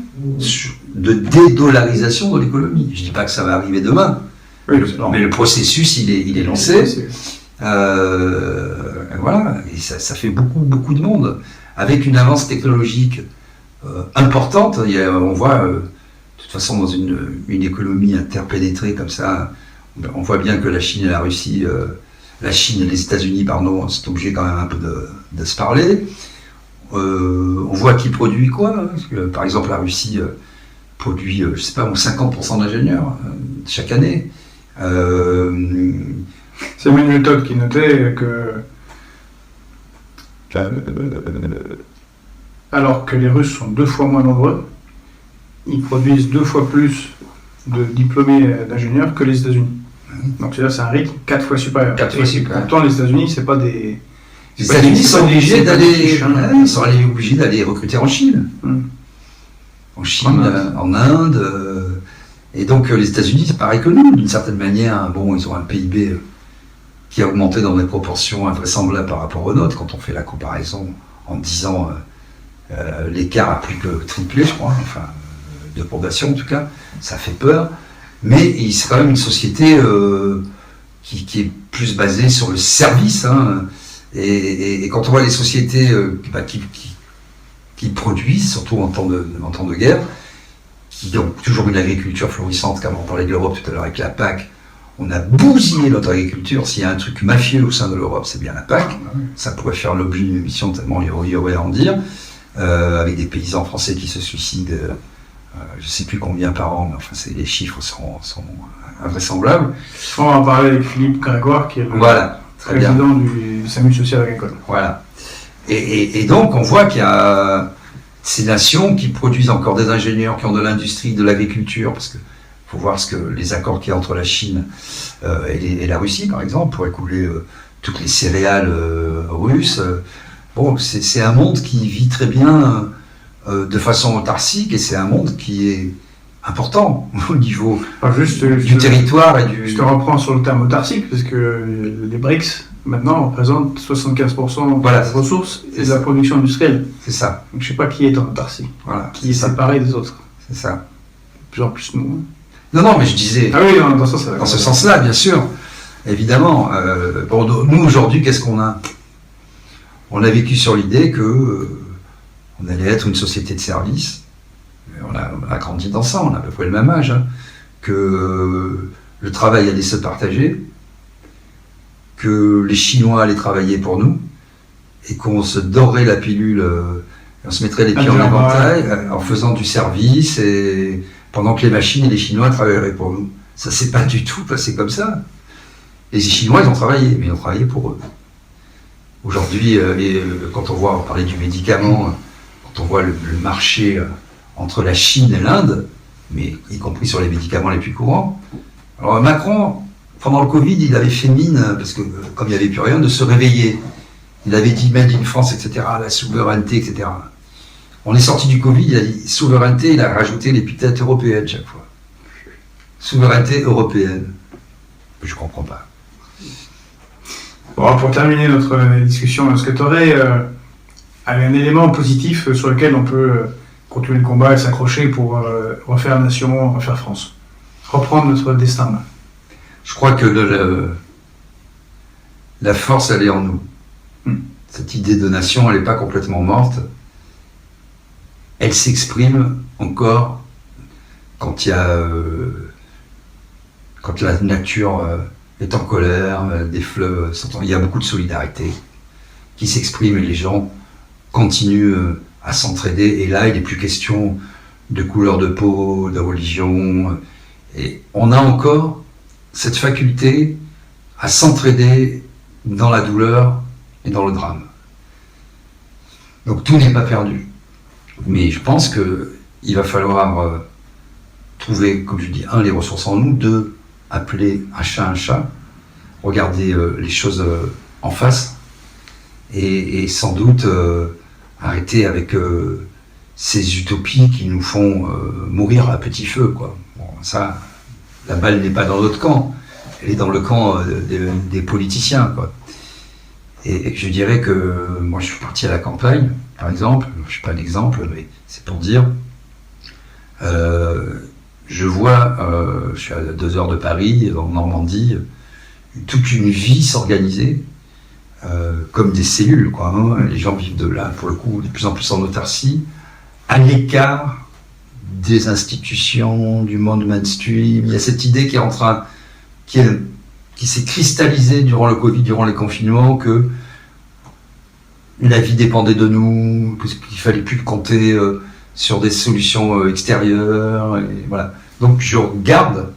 de dédollarisation de l'économie. Je ne dis pas que ça va arriver demain, mais le processus, il est lancé. Voilà, et ça fait beaucoup de monde. Avec une avance technologique importante, on voit, de toute façon, dans une économie interpénétrée comme ça, on voit bien que la Chine et la Russie, la Chine et les États-Unis, pardon, sont obligés quand même un peu de se parler. On voit qui produit quoi. Hein, parce que, par exemple, la Russie produit, je sais pas, 50% d'ingénieurs chaque année. C'est Emmanuel Todd qui notait que alors que les Russes sont 2 fois moins nombreux, ils produisent 2 fois plus de diplômés d'ingénieurs que les États-Unis. Donc c'est un rythme 4 fois supérieur. 4 fois supérieur. Pourtant, les États-Unis, c'est pas des... Les États-Unis sont obligés d'aller recruter en Chine. En Chine, en Inde. Et donc les États-Unis, c'est pareil que nous, d'une certaine manière. Bon, ils ont un PIB qui a augmenté dans des proportions invraisemblables par rapport au nôtre. Quand on fait la comparaison en 10 ans, l'écart a plus que triplé, je crois. Enfin, de probation en tout cas, ça fait peur. Mais c'est quand même une société qui est plus basée sur le service. Hein. Et quand on voit les sociétés qui produisent, surtout en temps de guerre, qui ont toujours une agriculture florissante, comme on parlait de l'Europe tout à l'heure avec la PAC, On a bousillé notre agriculture. S'il y a un truc mafieux au sein de l'Europe, c'est bien la PAC. Ça pourrait faire l'objet d'une émission tellement il y aurait à en dire. Avec des paysans français qui se suicident, je ne sais plus combien par an, mais enfin, les chiffres sont invraisemblables. On va en parler avec Philippe Grégoire, qui est le président du SAMU social agricole. Voilà. Et donc, on voit qu'il y a ces nations qui produisent encore des ingénieurs, qui ont de l'industrie, de l'agriculture, parce que faut voir les accords qu'il y a entre la Chine et la Russie, par exemple, pour écouler toutes les céréales russes. Bon, c'est un monde qui vit très bien de façon autarcique, et c'est un monde qui est important au niveau du territoire et du... Je te reprends sur le terme autarcique, parce que les BRICS, maintenant, représentent 75% des ressources et de la production industrielle. C'est ça. Donc je ne sais pas qui est en autarcie, qui est séparé des autres. C'est ça. De plus en plus nous. Non, mais je disais... Ah oui, dans ce sens-là, bien sûr. Évidemment. Nous, aujourd'hui, qu'est-ce qu'on a ? On a vécu sur l'idée que on allait être une société de services. On a grandi dans ça, on a à peu près le même âge. Que le travail allait se partager, que les Chinois allaient travailler pour nous, et qu'on se dorerait la pilule, on se mettrait les pieds en éventail en faisant du service, et pendant que les machines et les Chinois travailleraient pour nous. Ça s'est pas du tout passé comme ça. Les Chinois, ils ont travaillé, mais ils ont travaillé pour eux. Aujourd'hui, quand on parler du médicament, quand on voit le marché entre la Chine et l'Inde, mais y compris sur les médicaments les plus courants. Alors Macron, pendant le Covid, il avait fait mine, parce que comme il n'y avait plus rien, de se réveiller. Il avait dit Made in France, etc., la souveraineté, etc. On est sorti du Covid, il a dit souveraineté, il a rajouté l'épithète européenne chaque fois. Souveraineté européenne. Je comprends pas. Bon, pour terminer notre discussion, est-ce que tu aurais un élément positif sur lequel on peut continuer le combat et s'accrocher pour refaire nation, refaire France, reprendre notre destin? Je crois que la force, elle est en nous. Cette idée de nation, elle n'est pas complètement morte. Elle s'exprime encore quand la nature est en colère, des fleuves s'entendent. Il y a beaucoup de solidarité qui s'exprime et les gens continuent à s'entraider. Et là, il n'est plus question de couleur de peau, de religion. Et on a encore cette faculté à s'entraider dans la douleur et dans le drame. Donc tout n'est pas perdu. Mais je pense qu'il va falloir trouver, comme je dis, les ressources en nous, 2, appeler un chat, regarder les choses en face, et sans doute arrêter avec ces utopies qui nous font mourir à petit feu, quoi. Bon, ça, la balle n'est pas dans notre camp, elle est dans le camp des politiciens, quoi. Et je dirais que moi je suis parti à la campagne, par exemple, je ne suis pas un exemple, mais c'est pour dire, je vois, je suis à 2 heures de Paris, en Normandie, toute une vie s'organiser comme des cellules, quoi, hein. Les gens vivent de là, pour le coup, de plus en plus en autarcie, à l'écart des institutions, du monde mainstream. Il y a cette idée qui est en train, qui s'est cristallisée durant le Covid, durant les confinements, que la vie dépendait de nous, qu'il fallait plus compter sur des solutions extérieures, et voilà. Donc je garde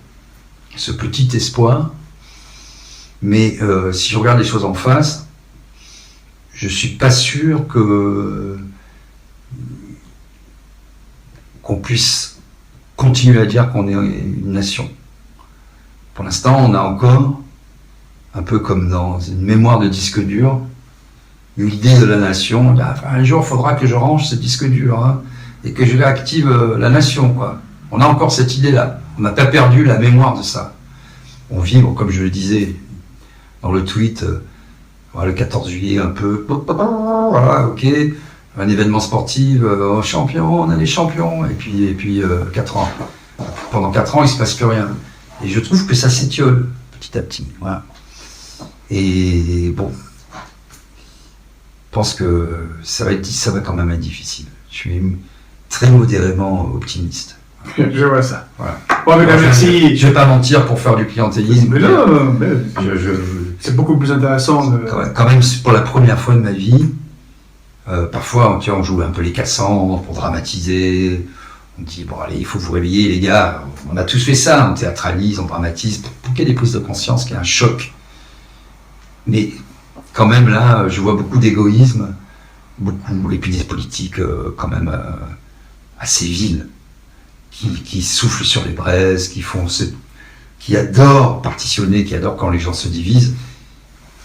ce petit espoir, mais si je regarde les choses en face, je suis pas sûr qu'on puisse continuer à dire qu'on est une nation. Pour l'instant, on a encore, un peu comme dans une mémoire de disque dur, l'idée de la nation. Un jour, il faudra que je range ce disque dur, hein, et que je réactive la nation, quoi. On a encore cette idée-là. On n'a pas perdu la mémoire de ça. On vibre, comme je le disais dans le tweet, le 14 juillet, un peu, voilà, ok, un événement sportif, champion, on a les champions, et puis 4 ans. Pendant 4 ans, il ne se passe plus rien. Et je trouve que ça s'étiole petit à petit. Voilà. Et bon, je pense que ça va quand même être difficile. Je suis très modérément optimiste. Je vois ça. Voilà. Bon, mais merci. Je vais pas mentir pour faire du clientélisme. Mais non, mais c'est beaucoup plus intéressant. Quand même, pour la première fois de ma vie, parfois, tu vois, on joue un peu les Cassandres pour dramatiser. On dit, bon, allez, il faut vous réveiller, les gars. On a tous fait ça, on théâtralise, on dramatise, pour qu'il y ait des prises de conscience, qu'il y ait un choc. Mais quand même, là, je vois beaucoup d'égoïsme, et puis des politiques quand même assez viles, qui soufflent sur les braises, qui adorent partitionner, qui adorent quand les gens se divisent,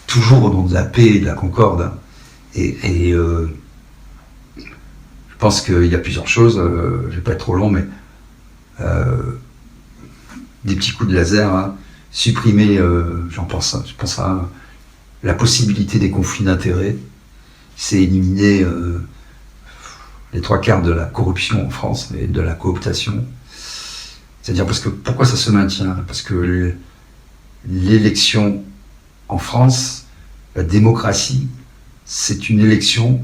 toujours au nom de la paix et de la concorde. Hein. Et je pense qu'il y a plusieurs choses, je ne vais pas être trop long, mais des petits coups de laser, hein, supprimer, je pense à la possibilité des conflits d'intérêts, c'est éliminer les 3/4 de la corruption en France et de la cooptation. C'est-à-dire pourquoi ça se maintient ? Parce que l'élection en France, la démocratie, c'est une élection,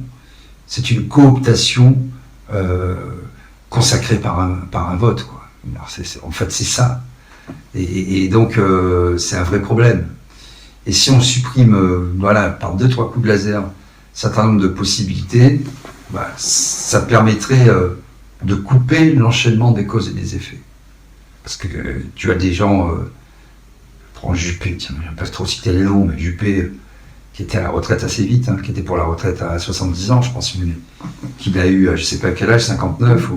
c'est une cooptation consacrée par un vote, quoi. Alors en fait, c'est ça. Et donc, c'est un vrai problème. Et si on supprime, par 2-3 coups de laser, un certain nombre de possibilités, ça permettrait de couper l'enchaînement des causes et des effets. Parce que tu as des gens, prends Juppé, tiens, je ne vais pas trop citer les noms, mais Juppé, qui était à la retraite assez vite, hein, qui était pour la retraite à 70 ans, je pense, qu'il a eu, je ne sais pas quel âge, 59,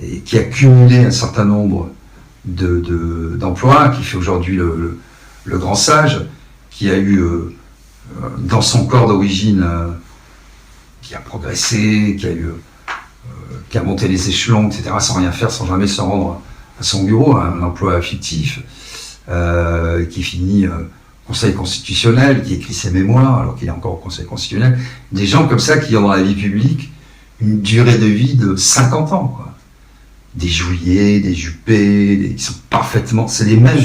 et qui a cumulé un certain nombre d'emplois, qui fait aujourd'hui le grand sage, qui a eu dans son corps d'origine, qui a progressé, qui a monté les échelons, etc., sans rien faire, sans jamais se rendre à son bureau, un emploi fictif, qui finit Conseil constitutionnel, qui écrit ses mémoires, alors qu'il est encore au Conseil constitutionnel. Des gens comme ça qui ont dans la vie publique une durée de vie de 50 ans, quoi. Des Juillet, des Juppé, qui sont parfaitement... C'est les mêmes.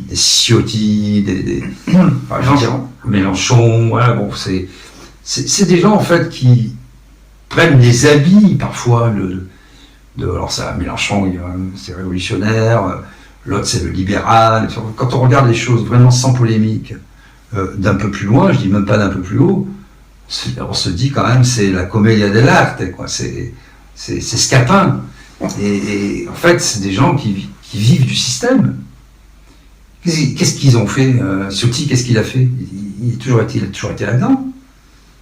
Des Ciotti, Mélenchon, voilà, bon, c'est des gens, en fait, qui prennent des habits, parfois, alors ça, Mélenchon, c'est révolutionnaire, l'autre, c'est le libéral. Quand on regarde les choses vraiment sans polémique, d'un peu plus loin, je dis même pas d'un peu plus haut, on se dit quand même, c'est la commedia dell'arte, quoi. C'est Scapin. Et en fait, c'est des gens qui vivent du système. Qu'est-ce qu'ils ont fait Ciotti, qu'est-ce qu'il a fait il a toujours été là-dedans.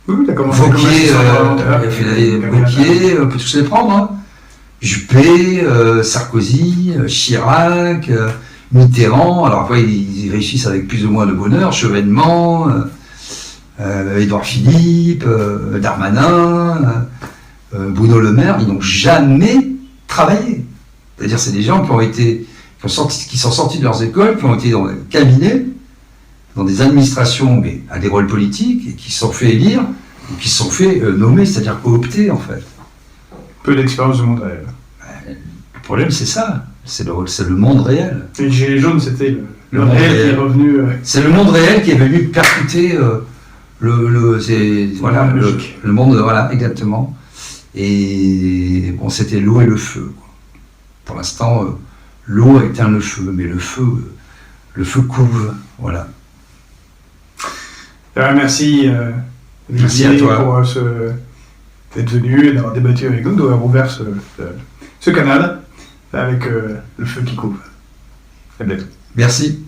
Oui, il a commencé Wauquiez, il a fait Wauquiez, on peut tous les prendre. Hein. Juppé, Sarkozy, Chirac, Mitterrand. Alors après, ils réussissent avec plus ou moins de bonheur. Chevènement, Édouard Philippe, Darmanin, Bruno Le Maire. Ils n'ont jamais travaillé. C'est-à-dire, c'est des gens qui sont sortis de leurs écoles, qui ont été dans des cabinets, dans des administrations, mais à des rôles politiques, et qui se sont fait élire, ou qui se sont fait nommer, c'est-à-dire coopter, en fait. Peu d'expérience du monde réel. Le problème, c'est ça. C'est le monde réel. Et les Gilets jaunes, c'était le réel qui est revenu... C'est le monde réel qui est venu percuter le monde, voilà, exactement. Et bon, c'était l'eau et le feu, quoi. Pour l'instant, l'eau a éteint le feu, mais le feu couve, voilà. Merci, merci à toi pour d'être venu et d'avoir débattu avec nous, d'avoir ouvert ce canal avec le feu qui couve. À bientôt. Merci.